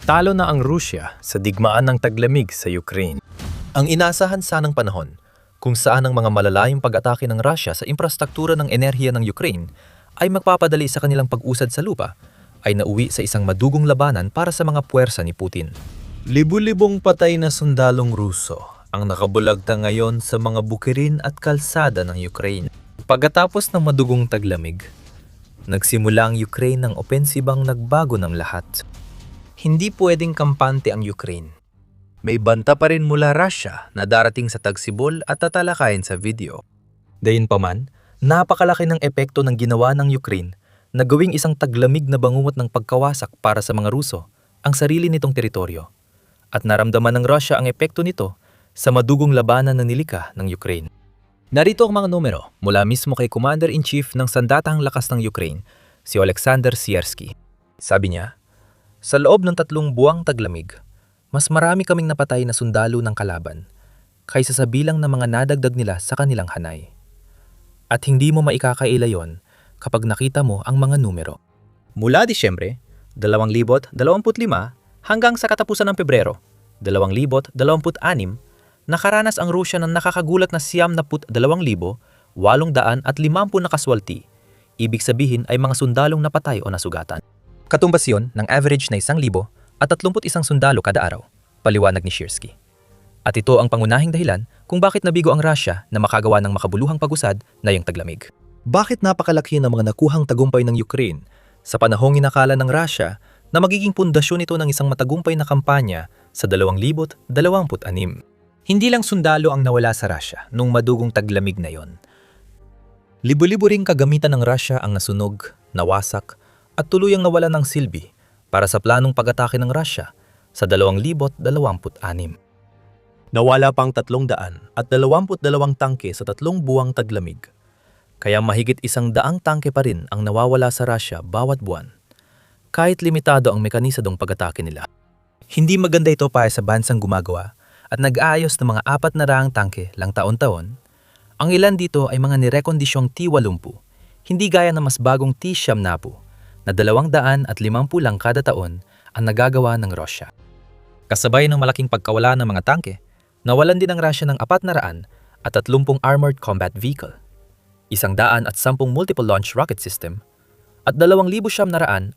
Talo na ang Rusya sa digmaan ng taglamig sa Ukraine. Ang inaasahan sanang panahon kung saan ang mga malalayong pag-atake ng Rusya sa infrastruktura ng enerhiya ng Ukraine ay magpapadali sa kanilang pag-usad sa lupa ay nauwi sa isang madugong labanan para sa mga puwersa ni Putin. Libu-libong patay na sundalong Ruso ang nakabulagta ngayon sa mga bukirin at kalsada ng Ukraine. Pagkatapos ng madugong taglamig, nagsimula ang Ukraine ng opensibang nagbago ng lahat. Hindi pwedeng kampante ang Ukraine. May banta pa rin mula Russia na darating sa tagsibol at tatalakayin sa video. Gayunpaman, napakalaki ng epekto ng ginawa ng Ukraine na gawing isang taglamig na bangungot ng pagkawasak para sa mga Ruso ang sarili nitong teritoryo. At naramdaman ng Russia ang epekto nito sa madugong labanan na nilikha ng Ukraine. Narito ang mga numero mula mismo kay Commander-in-Chief ng Sandatahang Lakas ng Ukraine, si Oleksandr Siersky. Sabi niya, sa loob ng 3 buwang taglamig, mas marami kaming napatay na sundalo ng kalaban kaysa sa bilang ng mga nadagdag nila sa kanilang hanay. At hindi mo maikakaila yon kapag nakita mo ang mga numero. Mula Disyembre 2025 hanggang sa katapusan ng Pebrero 2026, nakaranas ang Rusya ng nakakagulat na 72,850 na kaswalti. Ibig sabihin ay mga sundalong napatay o nasugatan. Katumbas yon ng average na 1,031 sundalo kada araw, paliwanag ni Siersky. At ito ang pangunahing dahilan kung bakit nabigo ang Russia na makagawa ng makabuluhang pag-usad na yung taglamig. Bakit napakalaki ng mga nakuhang tagumpay ng Ukraine sa panahong inakala ng Russia na magiging pundasyon ito ng isang matagumpay na kampanya sa 2026? Hindi lang sundalo ang nawala sa Russia nung madugong taglamig na yon. Libo-libo ring kagamitan ng Russia ang nasunog, nawasak, at tuluyang nawala ng silbi para sa planong pag-atake ng Russia sa 2026. Nawala pang 322 tangke sa 3 buwang taglamig. Kaya mahigit 100 tangke pa rin ang nawawala sa Russia bawat buwan. Kahit limitado ang mekanisadong pag-atake nila. Hindi maganda ito para sa bansang gumagawa at nag-aayos ng mga 400 tangke lang taon-taon. Ang ilan dito ay mga nirekondisyong T-80, hindi gaya ng mas bagong T-70 na 250 lang kada taon ang nagagawa ng Russia. Kasabay ng malaking pagkawala ng mga tangke, nawalan din ang Russia ng 430 armored combat vehicle, 110 multiple launch rocket system, at 2,967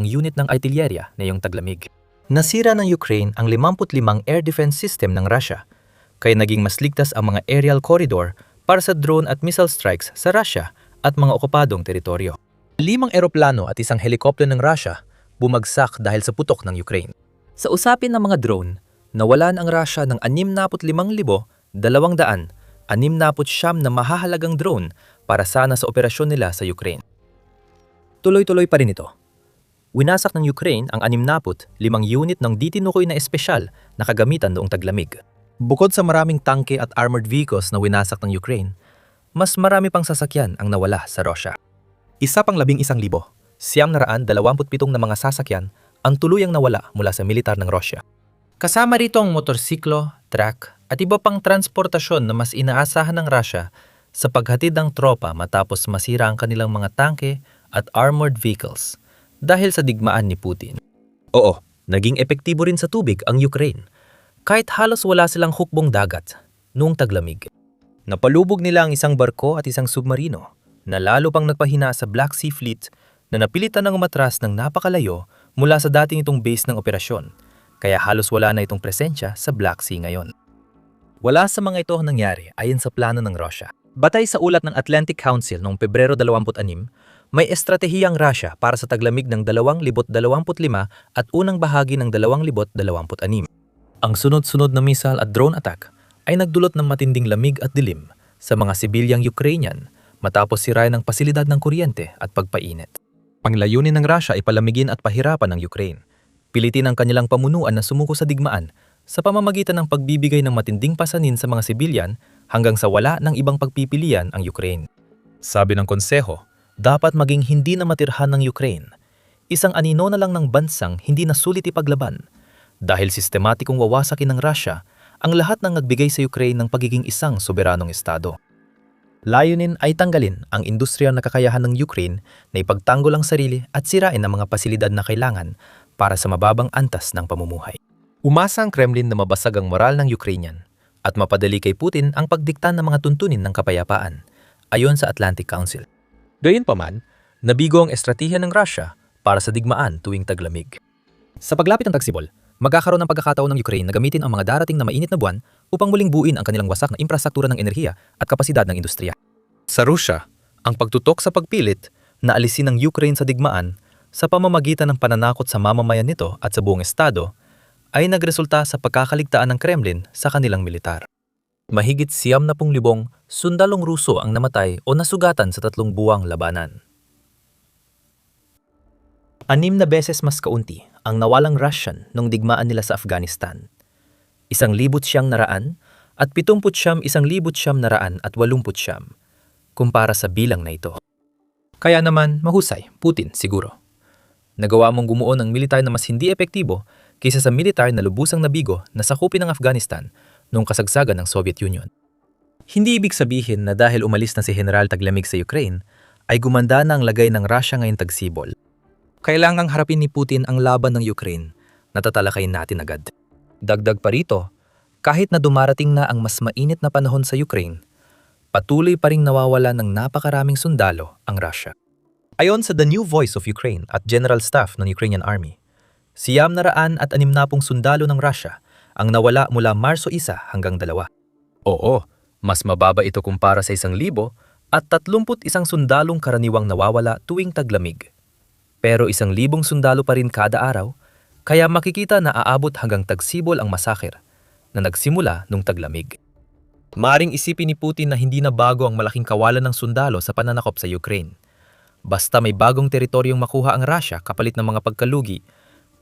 unit ng artilyerya na iyong taglamig. Nasira ng Ukraine ang 55 air defense system ng Russia, kaya naging mas ligtas ang mga aerial corridor para sa drone at missile strikes sa Russia at mga okupadong teritoryo. 5 eroplano at 1 helikopter ng Russia bumagsak dahil sa putok ng Ukraine. Sa usapin ng mga drone, nawalan ang Russia ng 65,269 na mahahalagang drone para sana sa operasyon nila sa Ukraine. Tuloy-tuloy pa rin ito. Winasak ng Ukraine ang 65 unit ng ditinukoy na espesyal na kagamitan noong taglamig. Bukod sa maraming tangke at armored vehicles na winasak ng Ukraine, mas marami pang sasakyan ang nawala sa Russia. Isa pang 11,727 na mga sasakyan ang tuluyang nawala mula sa militar ng Russia. Kasama rito ang motorsiklo, truck at iba pang transportasyon na mas inaasahan ng Russia sa paghatid ng tropa matapos masira ang kanilang mga tangke at armored vehicles dahil sa digmaan ni Putin. Oo, naging epektibo rin sa tubig ang Ukraine kahit halos wala silang hukbong dagat noong taglamig. Napalubog nila ang isang barko at isang submarino na lalo pang nagpahina sa Black Sea Fleet na napilitan ng umatras ng napakalayo mula sa dating itong base ng operasyon, kaya halos wala na itong presensya sa Black Sea ngayon. Wala sa mga ito nangyari ayon sa plano ng Russia. Batay sa ulat ng Atlantic Council noong Pebrero 26, may estratehiyang Russia para sa taglamig ng 2025 at unang bahagi ng 2026. Ang sunod-sunod na missile at drone attack ay nagdulot ng matinding lamig at dilim sa mga sibilyang Ukrainian matapos sirain ng pasilidad ng kuryente at pagpainit. Panglayunin ng Russia ay palamigin at pahirapan ng Ukraine. Pilitin ang kanilang pamunuan na sumuko sa digmaan sa pamamagitan ng pagbibigay ng matinding pasanin sa mga sibilyan hanggang sa wala ng ibang pagpipilian ang Ukraine. Sabi ng konseho, dapat maging hindi na matirhan ng Ukraine. Isang anino na lang ng bansang hindi na sulit ipaglaban dahil sistematikong wawasakin ng Russia ang lahat ng nagbigay sa Ukraine ng pagiging isang soberanong estado. Layunin ay tanggalin ang industriya na kakayahan ng Ukraine na ipagtanggol ang sarili at sirain ang mga pasilidad na kailangan para sa mababang antas ng pamumuhay. Umasa ang Kremlin na mabasag ang moral ng Ukrainian at mapadali kay Putin ang pagdikta ng mga tuntunin ng kapayapaan, ayon sa Atlantic Council. Gayunpaman, nabigo ang estratehiya ng Russia para sa digmaan tuwing taglamig. Sa paglapit ng tagsibol, magkakaroon ng pagkakataon ng Ukraine na gamitin ang mga darating na mainit na buwan upang muling buuin ang kanilang wasak na infrastruktura ng enerhiya at kapasidad ng industriya. Sa Rusya, ang pagtutok sa pagpilit na alisin ang Ukraine sa digmaan sa pamamagitan ng pananakot sa mamamayan nito at sa buong estado ay nagresulta sa pagkakaligtaan ng Kremlin sa kanilang militar. Mahigit 70,000 sundalong Ruso ang namatay o nasugatan sa 3 buwang labanan. 6 na beses mas kaunti ang nawalang Russian nung digmaan nila sa Afghanistan. 1,900 at 1,980 kumpara sa bilang na ito. Kaya naman mahusay, Putin siguro. Nagawa mong gumuon ng militar na mas hindi epektibo kaysa sa militar na lubusang nabigo na sakupin ng Afghanistan noong kasagsagan ng Soviet Union. Hindi ibig sabihin na dahil umalis na si General Taglamig sa Ukraine, ay gumanda na ang lagay ng Russia ngayong tagsibol. Kailangang harapin ni Putin ang laban ng Ukraine na tatalakayin natin agad. Dagdag pa rito, kahit na dumarating na ang mas mainit na panahon sa Ukraine, patuloy pa ring nawawala ng napakaraming sundalo ang Russia. Ayon sa The New Voice of Ukraine at General Staff ng Ukrainian Army, 660 sundalo ng Russia ang nawala mula Marso 1 hanggang 2. Oo, mas mababa ito kumpara sa 1,000 at 31 sundalong karaniwang nawawala tuwing taglamig. Pero 1,000 sundalo pa rin kada araw, kaya makikita na aabot hanggang tagsibol ang masaker na nagsimula nung taglamig. Maaring isipin ni Putin na hindi na bago ang malaking kawalan ng sundalo sa pananakop sa Ukraine. Basta may bagong teritoryong makuha ang Russia kapalit ng mga pagkalugi,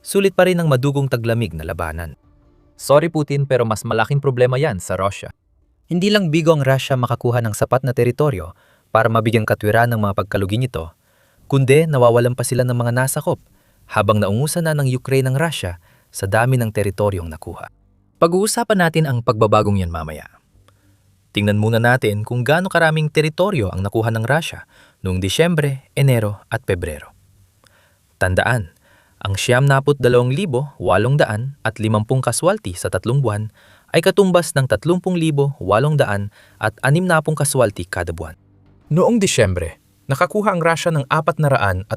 sulit pa rin ang madugong taglamig na labanan. Sorry Putin, pero mas malaking problema yan sa Russia. Hindi lang bigo ang Russia makakuha ng sapat na teritoryo para mabigyang katwiran ng mga pagkalugi nito, kundi nawawalan pa sila ng mga nasakop habang naungusan na ng Ukraine ng Russia sa dami ng teritoryong nakuha. Pag-uusapan natin ang pagbabagong yan mamaya. Tingnan muna natin kung gaano karaming teritoryo ang nakuha ng Russia noong Disyembre, Enero at Pebrero. Tandaan, ang 72,850 kaswalti sa 3 buwan ay katumbas ng 30,860 kaswalti kada buwan. Noong Disyembre, nakakuha ang Russia ng 445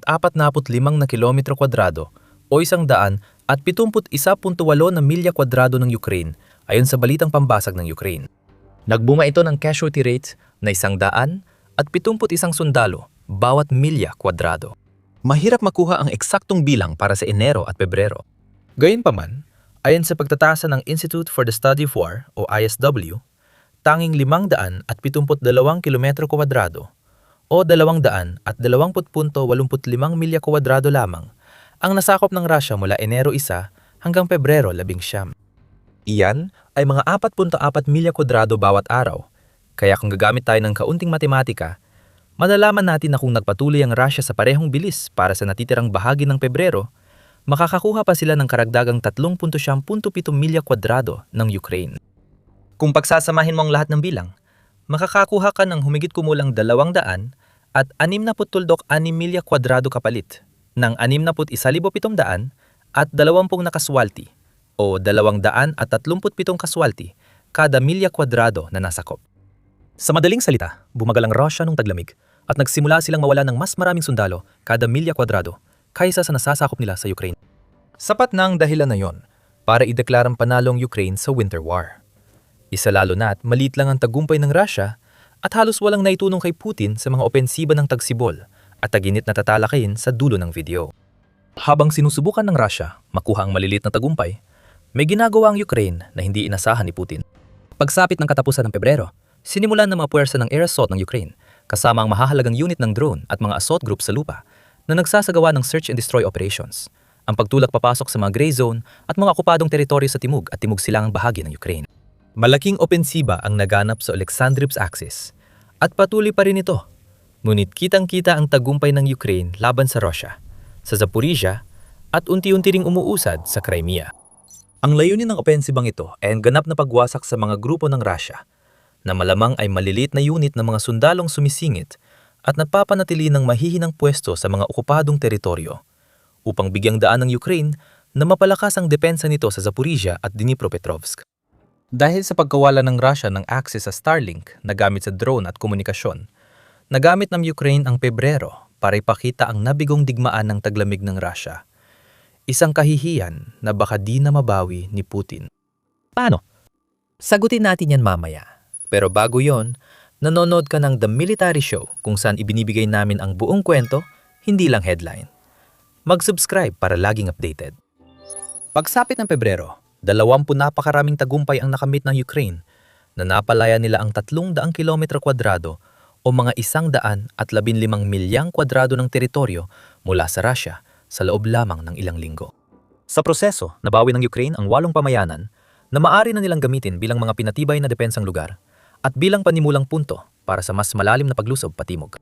na kilometro kwadrado o 171.8 na milya kwadrado ng Ukraine ayon sa balitang pambasag ng Ukraine. Nagbuma ito ng casualty rate na 171 sundalo bawat milya kwadrado. Mahirap makuha ang eksaktong bilang para sa Enero at Pebrero. Gayunpaman, ayon sa pagtatasa ng Institute for the Study of War o ISW, tanging 572 kilometro kwadrado o 220.85 milya kwadrado lamang ang nasakop ng Russia mula Enero 1 hanggang Pebrero 11. Iyan ay mga 4.4 milya kwadrado bawat araw, kaya kung gagamit tayo ng kaunting matematika, malalaman natin na kung nagpatuloy ang Russia sa parehong bilis para sa natitirang bahagi ng Pebrero, makakakuha pa sila ng karagdagang 3.7 milya kwadrado ng Ukraine. Kung pagsasamahin mo ang lahat ng bilang, makakakuha ka ng humigit kumulang 200 at 6.6 milya kwadrado kapalit ng 61,700 at 20 na kaswalti o 237 kaswalti kada milya kwadrado na nasakop. Sa madaling salita, bumagal ang Russia nung taglamig at nagsimula silang mawala ng mas maraming sundalo kada milya kwadrado kaysa sa nasasakop nila sa Ukraine. Sapat na ang dahilan na yon para ideklarang panalo ang Ukraine sa Winter War. Isa lalo na at maliit lang ang tagumpay ng Russia at halos walang naitulong kay Putin sa mga opensiba ng tagsibol at taginit na tatalakayin sa dulo ng video. Habang sinusubukan ng Russia makuha ang malilit na tagumpay, may ginagawa ang Ukraine na hindi inasahan ni Putin. Pagsapit ng katapusan ng Pebrero, sinimulan ng mga puwersa ng air assault ng Ukraine kasama ang mahahalagang unit ng drone at mga assault group sa lupa na nagsasagawa ng search and destroy operations, ang pagtulak papasok sa mga gray zone at mga okupadong teritoryo sa timog at timog silangang bahagi ng Ukraine. Malaking opensiba ang naganap sa Alexandrivsk Axis at patuloy pa rin ito. Ngunit kitang-kita ang tagumpay ng Ukraine laban sa Russia, sa Zaporizhia at unti-unti ring umuusad sa Crimea. Ang layunin ng opensibang ito ay ang ganap na pagwasak sa mga grupo ng Russia na malamang ay maliliit na unit ng mga sundalong sumisingit at napapanatili ng mahihinang pwesto sa mga okupadong teritoryo upang bigyang daan ng Ukraine na mapalakas ang depensa nito sa Zaporizhia at Dnipropetrovsk. Dahil sa pagkawala ng Russia ng access sa Starlink na gamit sa drone at komunikasyon, nagamit ng Ukraine ang Pebrero para ipakita ang nabigong digmaan ng taglamig ng Russia. Isang kahihiyan na baka di na mabawi ni Putin. Paano? Sagutin natin yan mamaya. Pero bago yon, nanonood ka ng The Military Show kung saan ibinibigay namin ang buong kwento, hindi lang headline. Mag-subscribe para laging updated. Pagsapit ng Pebrero, 20 napakaraming tagumpay ang nakamit ng Ukraine na napalaya nila ang 300 kilometro kwadrado o mga 115 milyang kwadrado ng teritoryo mula sa Russia sa loob lamang ng ilang linggo. Sa proseso, nabawi ng Ukraine ang 8 pamayanan na maaari na nilang gamitin bilang mga pinatibay na depensang lugar at bilang panimulang punto para sa mas malalim na paglusob patimog.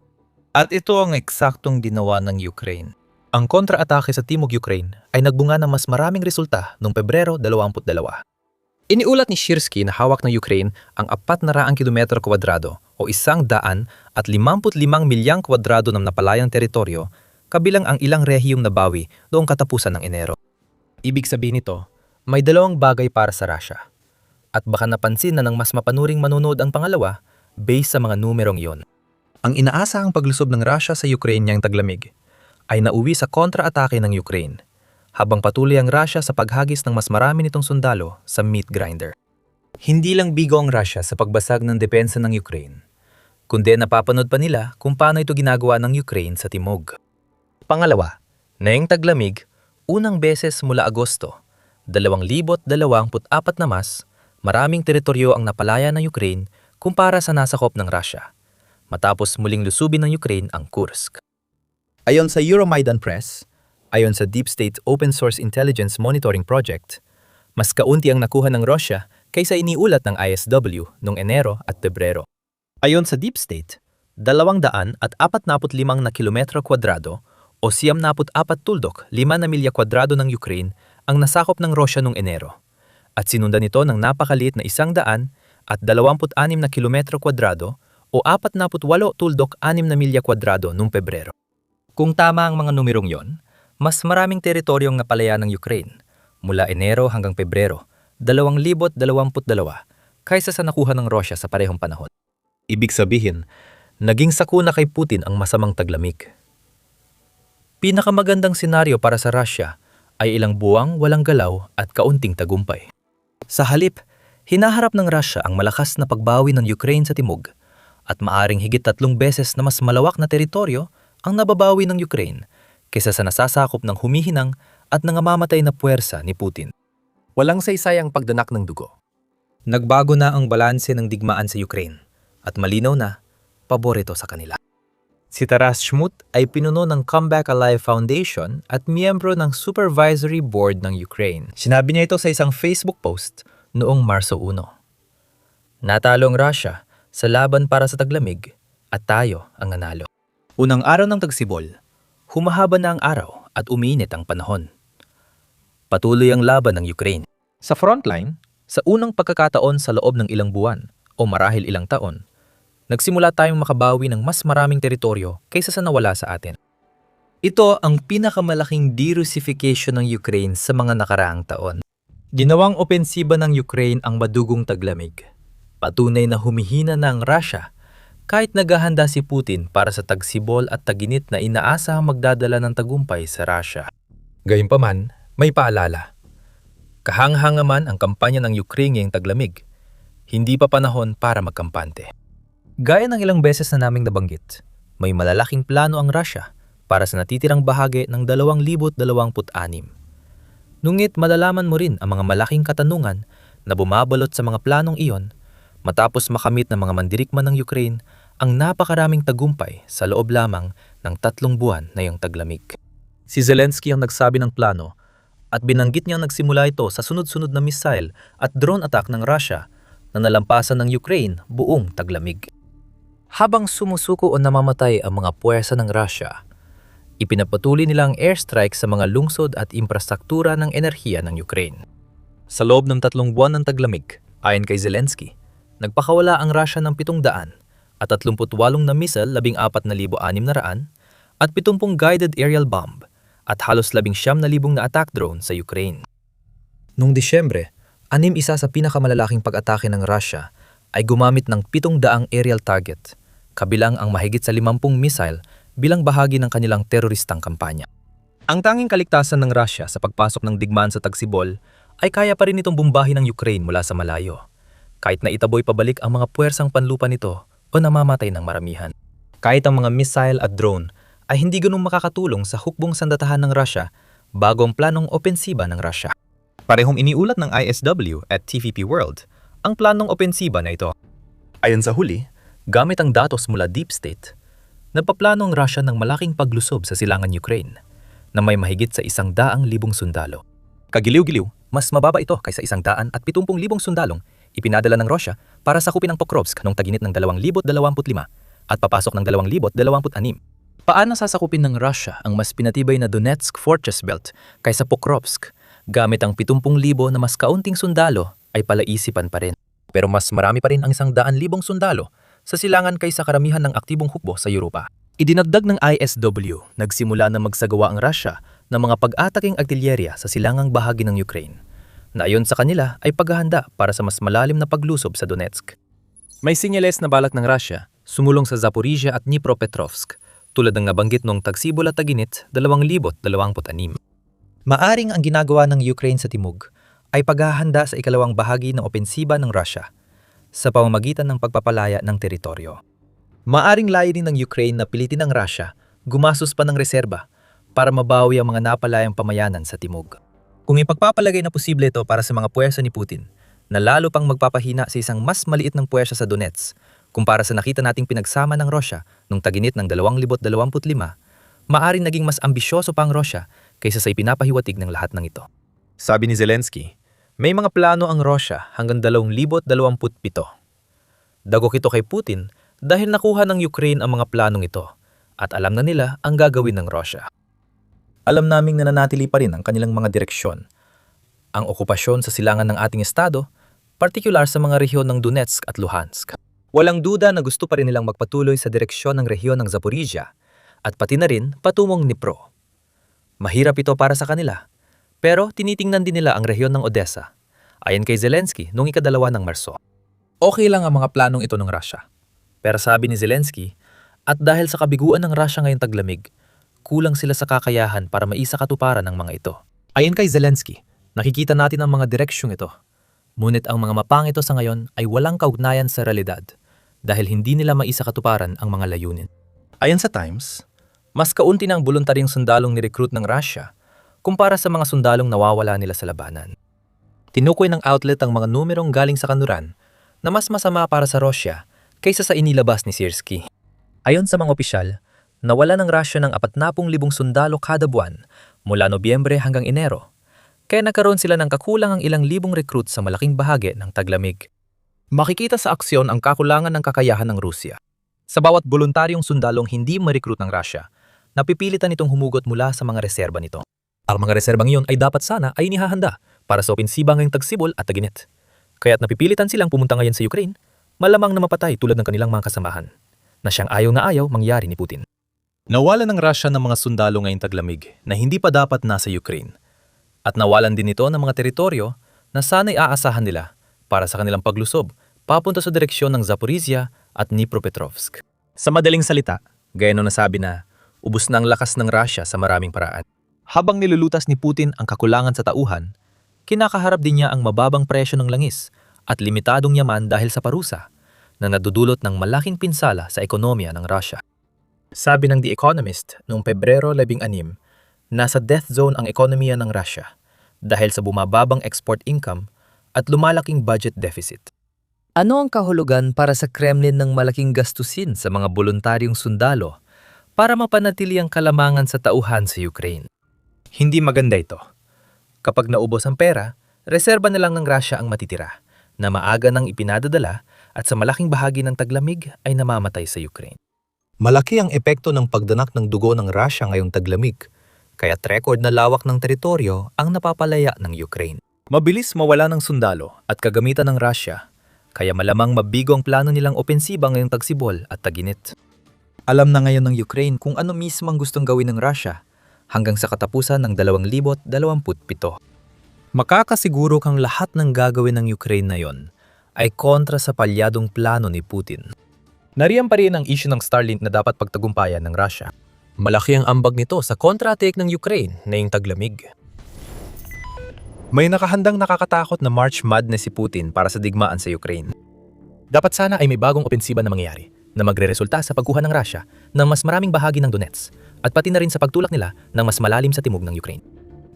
At ito ang eksaktong ginawa ng Ukraine. Ang kontra-atake sa Timog Ukraine ay nagbunga ng mas maraming resulta noong Pebrero 22. Iniulat ni Shirsky na hawak ng Ukraine ang 400 kilometro kwadrado o 155 milyang kwadrado ng napalayang teritoryo kabilang ang ilang rehiyong nabawi noong katapusan ng Enero. Ibig sabihin nito, may dalawang bagay para sa Russia. At baka napansin na ng mas mapanuring manonood ang pangalawa based sa mga numerong iyon. Ang inaasahang paglusob ng Russia sa Ukraine niyang taglamig ay nauwi sa kontra-atake ng Ukraine, habang patuloy ang Russia sa paghagis ng mas marami nitong sundalo sa meat grinder. Hindi lang bigo ang Russia sa pagbasag ng depensa ng Ukraine, kundi napapanood pa nila kung paano ito ginagawa ng Ukraine sa Timog. Pangalawa, ngayong taglamig, unang beses mula Agosto, 2024 na mas, maraming teritoryo ang napalaya ng Ukraine kumpara sa nasakop ng Russia, matapos muling lusubin ng Ukraine ang Kursk. Ayon sa Euromaidan Press, ayon sa Deep State Open Source Intelligence Monitoring Project, mas kaunti ang nakuha ng Russia kaysa iniulat ng ISW noong Enero at Pebrero. Ayon sa Deep State, 245 na kilometro kwadrado o 74 tuldok 5 na milya kwadrado ng Ukraine ang nasakop ng Russia noong Enero, at sinundan nito ng napakaliit na 126 na kilometro kwadrado o 48 tuldok 6 na milya kwadrado noong Pebrero. Kung tama ang mga numerong yon, mas maraming teritoryong napalaya ng Ukraine mula Enero hanggang Pebrero 2022 kaysa sa nakuha ng Russia sa parehong panahon. Ibig sabihin, naging sakuna kay Putin ang masamang taglamig. Pinakamagandang senaryo para sa Russia ay ilang buwang walang galaw at kaunting tagumpay. Sa halip, hinaharap ng Russia ang malakas na pagbawi ng Ukraine sa Timog at maaring higit 3 beses na mas malawak na teritoryo ang nababawi ng Ukraine kaysa sa nasasakop ng humihinang at nangamamatay na puwersa ni Putin. Walang saysayang pagdanak ng dugo. Nagbago na ang balanse ng digmaan sa Ukraine at malinaw na paborito sa kanila. Si Taras Shmut ay pinuno ng Comeback Alive Foundation at miyembro ng Supervisory Board ng Ukraine. Sinabi niya ito sa isang Facebook post noong Marso 1. Natalo ang Russia sa laban para sa taglamig at tayo ang nanalo. Unang araw ng tagsibol, humahaba na ang araw at umiinit ang panahon. Patuloy ang laban ng Ukraine. Sa frontline, sa unang pagkakataon sa loob ng ilang buwan o marahil ilang taon, nagsimula tayong makabawi ng mas maraming teritoryo kaysa sa nawala sa atin. Ito ang pinakamalaking de-Russification ng Ukraine sa mga nakaraang taon. Ginawang opensiba ng Ukraine ang madugong taglamig. Patunay na humihina na ang Russia kahit naghahanda si Putin para sa tagsibol at taginit na inaasahang magdadala ng tagumpay sa Russia. Gayunpaman, may paalala. Kahanga-hanga man ang kampanya ng Ukraine ngayong taglamig, hindi pa panahon para magkampante. Gaya ng ilang beses na naming nabanggit, may malalaking plano ang Russia para sa natitirang bahagi ng 2026. Ngunit malalaman mo rin ang mga malaking katanungan na bumabalot sa mga planong iyon matapos makamit ng mga mandirikma ng Ukraine ang napakaraming tagumpay sa loob lamang ng 3 buwan na iyong taglamig. Si Zelensky ang nagsabi ng plano at binanggit niyang nagsimula ito sa sunod-sunod na missile at drone attack ng Russia na nalampasan ng Ukraine buong taglamig. Habang sumusuko o namamatay ang mga puwersa ng Russia, ipinapatuloy nilang airstrike sa mga lungsod at infrastruktura ng enerhiya ng Ukraine. Sa loob ng 3 buwan ng taglamig, ayon kay Zelensky, nagpakawala ang Russia ng 700 at 38 na missile 14,600 at 70 guided aerial bomb at halos 19,000 na attack drone sa Ukraine. Noong Disyembre, isa sa pinakamalalaking pag-atake ng Russia ay gumamit ng 700 aerial target, kabilang ang mahigit sa 50 missile bilang bahagi ng kanilang teroristang kampanya. Ang tanging kaligtasan ng Russia sa pagpasok ng digmaan sa Tagsibol ay kaya pa rin itong bumbahin ng Ukraine mula sa malayo, kahit na itaboy pabalik ang mga puwersang panlupa nito o namamatay ng maramihan. Kahit ang mga missile at drone ay hindi ganung makakatulong sa hukbong sandatahan ng Russia bago ang planong opensiba ng Russia. Parehong iniulat ng ISW at TVP World ang planong opensiba na ito. Ayon sa huli, gamit ang datos mula Deep State, nagpaplano ang Russia ng malaking paglusob sa silangan Ukraine na may mahigit sa 100,000 sundalo. Kagiliw-giliw, mas mababa ito kaysa 170,000 sundalong ipinadala ng Russia para sakupin ang Pokrovsk noong taginit ng 2025 at papasok ng 2026. Paano sasakupin ng Russia ang mas pinatibay na Donetsk Fortress Belt kaysa Pokrovsk gamit ang 70,000 na mas kaunting sundalo ay palaisipan pa rin. Pero mas marami pa rin ang 100,000 sundalo sa silangan kaysa karamihan ng aktibong hukbo sa Europa. Idinagdag ng ISW, nagsimula na magsagawa ang Russia ng mga pag-ataking artilyerya sa silangang bahagi ng Ukraine, na ayon sa kanila ay paghahanda para sa mas malalim na paglusob sa Donetsk. May sinyales na balak ng Russia sumulong sa Zaporizhia at Dnipropetrovsk, tulad ng nabanggit noong Tagsibol at Taginit 2026. Maaring ang ginagawa ng Ukraine sa timog ay paghahanda sa ikalawang bahagi ng opensiba ng Russia sa pamamagitan ng pagpapalaya ng teritoryo. Maaring layunin ng Ukraine na pilitin ng Russia gumastos pa ng reserba para mabawi ang mga napalayang pamayanan sa timog. Kung ipagpapalagay na posible ito para sa mga puwersa ni Putin, na lalo pang magpapahina sa isang mas maliit ng puwersa sa Donetsk kumpara sa nakita nating pinagsama ng Russia noong taginit ng 2025, maaring naging mas ambisyoso pa ang Russia kaysa sa ipinapahiwatig ng lahat ng ito. Sabi ni Zelensky, may mga plano ang Russia hanggang 2027. Dagok ito kay Putin dahil nakuha ng Ukraine ang mga planong ito at alam na nila ang gagawin ng Russia. Alam naming nananatili pa rin ang kanilang mga direksyon. Ang okupasyon sa silangan ng ating estado, partikular sa mga rehiyon ng Donetsk at Luhansk. Walang duda na gusto pa rin nilang magpatuloy sa direksyon ng rehiyon ng Zaporizhia at pati na rin patungong Dnipro. Mahirap ito para sa kanila, pero tinitingnan din nila ang rehiyon ng Odessa, ayon kay Zelensky noong ika-2 ng Marso. Okay lang ang mga planong ito ng Russia. Pero sabi ni Zelensky, at dahil sa kabiguan ng Russia ngayong taglamig, kulang sila sa kakayahan para maisakatuparan ng mga ito. Ayon kay Zelensky, nakikita natin ang mga direksyong ito. Ngunit ang mga mapang ito sa ngayon ay walang kaugnayan sa realidad dahil hindi nila maisakatuparan ang mga layunin. Ayon sa Times, mas kaunti ng voluntaryong sundalong ni-recruit ng Russia kumpara sa mga sundalong nawawala nila sa labanan. Tinukoy ng outlet ang mga numerong galing sa kanluran na mas masama para sa Russia kaysa sa inilabas ni Siersky. Ayon sa mga opisyal, nawala ng Russia ng 40,000 sundalo kada buwan mula Nobyembre hanggang Enero, kaya nagkaroon sila ng kakulangang ilang libong recruit sa malaking bahagi ng taglamig. Makikita sa aksyon ang kakulangan ng kakayahan ng Rusya. Sa bawat voluntaryong sundalong hindi ma-recruit ng Russia, napipilitan itong humugot mula sa mga reserba nito. Ang mga reserbang iyon ay dapat sana ay inihahanda para sa opensiba ngayong Tagsibol at Taginit. Kaya't napipilitan silang pumunta ngayon sa Ukraine, malamang na mapatay tulad ng kanilang mga kasamahan, na siyang ayaw na ayaw mangyari ni Putin. Nawalan ng Russia ng mga sundalo ngayong taglamig na hindi pa dapat nasa Ukraine. At nawalan din ito ng mga teritoryo na sana'y aasahan nila para sa kanilang paglusob papunta sa direksyon ng Zaporizhia at Dnipropetrovsk. Sa madaling salita, gaya nung nasabi na, ubos na ang lakas ng Russia sa maraming paraan. Habang nilulutas ni Putin ang kakulangan sa tauhan, kinakaharap din niya ang mababang presyo ng langis at limitadong yaman dahil sa parusa na nadudulot ng malaking pinsala sa ekonomiya ng Russia. Sabi ng The Economist noong Pebrero 16, nasa death zone ang ekonomiya ng Russia dahil sa bumababang export income at lumalaking budget deficit. Ano ang kahulugan para sa Kremlin ng malaking gastusin sa mga voluntaryong sundalo para mapanatili ang kalamangan sa tauhan sa Ukraine? Hindi maganda ito. Kapag naubos ang pera, reserba na lang ng Russia ang matitira na maaga nang ipinadadala at sa malaking bahagi ng taglamig ay namamatay sa Ukraine. Malaki ang epekto ng pagdanak ng dugo ng Russia ngayong taglamig, kaya't record na lawak ng teritoryo ang napapalaya ng Ukraine. Mabilis mawala ng sundalo at kagamitan ng Russia, kaya malamang mabigo ang plano nilang opensiba ngayong Tagsibol at Taginit. Alam na ngayon ng Ukraine kung ano mismo ang gustong gawin ng Russia hanggang sa katapusan ng 2027. Makakasiguro kang lahat ng gagawin ng Ukraine na yon ay kontra sa palyadong plano ni Putin. Nariyan pa rin ang issue ng Starlink na dapat pagtagumpayan ng Russia. Malaki ang ambag nito sa kontra-attack ng Ukraine na yung taglamig. May nakahandang nakakatakot na March madness si Putin para sa digmaan sa Ukraine. Dapat sana ay may bagong opensiba na mangyayari na magreresulta sa pagkuha ng Russia ng mas maraming bahagi ng Donetsk at pati na rin sa pagtulak nila ng mas malalim sa timog ng Ukraine.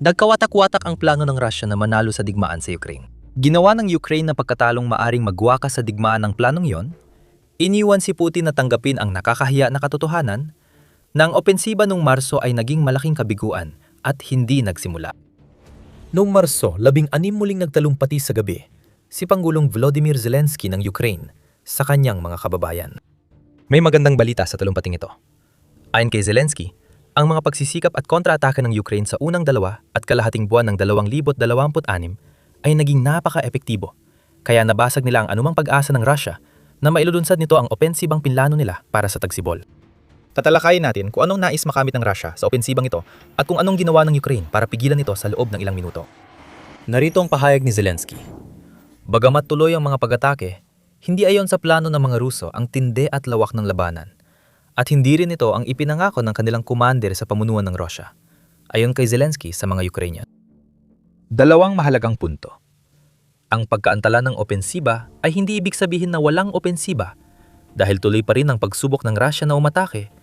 Nagkawatak-watak ang plano ng Russia na manalo sa digmaan sa Ukraine. Ginawa ng Ukraine na pagkatalong maaring magwakas sa digmaan ng planong yon, iniwan si Putin na tanggapin ang nakakahiya na katotohanan na ang opensiba noong Marso ay naging malaking kabiguan at hindi nagsimula. Noong Marso, 16 muling nagtalumpati sa gabi si Pangulong Volodymyr Zelensky ng Ukraine sa kanyang mga kababayan. May magandang balita sa talumpating ito. Ayon kay Zelensky, ang mga pagsisikap at kontra-atake ng Ukraine sa unang 2.5 buwan ng 2026 ay naging napaka-epektibo, kaya nabasag nila ang anumang pag-asa ng Russia na mailulunsad nito ang opensibang pinlano nila para sa tagsibol. Tatalakayin natin kung anong nais makamit ng Russia sa opensibang ito at kung anong ginawa ng Ukraine para pigilan ito sa loob ng ilang minuto. Narito ang pahayag ni Zelensky. Bagamat tuloy ang mga pag-atake, hindi ayon sa plano ng mga Ruso ang tindi at lawak ng labanan. At hindi rin ito ang ipinangako ng kanilang commander sa pamunuan ng Russia, ayon kay Zelensky sa mga Ukrainian. Dalawang mahalagang punto. Ang pagkaantala ng opensiba ay hindi ibig sabihin na walang opensiba dahil tuloy pa rin ang pagsubok ng Russia na umatake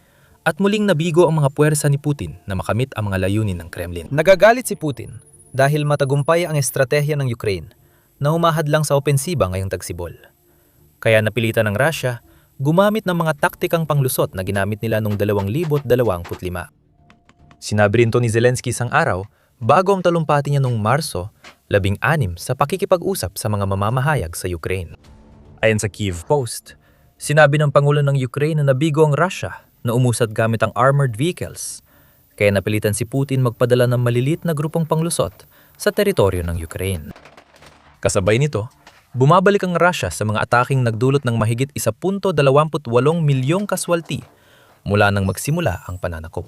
at muling nabigo ang mga puwersa ni Putin na makamit ang mga layunin ng Kremlin. Nagagalit si Putin dahil matagumpay ang estratehiya ng Ukraine na humahad lang sa opensiba ngayong tagsibol. Kaya napilitan ng Russia gumamit ng mga taktikang panglusot na ginamit nila noong 2025. Sinabi rin to ni Zelensky isang araw bago ang talumpati niya noong Marso 16 sa pakikipag-usap sa mga mamamahayag sa Ukraine. Ayon sa Kyiv Post, sinabi ng Pangulo ng Ukraine na nabigo ang Russia na umusad gamit ang armored vehicles, kaya napilitan si Putin magpadala ng malilit na grupong panglusot sa teritoryo ng Ukraine. Kasabay nito, bumabalik ang Russia sa mga ataking nagdulot ng mahigit 1.28 milyong kaswalti mula nang magsimula ang pananakop.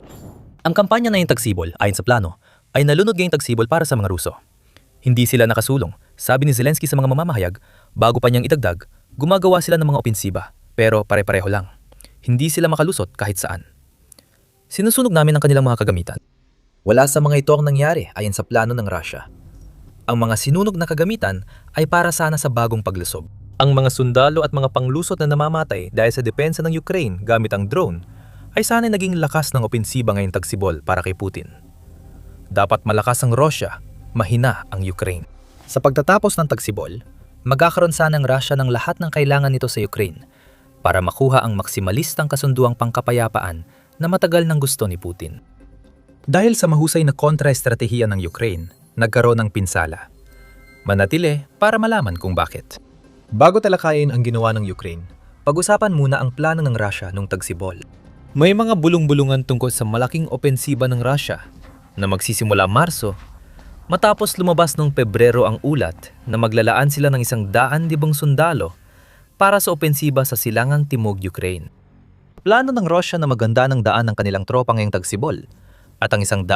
Ang kampanya na yung tagsibol, ayon sa plano, ay nalunod ngayong tagsibol para sa mga Ruso. Hindi sila nakasulong, sabi ni Zelensky sa mga mamamahayag, bago pa niyang idagdag, gumagawa sila ng mga opensiba, pero pare-pareho lang. Hindi sila makalusot kahit saan. Sinusunog namin ang kanilang mga kagamitan. Wala sa mga ito ang nangyari ayon sa plano ng Russia. Ang mga sinunog na kagamitan ay para sana sa bagong paglusob. Ang mga sundalo at mga panglusot na namamatay dahil sa depensa ng Ukraine gamit ang drone ay sana naging lakas ng opensiba ngayong tagsibol para kay Putin. Dapat malakas ang Russia, mahina ang Ukraine. Sa pagtatapos ng tagsibol, magkakaroon sana ng Russia ng lahat ng kailangan nito sa Ukraine para makuha ang maksimalistang kasunduang pangkapayapaan na matagal nang gusto ni Putin. Dahil sa mahusay na kontra-estratehiya ng Ukraine, nagkaroon ng pinsala. Manatili para malaman kung bakit. Bago talakayin ang ginawa ng Ukraine, pag-usapan muna ang plano ng Russia nung tagsibol. May mga bulong-bulungan tungkol sa malaking opensiba ng Russia na magsisimula Marso matapos lumabas noong Pebrero ang ulat na maglalaan sila ng 100,000 sundalo para sa opensiba sa silangang timog Ukraine. Plano ng Russia na maganda ng daan ng kanilang tropa ngayong tagsibol at ang 100,000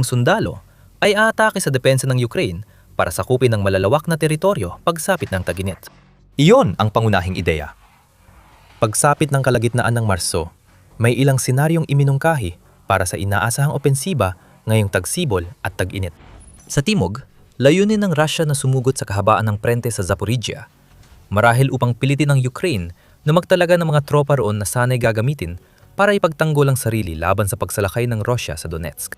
sundalo ay aatake sa depensa ng Ukraine para sakupin ng malalawak na teritoryo pagsapit ng tag-init. Iyon ang pangunahing ideya. Pagsapit ng kalagitnaan ng Marso, may ilang senaryong iminungkahi para sa inaasahang opensiba ngayong tagsibol at tag-init. Sa timog, layunin ng Russia na sumugot sa kahabaan ng prente sa Zaporizhia, marahil upang pilitin ng Ukraine na magtalaga ng mga tropa roon na sana'y gagamitin para ipagtanggol ang sarili laban sa pagsalakay ng Russia sa Donetsk.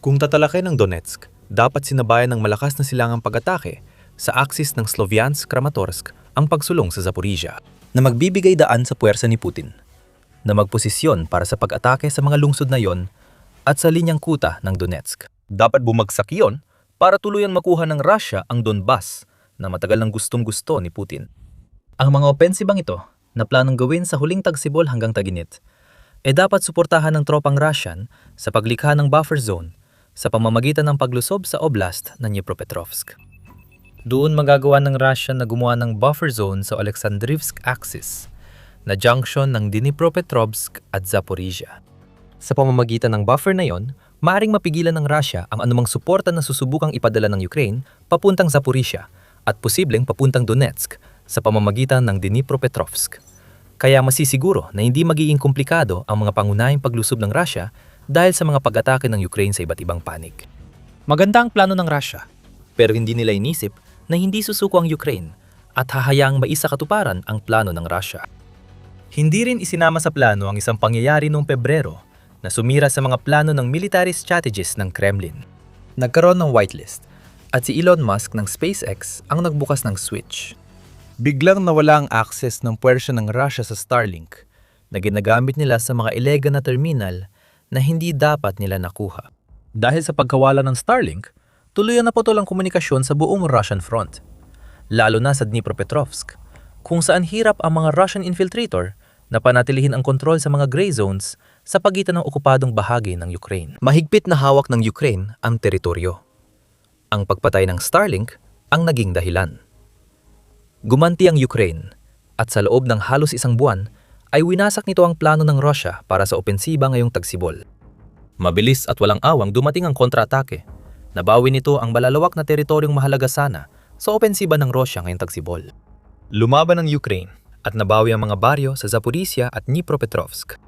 Kung tatalakay ng Donetsk, dapat sinabayan ng malakas na silangang pag-atake sa aksis ng Sloviansk-Kramatorsk ang pagsulong sa Zaporizhia na magbibigay daan sa puwersa ni Putin na magposisyon para sa pag-atake sa mga lungsod na yon at sa linyang kuta ng Donetsk. Dapat bumagsak iyon para tuluyang makuha ng Russia ang Donbas na matagal nang gustong-gusto ni Putin. Ang mga opensibang ito na planong gawin sa huling tagsibol hanggang tag-init dapat suportahan ng tropang Russian sa paglikha ng buffer zone sa pamamagitan ng paglusob sa oblast ng Dnipropetrovsk. Doon magagawa ng Russia na gumawa ng buffer zone sa Alexandrivsk axis na junction ng Dnipropetrovsk at Zaporizhia. Sa pamamagitan ng buffer na yon, maaring mapigilan ng Russia ang anumang suporta na susubukang ipadala ng Ukraine papuntang Zaporizhia at posibleng papuntang Donetsk sa pamamagitan ng Dnipropetrovsk. Kaya masisiguro na hindi magiging komplikado ang mga pangunahing paglusob ng Russia dahil sa mga pag-atake ng Ukraine sa iba't ibang panig. Maganda ang plano ng Russia, pero hindi nila inisip na hindi susuko ang Ukraine at hahayaang maisa katuparan ang plano ng Russia. Hindi rin isinama sa plano ang isang pangyayari noong Pebrero na sumira sa mga plano ng military strategists ng Kremlin. Nagkaroon ng whitelist at si Elon Musk ng SpaceX ang nagbukas ng switch. Biglang nawala ang access ng puwersa ng Russia sa Starlink na ginagamit nila sa mga illegal na terminal na hindi dapat nila nakuha. Dahil sa pagkawala ng Starlink, tuluyan na putol ang komunikasyon sa buong Russian front, lalo na sa Dnipropetrovsk, kung saan hirap ang mga Russian infiltrator na panatilihin ang kontrol sa mga gray zones sa pagitan ng okupadong bahagi ng Ukraine. Mahigpit na hawak ng Ukraine ang teritoryo. Ang pagpatay ng Starlink ang naging dahilan. Gumanti ang Ukraine at sa loob ng halos isang buwan ay winasak nito ang plano ng Russia para sa opensiba ngayong tagsibol. Mabilis at walang awang dumating ang kontra-atake. Nabawi nito ang malalawak na teritoryong mahalaga sana sa opensiba ng Russia ngayong tagsibol. Lumaban ang Ukraine at nabawi ang mga baryo sa Zaporizhia at Dnipropetrovsk.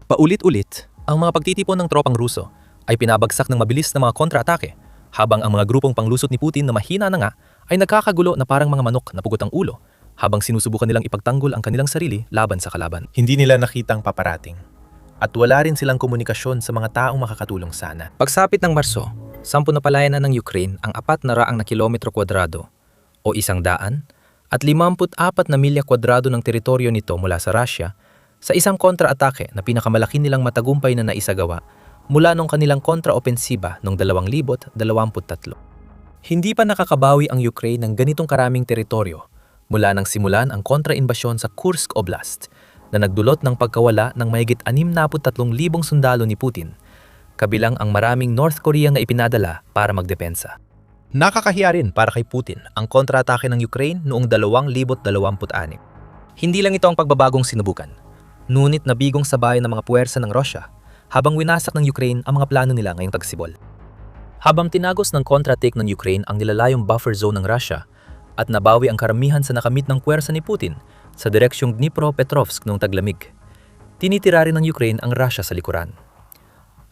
Paulit-ulit, ang mga pagtitipon ng tropang Ruso ay pinabagsak ng mabilis na mga kontra-atake habang ang mga grupong panglusot ni Putin na mahina na nga ay nagkakagulo na parang mga manok na pugot ang ulo habang sinusubukan nilang ipagtanggol ang kanilang sarili laban sa kalaban. Hindi nila nakitang paparating at wala rin silang komunikasyon sa mga taong makakatulong sana. Pagsapit ng Marso, 10 na palayanan ng Ukraine ang 400 na kilometro kwadrado o 100 at 54 na milya kwadrado ng teritoryo nito mula sa Russia sa isang kontra-atake na pinakamalaki nilang matagumpay na naisagawa mula nung kanilang kontra-opensiba noong 2023. Hindi pa nakakabawi ang Ukraine ng ganitong karaming teritoryo mula nang simulan ang kontra-imbasyon sa Kursk Oblast na nagdulot ng pagkawala ng mahigit 63,000 sundalo ni Putin, kabilang ang maraming North Korea na ipinadala para magdepensa. Nakakahiya rin para kay Putin ang kontra-atake ng Ukraine noong 2026. Hindi lang ito ang pagbabagong sinubukan, ngunit nabigong sabay ng mga puwersa ng Russia habang winasak ng Ukraine ang mga plano nila ngayong tagsibol. Habang tinagos ng kontra-take ng Ukraine ang nilalayong buffer zone ng Russia at nabawi ang karamihan sa nakamit ng puwersa ni Putin sa direksyong Dnipropetrovsk noong taglamig, tinitira rin ng Ukraine ang Russia sa likuran.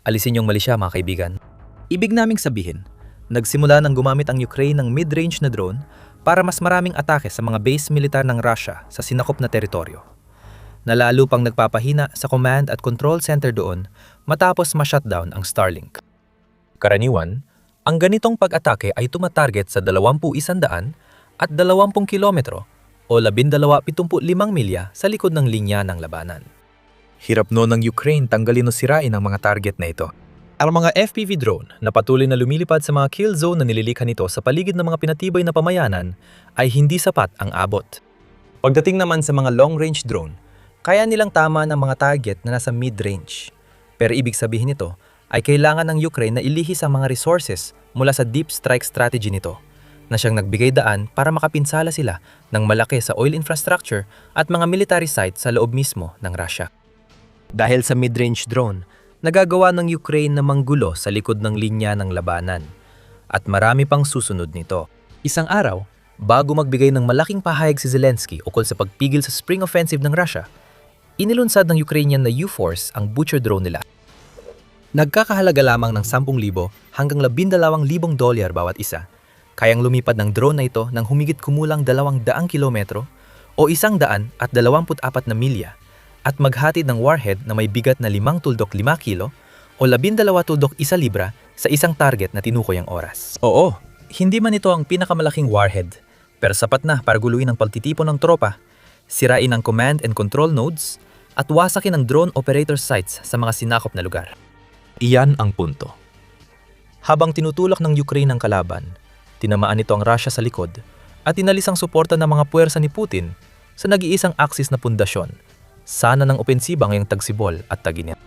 Alisin yung mali siya, mga kaibigan. Ibig naming sabihin, nagsimula nang gumamit ang Ukraine ng mid-range na drone para mas maraming atake sa mga base militar ng Russia sa sinakop na teritoryo, na lalo pang nagpapahina sa command at control center doon matapos ma-shutdown ang Starlink. Karaniwan, ang ganitong pag-atake ay tumatarget sa 20,100 at 20 kilometro o 12.75 milya sa likod ng linya ng labanan. Hirap noon ng Ukraine tanggalin o sirain ang mga target na ito. Ang mga FPV drone na patuloy na lumilipad sa mga kill zone na nililikha nito sa paligid ng mga pinatibay na pamayanan ay hindi sapat ang abot. Pagdating naman sa mga long-range drone, kaya nilang tama ng mga target na nasa mid-range. Pero ibig sabihin nito ay kailangan ng Ukraine na ilihis ang mga resources mula sa deep strike strategy nito na siyang nagbigay daan para makapinsala sila ng malaki sa oil infrastructure at mga military sites sa loob mismo ng Russia. Dahil sa mid-range drone, nagagawa ng Ukraine na manggulo sa likod ng linya ng labanan at marami pang susunod nito. Isang araw, bago magbigay ng malaking pahayag si Zelensky ukol sa pagpigil sa spring offensive ng Russia, inilunsad ng Ukrainian na U-Force ang Butcher drone nila. Nagkakahalaga lamang ng 10,000 hanggang $12,000 bawat isa. Kayang lumipad ng drone na ito ng humigit kumulang 200 kilometro o 124 na milya at maghatid ng warhead na may bigat na 5.5 kilo o 12.1 libra sa isang target na tinukoy ang oras. Oo, hindi man ito ang pinakamalaking warhead, pero sapat na para guluhin ang pagtitipon ng tropa, sirain ang command and control nodes, at wasakin ang drone operator sites sa mga sinakop na lugar. Iyan ang punto. Habang tinutulak ng Ukraine ang kalaban, tinamaan nito ang Russia sa likod at inalis ang suporta ng mga puwersa ni Putin sa nag-iisang aksis na pundasyon, sana ng opensiba ngayong tagsibol at taginit.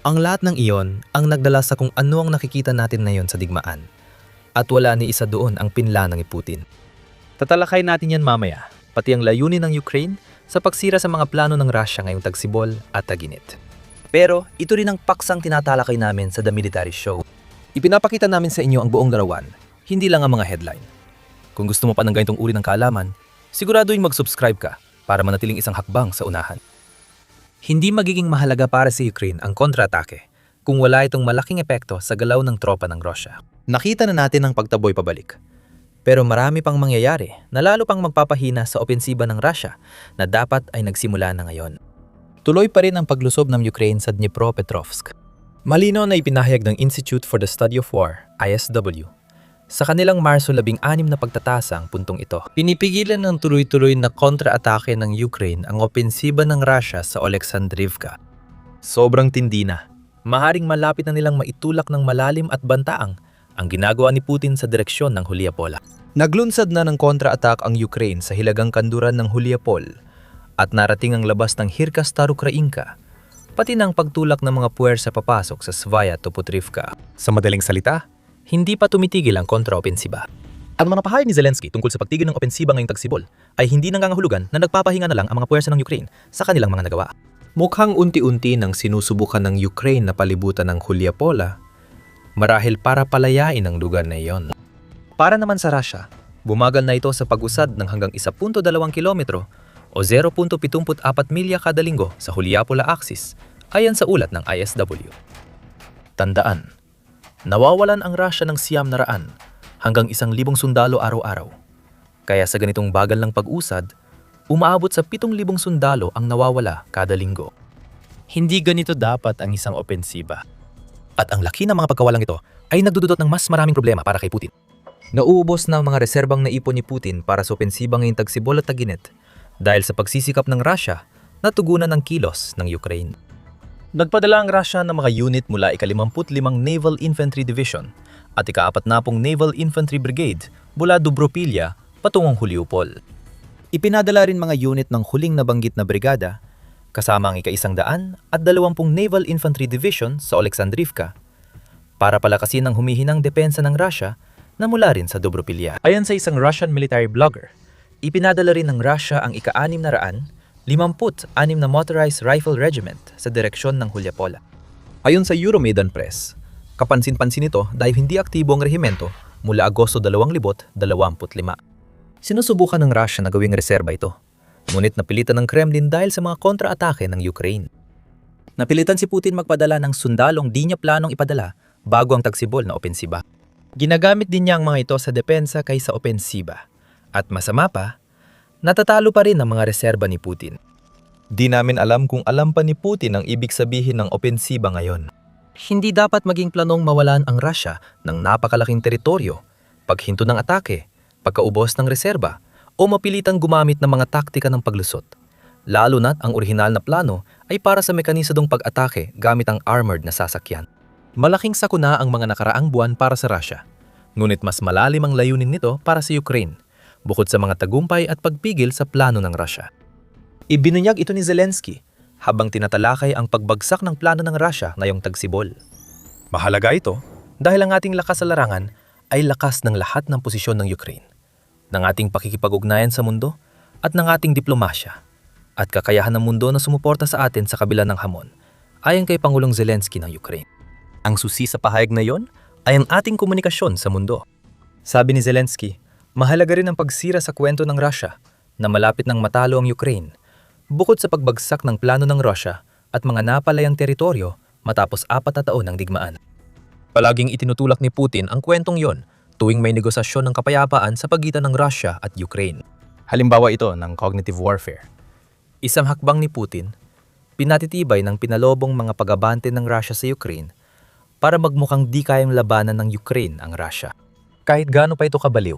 Ang lahat ng iyon ang nagdala sa kung ano ang nakikita natin ngayon sa digmaan, at wala ni isa doon ang pinlanang ni Putin. Tatalakay natin yan mamaya, pati ang layunin ng Ukraine sa pagsira sa mga plano ng Russia ngayong tagsibol at taginit. Pero ito rin ang paksang tinatalakay namin sa The Military Show. Ipinapakita namin sa inyo ang buong larawan, hindi lang ang mga headline. Kung gusto mo pa ng ganitong uri ng kaalaman, siguraduhin mag-subscribe ka para manatiling isang hakbang sa unahan. Hindi magiging mahalaga para sa Ukraine ang kontra-atake kung wala itong malaking epekto sa galaw ng tropa ng Russia. Nakita na natin ang pagtaboy pabalik. Pero marami pang mangyayari na lalo pang magpapahina sa opensiba ng Russia na dapat ay nagsimula na ngayon. Tuloy pa rin ang paglusob ng Ukraine sa Dnipropetrovsk. Malinaw na ipinahayag ng Institute for the Study of War, ISW, sa kanilang Marso 16 na pagtatasa ang puntong ito. Pinipigilan ng tuloy-tuloy na kontra-atake ng Ukraine ang opensiba ng Russia sa Oleksandrivka. Sobrang tindi na. Maharing malapit na nilang maitulak ng malalim at bantaang ang ginagawa ni Putin sa direksyon ng Huliapola. Naglunsad na ng kontra-attack ang Ukraine sa hilagang kanduran ng Huliapol at narating ang labas ng Hirka Starukrainka, pati ng pagtulak ng mga puwersa papasok sa Svaya Topotrivka. Sa madaling salita, hindi pa tumitigil ang kontra-opensiba. Ang mga pahayag ni Zelensky tungkol sa pagtigil ng opensiba ngayong tagsibol ay hindi nangangahulugan na nagpapahinga na lang ang mga puwersa ng Ukraine sa kanilang mga nagawa. Mukhang unti-unti nang sinusubukan ng Ukraine na palibutan ng Huliapola marahil para palayain ang lugar na iyon. Para naman sa Russia, bumagal na ito sa pag-usad ng hanggang 1.2 kilometro o 0.74 milya kada linggo sa Huliapola Axis ayon sa ulat ng ISW. Tandaan, nawawalan ang Russia ng 900 hanggang 1,000 sundalo araw-araw. Kaya sa ganitong bagal ng pag-usad, umaabot sa 7,000 sundalo ang nawawala kada linggo. Hindi ganito dapat ang isang opensiba. At ang laki ng mga pagkawalang ito ay nagdudulot ng mas maraming problema para kay Putin. Nauubos na ang mga reserbang naipon ni Putin para sa opensiba ngayong tagsibol at taginit dahil sa pagsisikap ng Russia na tugunan ng kilos ng Ukraine. Nagpadala ang Russia ng mga unit mula ika-55 Naval Infantry Division at ika-40 Naval Infantry Brigade mula Dobropilya patungong Huliupol. Ipinadala rin mga unit ng huling nabanggit na brigada kasama ang ika-100 at 20 Naval Infantry Division sa Oleksandrivka para palakasin ang humihinang depensa ng Russia na mula rin sa Dobropilya. Ayon sa isang Russian military blogger, ipinadala rin ng Russia ang ika-656 na Motorized Rifle Regiment sa direksyon ng Huliapola. Ayon sa Euromaidan Press, kapansin-pansin ito dahil hindi aktibo ang rehimento mula Agosto 2025. Sinusubukan ng Russia na gawing reserba ito, ngunit napilitan ng Kremlin dahil sa mga kontra-atake ng Ukraine. Napilitan si Putin magpadala ng sundalong di niya planong ipadala bago ang tagsibol na opensiba. Ginagamit din niya ang mga ito sa depensa kaysa opensiba. At masama pa, natatalo pa rin ang mga reserba ni Putin. Di namin alam kung alam pa ni Putin ang ibig sabihin ng opensiba ngayon. Hindi dapat maging planong mawalan ang Russia ng napakalaking teritoryo, paghinto ng atake, pagkaubos ng reserba, o mapilitang gumamit ng mga taktika ng paglusot. Lalo na't ang orihinal na plano ay para sa mekanisadong pag-atake gamit ang armored na sasakyan. Malaking sakuna ang mga nakaraang buwan para sa Russia, ngunit mas malalim ang layunin nito para sa Ukraine, bukod sa mga tagumpay at pagpigil sa plano ng Russia. Ibinunyag ito ni Zelensky habang tinatalakay ang pagbagsak ng plano ng Russia ngayong tagsibol. Mahalaga ito dahil ang ating lakas sa larangan ay lakas ng lahat ng posisyon ng Ukraine, ng ating pakikipag-ugnayan sa mundo at ng ating diplomasya, at kakayahan ng mundo na sumuporta sa atin sa kabila ng hamon, ayon kay Pangulong Zelensky ng Ukraine. Ang susi sa pahayag na iyon ay ang ating komunikasyon sa mundo. Sabi ni Zelensky, mahalaga rin ang pagsira sa kwento ng Russia na malapit nang matalo ang Ukraine, bukod sa pagbagsak ng plano ng Russia at mga napalayang teritoryo matapos 4 na taon ng digmaan. Palaging itinutulak ni Putin ang kwentong yon tuwing may negosasyon ng kapayapaan sa pagitan ng Russia at Ukraine. Halimbawa ito ng cognitive warfare. Isang hakbang ni Putin, pinatitibay ng pinalobong mga pag-abante ng Russia sa Ukraine para magmukhang di kayang labanan ng Ukraine ang Russia. Kahit gaano pa ito kabaliw,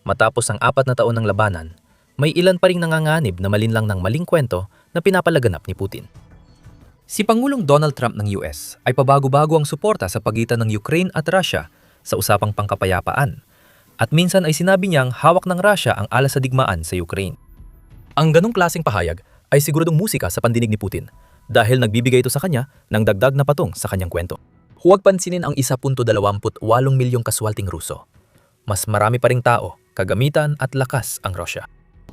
matapos ang 4 na taon ng labanan, may ilan pa ring nanganganib na malinlang ng maling kwento na pinapalaganap ni Putin. Si Pangulong Donald Trump ng US ay pabago-bago ang suporta sa pagitan ng Ukraine at Russia sa usapang pangkapayapaan, at minsan ay sinabi niyang hawak ng Russia ang alas sa digmaan sa Ukraine. Ang ganong klaseng pahayag ay siguradong musika sa pandinig ni Putin dahil nagbibigay ito sa kanya ng dagdag na patong sa kanyang kwento. Huwag pansinin ang 1.28 milyong kaswalting Ruso. Mas marami pa ring tao, kagamitan at lakas ang Russia.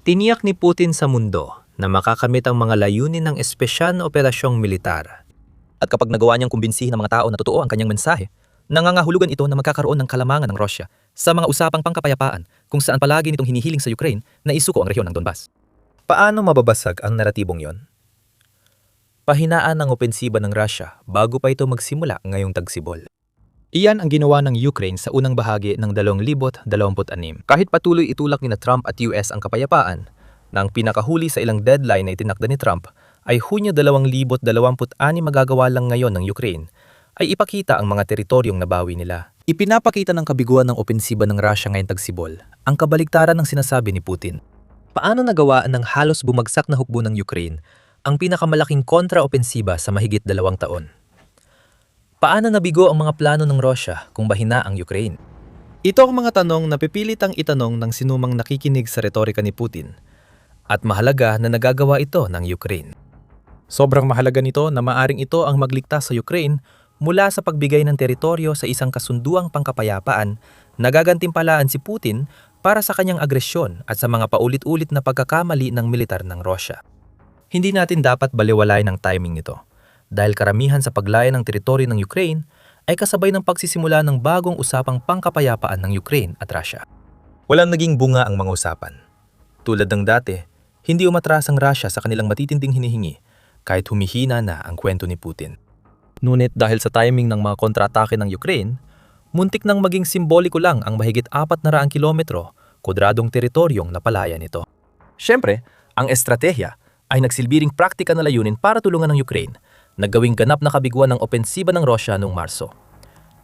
Tiniyak ni Putin sa mundo na makakamit ang mga layunin ng espesyal na operasyong militar. At kapag nagawa niyang kumbinsihin ng mga tao na totoo ang kanyang mensahe, nangangahulugan ito na magkakaroon ng kalamangan ng Russia sa mga usapang pangkapayapaan kung saan palagi nitong hinihiling sa Ukraine na isuko ang rehiyon ng Donbas. Paano mababasag ang naratibong yon? Pahinaan ang opensiba ng Russia bago pa ito magsimula ngayong tagsibol. Iyan ang ginawa ng Ukraine sa unang bahagi ng 2026. Kahit patuloy itulak ni Trump at US ang kapayapaan, na ang pinakahuli sa ilang deadline na itinakda ni Trump ay Hunyo 2026 magagawa lang ngayon ng Ukraine, ay ipakita ang mga teritoryong nabawi nila. Ipinapakita ng kabiguan ng opensiba ng Russia ngayong tagsibol ang kabaliktaran ng sinasabi ni Putin. Paano nagawa ng halos bumagsak na hukbo ng Ukraine ang pinakamalaking kontra-opensiba sa mahigit 2 taon? Paano nabigo ang mga plano ng Russia kung bahina ang Ukraine? Ito ang mga tanong na pipilitang itanong ng sinumang nakikinig sa retorika ni Putin, at mahalaga na nagagawa ito ng Ukraine. Sobrang mahalaga nito na maaring ito ang magligtas sa Ukraine mula sa pagbigay ng teritoryo sa isang kasunduang pangkapayapaan na gagantimpalaan si Putin para sa kanyang agresyon at sa mga paulit-ulit na pagkakamali ng militar ng Russia. Hindi natin dapat balewalain ang timing nito dahil karamihan sa paglaya ng teritoryo ng Ukraine ay kasabay ng pagsisimula ng bagong usapang pangkapayapaan ng Ukraine at Russia. Walang naging bunga ang mga usapan. Tulad ng dati, hindi umatras ang Russia sa kanilang matitinding hinihingi kahit humihina na ang kwento ni Putin. Ngunit dahil sa timing ng mga kontratake ng Ukraine, muntik nang maging simboliko lang ang mahigit 400 kilometro kwadradong teritoryong napalaya nito. Siyempre, ang estratehiya ay nagsilbiring praktika na layunin para tulungan ng Ukraine na gawing ganap na kabiguan ng opensiba ng Russia noong Marso.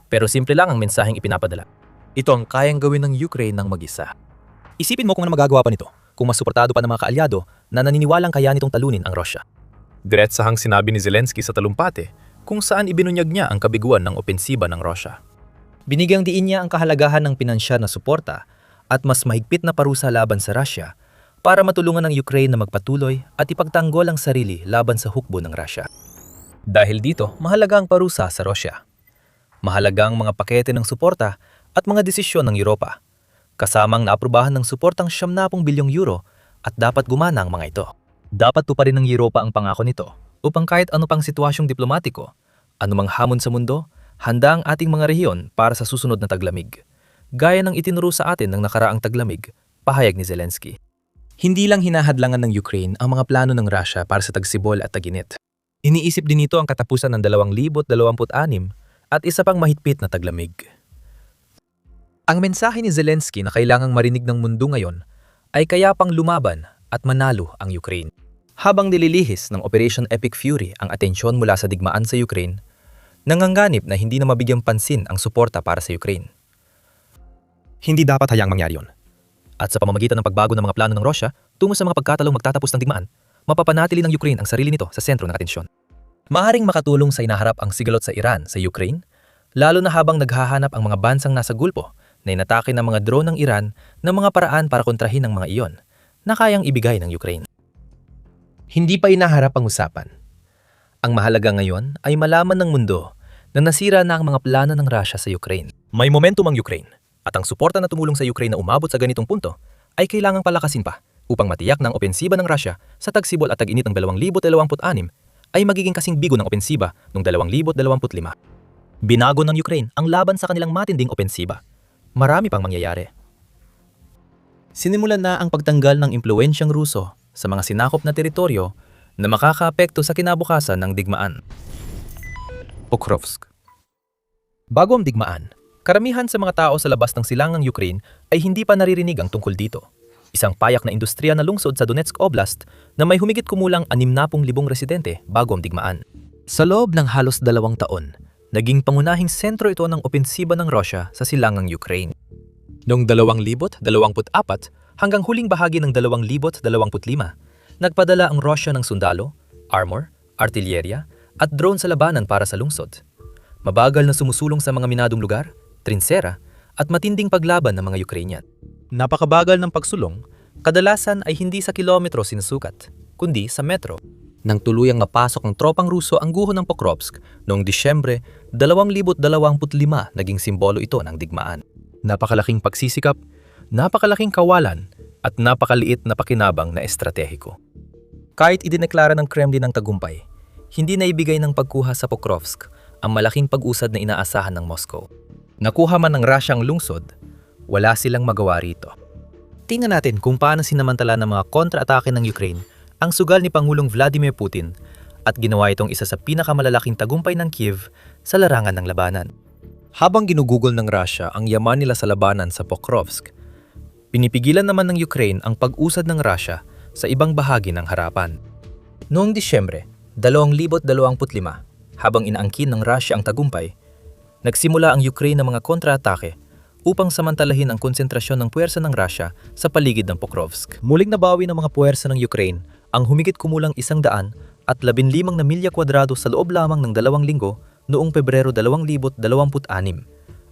Pero simple lang ang mensaheng ipinapadala. Ito ang kayang gawin ng Ukraine ng mag-isa. Isipin mo kung ano magagawa pa nito kung mas suportado pa ng mga kaalyado na naniniwalang kaya nitong talunin ang Russia. Diretsahang sinabi ni Zelensky sa talumpati kung saan ibinunyag niya ang kabiguan ng opensiba ng Russia. Binigyang diin niya ang kahalagahan ng pinansyal na suporta at mas mahigpit na parusa laban sa Russia para matulungan ng Ukraine na magpatuloy at ipagtanggol ang sarili laban sa hukbo ng Russia. Dahil dito, mahalaga ang parusa sa Russia. Mahalaga ang mga pakete ng suporta at mga desisyon ng Europa, kasamang naaprubahan ng suportang 70 bilyong euro at dapat gumana ang mga ito. Dapat tuparin ng Europa ang pangako nito upang kahit ano pang sitwasyong diplomatiko, anumang hamon sa mundo, handa ang ating mga rehiyon para sa susunod na taglamig. Gaya ng itinuro sa atin ng nakaraang taglamig, pahayag ni Zelensky. Hindi lang hinahadlangan ng Ukraine ang mga plano ng Russia para sa tagsibol at taginit. Iniisip din nito ang katapusan ng 2026 at isa pang mahigpit na taglamig. Ang mensahe ni Zelensky na kailangang marinig ng mundo ngayon ay kaya pang lumaban at manalo ang Ukraine. Habang nililihis ng Operation Epic Fury ang atensyon mula sa digmaan sa Ukraine, nanganganib na hindi na mabigyang pansin ang suporta para sa Ukraine. Hindi dapat hayaang mangyari yon. At sa pamamagitan ng pagbago ng mga plano ng Russia tungo sa mga pagkatalong magtatapos ng digmaan, mapapanatili ng Ukraine ang sarili nito sa sentro ng atensyon. Maaaring makatulong sa inaharap ang sigalot sa Iran sa Ukraine, lalo na habang naghahanap ang mga bansang nasa Gulpo na inatake ng mga drone ng Iran ng mga paraan para kontrahin ang mga iyon na kayang ibigay ng Ukraine. Hindi pa inaharap ang usapan. Ang mahalaga ngayon ay malaman ng mundo na nasira na ang mga plano ng Russia sa Ukraine. May momentum ang Ukraine at ang suporta na tumulong sa Ukraine na umabot sa ganitong punto ay kailangang palakasin pa upang matiyak na ang opensiba ng Russia sa tagsibol at tag-init ng 2026 ay magiging kasing bigo ng opensiba noong 2025. Binago ng Ukraine ang laban sa kanilang matinding opensiba. Marami pang mangyayari. Sinimulan na ang pagtanggal ng impluwensyang Ruso sa mga sinakop na teritoryo na makakaapekto sa kinabukasan ng digmaan. Pokrovsk. Bago ang digmaan, karamihan sa mga tao sa labas ng silangang Ukraine ay hindi pa naririnig ang tungkol dito. Isang payak na industriya na lungsod sa Donetsk Oblast na may humigit kumulang 60,000 residente bago ang digmaan. Sa loob ng halos 2 taon, naging pangunahing sentro ito ng opensiba ng Russia sa silangang Ukraine. Noong 2024 hanggang huling bahagi ng 2025, nagpadala ang Russia ng sundalo, armor, artillerya at drone sa labanan para sa lungsod. Mabagal na sumusulong sa mga minadong lugar, trinsera at matinding paglaban ng mga Ukrainian. Napakabagal ng pagsulong, kadalasan ay hindi sa kilometro sinusukat, kundi sa metro. Nang tuluyang mapasok ng tropang Ruso ang guho ng Pokrovsk noong Disyembre 2025, naging simbolo ito ng digmaan. Napakalaking pagsisikap, napakalaking kawalan, at napakaliit na pakinabang na estratehiko. Kahit idineklara ng Kremlin ang tagumpay, hindi naibigay ng pagkuha sa Pokrovsk ang malaking pag-usad na inaasahan ng Moscow. Nakuha man ng Russia ang lungsod, wala silang magawa rito. Tingnan natin kung paano sinamantala ng mga kontra-atake ng Ukraine ang sugal ni Pangulong Vladimir Putin at ginawa itong isa sa pinakamalalaking tagumpay ng Kiev sa larangan ng labanan. Habang ginugugol ng Russia ang yaman nila sa labanan sa Pokrovsk, pinipigilan naman ng Ukraine ang pag-usad ng Russia sa ibang bahagi ng harapan. Noong Disyembre 2025, habang inaangkin ng Russia ang tagumpay, nagsimula ang Ukraine ng mga kontra-atake upang samantalahin ang konsentrasyon ng puwersa ng Russia sa paligid ng Pokrovsk. Muling nabawi ng mga puwersa ng Ukraine ang humigit kumulang 115 na milya kwadrado sa loob lamang ng 2 linggo noong Pebrero 2026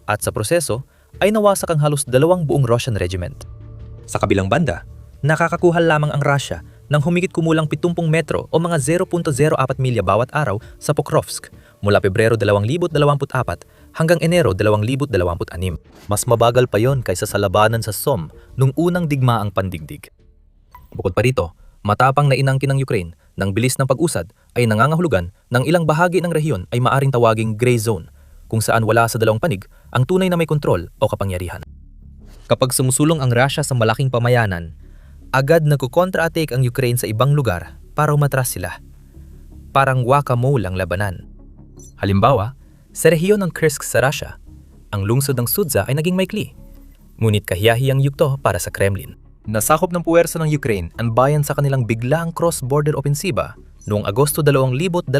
at sa proseso ay nawasak ang halos 2 buong Russian regiment. Sa kabilang banda, nakakakuha lamang ang Russia ng humigit kumulang 70 metro o mga 0.04 milya bawat araw sa Pokrovsk mula Pebrero 2024 hanggang Enero 2026. Mas mabagal pa yon kaysa sa labanan sa Somme nung unang digmaang pandigdig. Bukod pa rito, matapang na inangkin ng Ukraine ng bilis ng pag-usad ay nangangahulugan ng ilang bahagi ng rehiyon ay maaring tawaging gray zone kung saan wala sa dalawang panig ang tunay na may kontrol o kapangyarihan. Kapag sumusulong ang Russia sa malaking pamayanan, agad nagko-contra-attack ang Ukraine sa ibang lugar para umatras sila. Parang whack-a-mole ang labanan. Halimbawa, sa rehiyon ng Kursk sa Russia, ang lungsod ng Sudza ay naging maikli, ngunit kahiyahiyang yugto para sa Kremlin. Nasakop ng puwersa ng Ukraine ang bayan sa kanilang biglaang cross-border opensiba noong Agosto 2024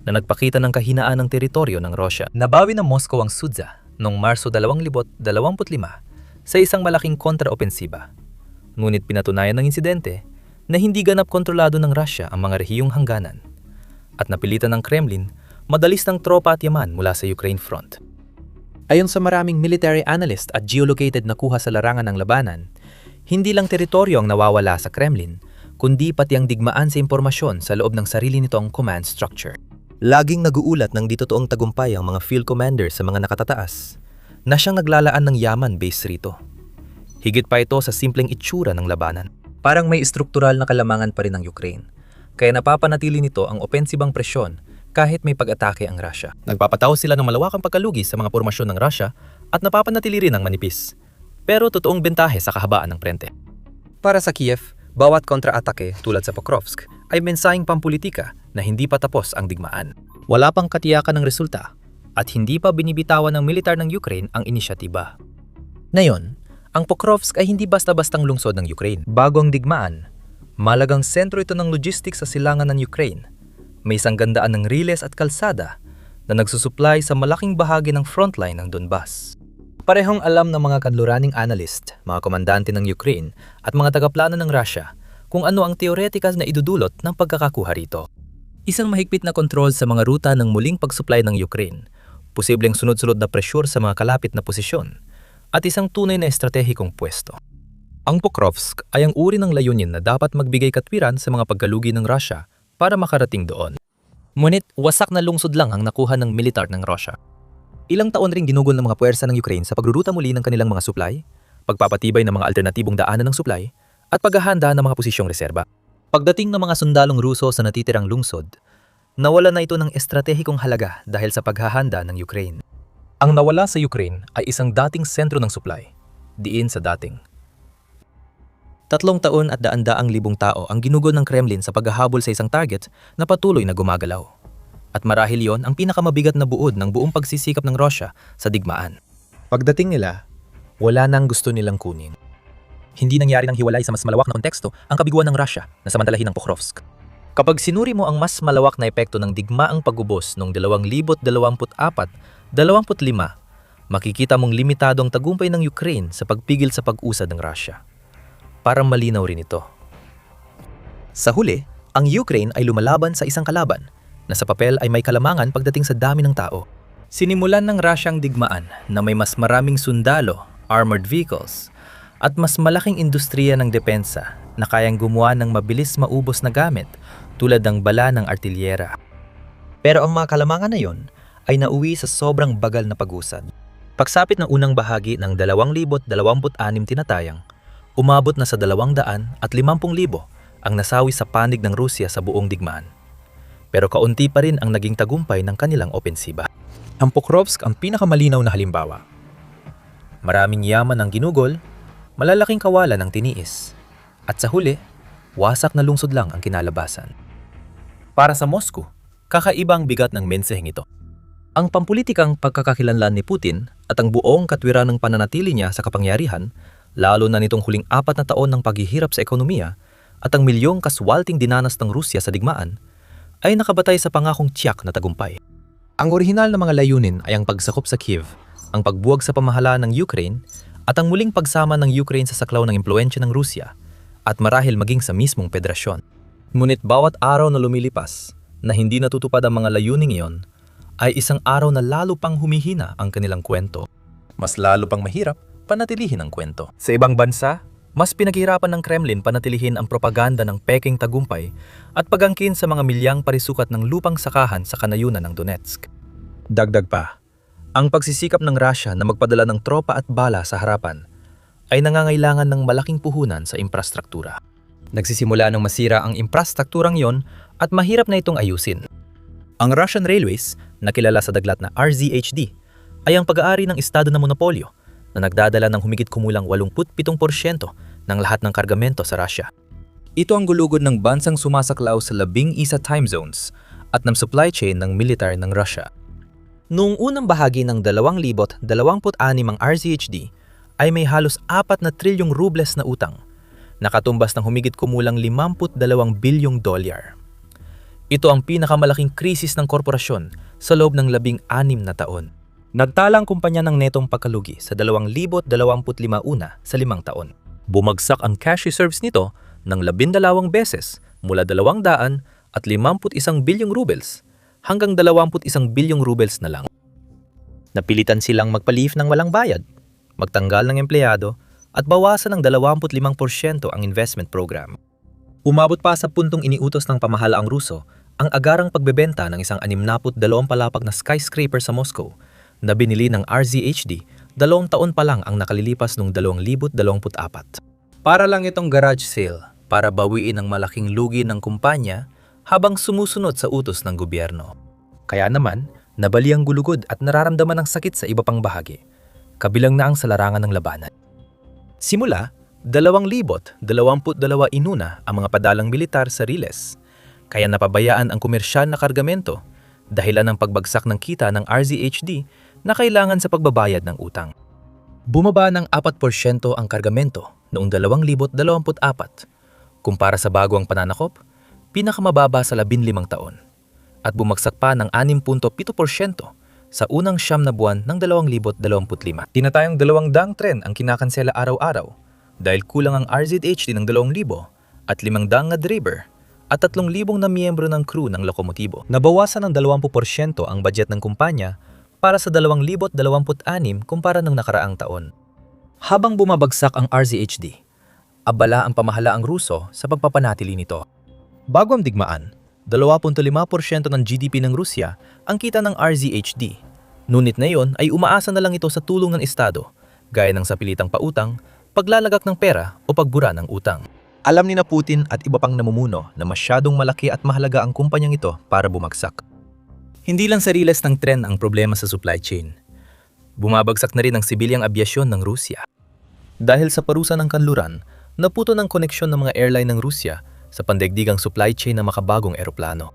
na nagpakita ng kahinaan ng teritoryo ng Russia. Nabawi ng Moscow ang Sudza noong Marso 2025 sa isang malaking kontra-opensiba. Ngunit pinatunayan ng insidente na hindi ganap kontrolado ng Russia ang mga rehiyong hangganan at napilitan ng Kremlin madalis ng tropa at yaman mula sa Ukraine front. Ayon sa maraming military analyst at geolocated na kuha sa larangan ng labanan, hindi lang teritoryo ang nawawala sa Kremlin, kundi pati ang digmaan sa impormasyon sa loob ng sarili nitong command structure. Laging naguulat ng di totoong tagumpay ang mga field commander sa mga nakatataas na siyang naglalaan ng yaman base rito. Higit pa ito sa simpleng itsura ng labanan. Parang may struktural na kalamangan pa rin ng Ukraine, kaya napapanatili nito ang opensibang presyon kahit may pag-atake ang Russia. Nagpapataw sila ng malawakang pagkalugi sa mga pormasyon ng Russia at napapanatili rin ang manipis, pero totoong bentahe sa kahabaan ng frente. Para sa Kiev, bawat kontra-atake tulad sa Pokrovsk ay mensaheng pampulitika na hindi pa tapos ang digmaan. Wala pang katiyakan ng resulta at hindi pa binibitawan ng militar ng Ukraine ang inisyatiba. Ngayon, ang Pokrovsk ay hindi basta-bastang lungsod ng Ukraine. Bago ang digmaan, malagang sentro ito ng logistics sa silangan ng Ukraine. May isang gandaan ng riles at kalsada na nagsusupply sa malaking bahagi ng frontline ng Donbas. Parehong alam ng mga kanluraning analyst, mga komandante ng Ukraine at mga tagaplano ng Russia kung ano ang theoretical na idudulot ng pagkakakuha rito. Isang mahigpit na kontrol sa mga ruta ng muling pagsupply ng Ukraine, posibleng sunod-sunod na presyur sa mga kalapit na posisyon, at isang tunay na estratehikong pwesto. Ang Pokrovsk ay ang uri ng layunin na dapat magbigay katwiran sa mga pagkalugi ng Russia para makarating doon. Ngunit wasak na lungsod lang ang nakuha ng militar ng Russia. Ilang taon ring ginugol ng mga puwersa ng Ukraine sa pagruruta muli ng kanilang mga supply, pagpapatibay ng mga alternatibong daanan ng supply, at paghahanda ng mga posisyong reserba. Pagdating ng mga sundalong Ruso sa natitirang lungsod, nawala na ito ng estratehikong halaga dahil sa paghahanda ng Ukraine. Ang nawala sa Ukraine ay isang dating sentro ng supply, diin sa dating. 3 taon at daan-daang libong tao ang ginugol ng Kremlin sa paghahabol sa isang target na patuloy na gumagalaw. At marahil yon ang pinakamabigat na buod ng buong pagsisikap ng Russia sa digmaan. Pagdating nila, wala nang gusto nilang kunin. Hindi nangyari ng hiwalay sa mas malawak na konteksto ang kabiguan ng Russia na samantalahin ng Pokrovsk. Kapag sinuri mo ang mas malawak na epekto ng digmaang pag-ubos noong 2024-25, makikita mong limitado ang tagumpay ng Ukraine sa pagpigil sa pag-usad ng Russia. Parang malinaw rin ito. Sa huli, ang Ukraine ay lumalaban sa isang kalaban na sa papel ay may kalamangan pagdating sa dami ng tao. Sinimulan ng Russia ang digmaan na may mas maraming sundalo, armored vehicles, at mas malaking industriya ng depensa na kayang gumawa ng mabilis maubos na gamit tulad ng bala ng artilyera. Pero ang mga kalamangan na yon ay nauwi sa sobrang bagal na pag-usad. Pagsapit ng unang bahagi ng 2026 tinatayang, umabot na sa 250,000 ang nasawi sa panig ng Rusya sa buong digmaan. pero kaunti pa rin ang naging tagumpay ng kanilang opensiba. Ang Pokrovsk ang pinakamalinaw na halimbawa. Maraming yaman ang ginugol, malalaking kawalan ang tiniis, at sa huli, wasak na lungsod lang ang kinalabasan. Para sa Moscow, kakaibang bigat ng mensaheng ito. Ang pampulitikang pagkakakilanlan ni Putin at ang buong katwiran ng pananatili niya sa kapangyarihan, lalo na nitong huling 4 na taon ng paghihirap sa ekonomiya at ang milyong kaswalting dinanas ng Rusya sa digmaan, ay nakabatay sa pangakong tiyak na tagumpay. Ang orihinal na mga layunin ay ang pagsakop sa Kiev, ang pagbuwag sa pamahalaan ng Ukraine, at ang muling pagsama ng Ukraine sa saklaw ng impluwensya ng Rusya, at marahil maging sa mismong federasyon. Ngunit bawat araw na lumilipas, na hindi natutupad ang mga layuning iyon, ay isang araw na lalo pang humihina ang kanilang kwento. Mas lalo pang mahirap panatilihin ang kwento. Sa ibang bansa, mas pinaghihirapan ng Kremlin panatilihin ang propaganda ng peking tagumpay at pagangkin sa mga milyang parisukat ng lupang sakahan sa kanayunan ng Donetsk. Dagdag pa, ang pagsisikap ng Russia na magpadala ng tropa at bala sa harapan ay nangangailangan ng malaking puhunan sa infrastruktura. Nagsisimula ng masira ang infrastrukturang yon at mahirap na itong ayusin. Ang Russian Railways, na kilala sa daglat na RZHD, ay ang pag-aari ng estado na monopolyo na nagdadala ng humigit kumulang 87% ng lahat ng kargamento sa Russia. Ito ang gulugod ng bansang sumasaklaw sa 11 time zones at ng supply chain ng militar ng Russia. Noong unang bahagi ng 2026 ang RZHD ay may halos 4 na trilyong rubles na utang, nakatumbas ng humigit kumulang $52 bilyong. Ito ang pinakamalaking krisis ng korporasyon sa loob ng 16 na taon. Nagtala ang kumpanya ng netong pagkalugi sa 2025 una sa 5 taon. Bumagsak ang cash reserves nito ng 12 beses mula 251 bilyong rubles hanggang 21 bilyong rubles na lang. Napilitan silang magpaliif ng walang bayad, magtanggal ng empleyado at bawasan ng 25% ang investment program. Umabot pa sa puntong iniutos ng pamahalaang Ruso ang agarang pagbebenta ng isang 62 palapag na skyscraper sa Moscow na binili ng RZHD 2 taon pa lang ang nakalilipas noong 2024. Para lang itong garage sale para bawiin ang malaking lugi ng kumpanya habang sumusunod sa utos ng gobyerno. Kaya naman, nabali ang gulugod at nararamdaman ng sakit sa iba pang bahagi, kabilang na ang sa larangan ng labanan. Simula, 2022 inuna ang mga padalang militar sa Riles, kaya napabayaan ang komersyal na kargamento dahilan ng pagbagsak ng kita ng RZHD na kailangan sa pagbabayad ng utang. Bumaba ng 4% ang kargamento noong 2024 kumpara sa bago ang pananakop, pinakamababa sa 15 taon, at bumagsak pa ng 6.7% sa unang 9 na buwan ng 2025. Tinatayang 200 tren ang kinakansela araw-araw dahil kulang ang RZHD ng 2,000 at 500 na driver at 3,000 na miyembro ng crew ng lokomotibo. Nabawasan ng 20% ang budget ng kumpanya para sa 2026 kumpara ng nakaraang taon. Habang bumabagsak ang RZHD, abala ang pamahalaang Ruso sa pagpapanatili nito. Bago ang digmaan, 2.5% ng GDP ng Rusya ang kita ng RZHD. Ngunit na iyon ay umaasa na lang ito sa tulong ng Estado, gaya ng sapilitang pautang, paglalagak ng pera o pagbura ng utang. Alam ni na Putin at iba pang namumuno na masyadong malaki at mahalaga ang kumpanyang ito para bumagsak. Hindi lang sa riles ng tren ang problema sa supply chain. Bumabagsak na rin ang sibilyang abyasyon ng Rusya. Dahil sa parusa ng kanluran, naputo ng koneksyon ng mga airline ng Rusya sa pandaigdigang supply chain ng makabagong eroplano.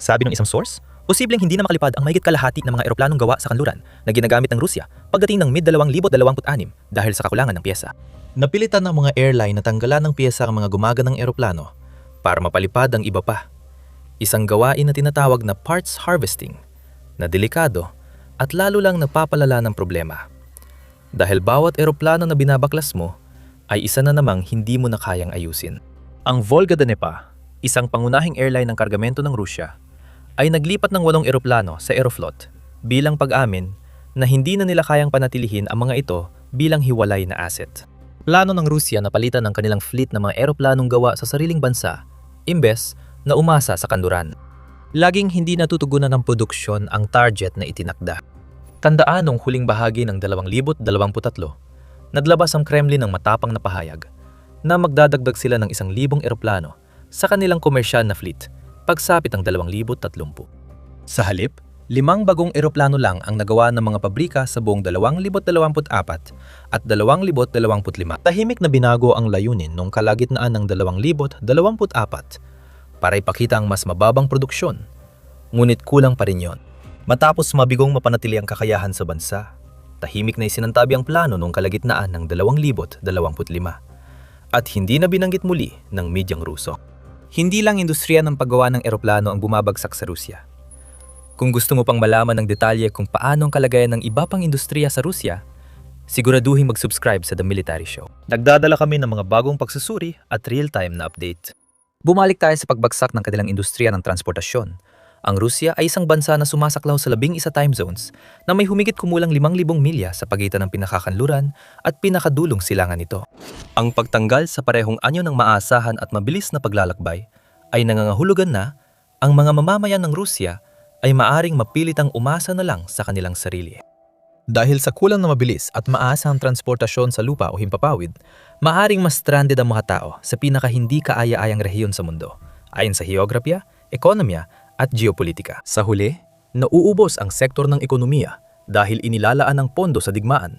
Sabi ng isang source, posibleng hindi na makalipad ang mahigit kalahati ng mga eroplanong gawa sa kanluran na ginagamit ng Rusya pagdating ng mid-2026 dahil sa kakulangan ng piyesa. Napilitan ng mga airline na tanggalan ng piyesa ang mga gumaganang eroplano para mapalipad ang iba pa. Isang gawain na tinatawag na parts harvesting, na delikado at lalo lang napapalala ng problema. Dahil bawat eroplano na binabaklas mo ay isa na namang hindi mo na kayang ayusin. Ang Volga-Dnepa, isang pangunahing airline ng kargamento ng Rusya, ay naglipat ng 8 eroplano sa Aeroflot bilang pag-amin na hindi na nila kayang panatilihin ang mga ito bilang hiwalay na asset. Plano ng Rusya na palitan ang kanilang fleet ng mga eroplanong gawa sa sariling bansa, imbes na umasa sa kanluran. Laging hindi natutugunan ng produksyon ang target na itinakda. Tandaan nung huling bahagi ng 2023, naglabas ang Kremlin ng matapang na pahayag na magdadagdag sila ng 1,000 eroplano sa kanilang komersyal na fleet pagsapit ng 2030. Sa halip, 5 bagong eroplano lang ang nagawa ng mga pabrika sa buong 2024 at 2025. Tahimik na binago ang layunin noong kalagitnaan ng 2024 para ipakita ang mas mababang produksyon. Ngunit kulang pa rin yon. Matapos mabigong mapanatili ang kakayahan sa bansa, tahimik na isinantabi ang plano noong kalagitnaan ng 2025 at hindi na binanggit muli ng medyang Ruso. Hindi lang industriya ng paggawa ng eroplano ang bumabagsak sa Rusya. Kung gusto mo pang malaman ng detalye kung paano ang kalagayan ng iba pang industriya sa Rusya, siguraduhin mag-subscribe sa The Military Show. Nagdadala kami ng mga bagong pagsusuri at real-time na update. Bumalik tayo sa pagbagsak ng kanilang industriya ng transportasyon. Ang Rusya ay isang bansa na sumasaklaw sa 11 time zones na may humigit kumulang 5,000 milya sa pagitan ng pinakakanluran at pinakadulong silangan nito. Ang pagtanggal sa parehong anyo ng maasahan at mabilis na paglalakbay ay nangangahulugan na ang mga mamamayan ng Rusya ay maaring mapilitang umasa na lang sa kanilang sarili. Dahil sa kulang na mabilis at maasahang transportasyon sa lupa o himpapawid, maaring mas stranded ang mga tao sa pinaka hindi kaaya-ayang rehiyon sa mundo, ayon sa heograpya, ekonomiya, at geopolitika. Sa huli, nauubos ang sektor ng ekonomiya dahil inilalaan ng pondo sa digmaan,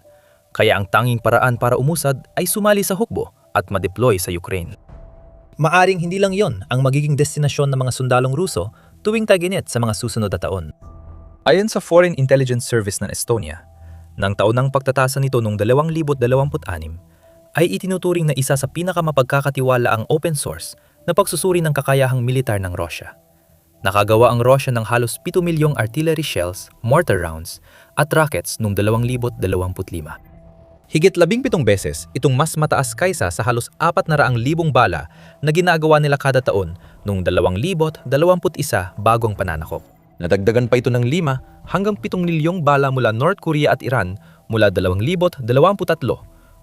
kaya ang tanging paraan para umusad ay sumali sa hukbo at ma-deploy sa Ukraine. Maaring hindi lang yon ang magiging destinasyon ng mga sundalong Ruso tuwing tag-init sa mga susunod na taon. Ayon sa Foreign Intelligence Service ng Estonia, ng taonang pagtatasa nito noong 2026 ay itinuturing na isa sa pinakamapagkakatiwala ang open source na pagsusuri ng kakayahang militar ng Russia. Nakagawa ang Russia ng halos 7 milyong artillery shells, mortar rounds, at rockets noong 2025. Higit 17 beses itong mas mataas kaysa sa halos 400,000 bala na ginagawa nila kada taon noong 2021 bagong pananakop. Nadagdagan pa ito ng 5 hanggang 7 milyong bala mula North Korea at Iran mula 2023,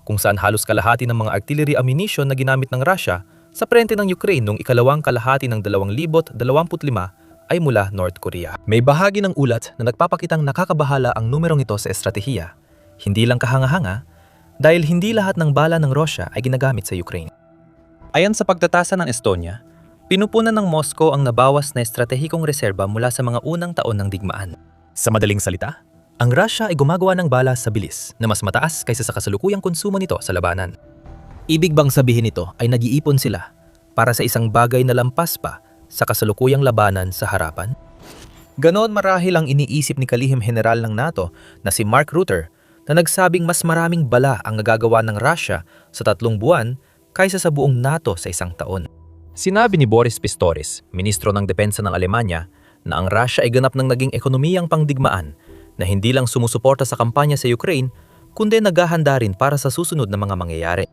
kung saan halos kalahati ng mga artillery ammunition na ginamit ng Russia sa frente ng Ukraine noong ikalawang kalahati ng 2025 ay mula North Korea. May bahagi ng ulat na nagpapakitang nakakabahala ang numerong ito sa estratehiya, hindi lang kahanga-hanga, dahil hindi lahat ng bala ng Russia ay ginagamit sa Ukraine. Ayon sa pagtatasa ng Estonia, pinupunan ng Moscow ang nabawas na estratehikong reserba mula sa mga unang taon ng digmaan. Sa madaling salita, ang Russia ay gumagawa ng bala sa bilis na mas mataas kaysa sa kasalukuyang konsumo nito sa labanan. Ibig bang sabihin nito ay nag-iipon sila para sa isang bagay na lampas pa sa kasalukuyang labanan sa harapan? Ganoon marahil ang iniisip ni kalihim general ng NATO na si Mark Rutte na nagsabing mas maraming bala ang nagagawa ng Russia sa 3 buwan kaysa sa buong NATO sa isang taon. Sinabi ni Boris Pistorius, ministro ng depensa ng Alemanya, na ang Russia ay ganap ng naging ekonomiyang pangdigmaan na hindi lang sumusuporta sa kampanya sa Ukraine, kundi naghahanda rin para sa susunod na mga mangyayari.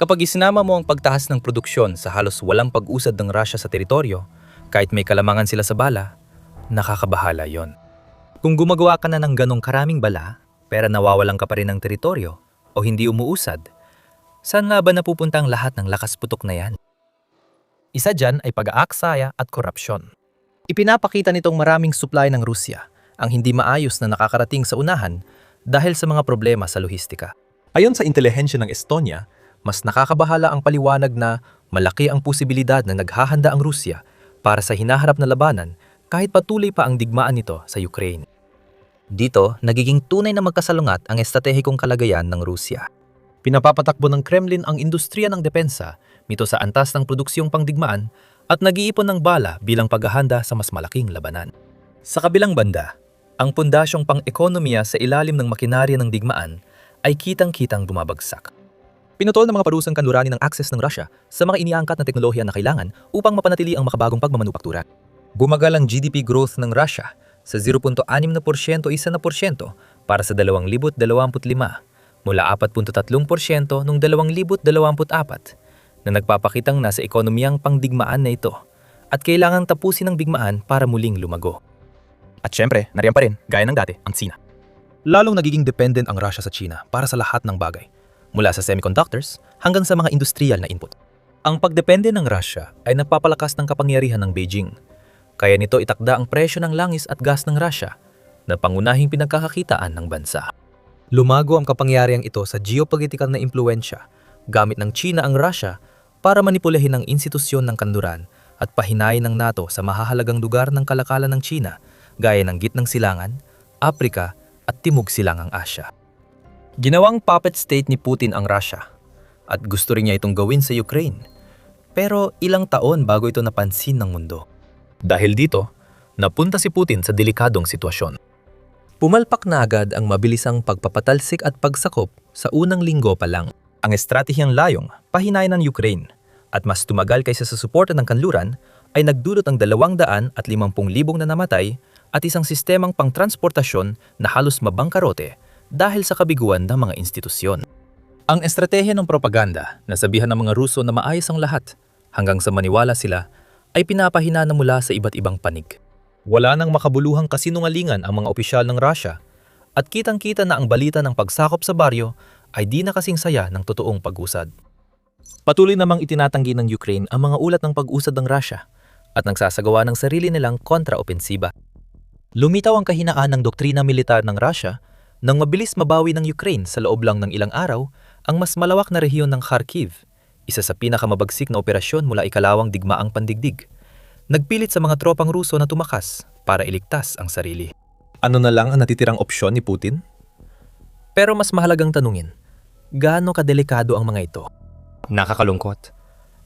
Kapag isinama mo ang pagtaas ng produksyon sa halos walang pag-usad ng Russia sa teritoryo, kahit may kalamangan sila sa bala, nakakabahala yon. Kung gumagawa ka na ng ganong karaming bala, pero nawawalan ka pa rin ng teritoryo o hindi umuusad, saan nga ba napupunta ang lahat ng lakas putok na yan? Isa dyan ay pag-aaksaya at korupsyon. Ipinapakita nitong maraming supply ng Rusya ang hindi maayos na nakakarating sa unahan dahil sa mga problema sa lohistika. Ayon sa intelihensya ng Estonia, mas nakakabahala ang paliwanag na malaki ang posibilidad na naghahanda ang Rusya para sa hinaharap na labanan kahit patuloy pa ang digmaan nito sa Ukraine. Dito, nagiging tunay na magkasalungat ang estratehikong kalagayan ng Rusya. Pinapapatakbo ng Kremlin ang industriya ng depensa mito sa antas ng produksyong pangdigmaan at nag-iipon ng bala bilang paghahanda sa mas malaking labanan. Sa kabilang banda, ang pundasyong pang-ekonomiya sa ilalim ng makinarya ng digmaan ay kitang-kitang bumabagsak. Pinutol ng mga parusang kanlurani ng access ng Russia sa mga iniangkat na teknolohiya na kailangan upang mapanatili ang makabagong pagmamanupaktura. Bumagal ang GDP growth ng Russia sa 0.6% para sa 2025 mula 4.3% noong 2024 na nagpapakitang nasa ekonomiyang pangdigmaan na ito at kailangang tapusin ang digmaan para muling lumago. At syempre, nariyan pa rin, gaya ng dati, ang China. Lalong nagiging dependent ang Russia sa China para sa lahat ng bagay, mula sa semiconductors hanggang sa mga industrial na input. Ang pagdepende ng Russia ay nagpapalakas ng kapangyarihan ng Beijing, kaya nito itakda ang presyo ng langis at gas ng Russia na pangunahing pinagkakakitaan ng bansa. Lumago ang kapangyarihang ito sa geopolitikal na impluensya gamit ng China ang Russia para manipulahin ang institusyon ng kanluran at pahinayin ng NATO sa mahahalagang lugar ng kalakalan ng China gaya ng Gitnang Silangan, Afrika at Timog Silangang Asya. Ginawang puppet state ni Putin ang Russia at gusto rin niya itong gawin sa Ukraine. Pero ilang taon bago ito napansin ng mundo. Dahil dito, napunta si Putin sa delikadong sitwasyon. Pumalpak na agad ang mabilisang pagpapatalsik at pagsakop sa unang linggo pa lang. Ang estratehiyang layong pahinayin ng Ukraine at mas tumagal kaysa sa suporta ng kanluran ay nagdulot ng 250,000 na namatay at isang sistemang pangtransportasyon na halos mabangkarote dahil sa kabiguan ng mga institusyon. Ang estratehiya ng propaganda na sabihan ng mga Ruso na maayos ang lahat hanggang sa maniwala sila ay pinapahina na mula sa iba't ibang panig. Wala nang makabuluhang kasinungalingan ang mga opisyal ng Russia at kitang-kita na ang balita ng pagsakop sa baryo ay di na kasing saya ng totoong pag-usad. Patuloy namang itinatanggi ng Ukraine ang mga ulat ng pag-usad ng Russia at nagsasagawa ng sarili nilang kontraopensiba. Lumitaw ang kahinaan ng doktrina militar ng Russia nang mabilis mabawi ng Ukraine sa loob lang ng ilang araw ang mas malawak na rehiyon ng Kharkiv, isa sa pinakamabagsik na operasyon mula ikalawang digmaang pandigdig. Nagpilit sa mga tropang Ruso na tumakas para iligtas ang sarili. Ano na lang ang natitirang opsyon ni Putin? Pero mas mahalagang tanungin, gaano kadelikado ang mga ito? Nakakalungkot.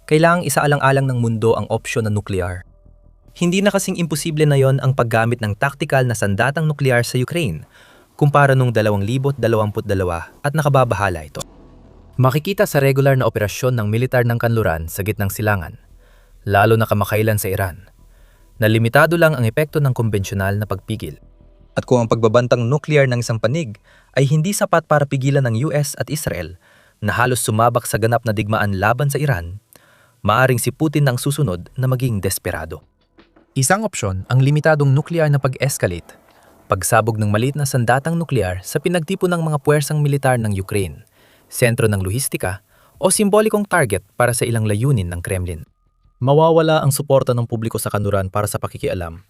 Kailangang isaalang-alang ng mundo ang opsyon na nuklear. Hindi na kasing imposible na yon ang paggamit ng taktikal na sandatang nuklear sa Ukraine kumpara nung 2022 at nakababahala ito. Makikita sa regular na operasyon ng militar ng kanluran sa Gitnang Silangan, lalo na kamakailan sa Iran, na limitado lang ang epekto ng konbensyonal na pagpigil. At kung ang pagbabantang nuklear ng isang panig ay hindi sapat para pigilan ng US at Israel na halos sumabak sa ganap na digmaan laban sa Iran, maaring si Putin na ang susunod na maging desperado. Isang opsyon ang limitadong nuklear na pag-escalate, pagsabog ng maliit na sandatang nuklear sa pinagtipon ng mga puwersang militar ng Ukraine, sentro ng lohistika o simbolikong target para sa ilang layunin ng Kremlin. Mawawala ang suporta ng publiko sa kanluran para sa pakikialam.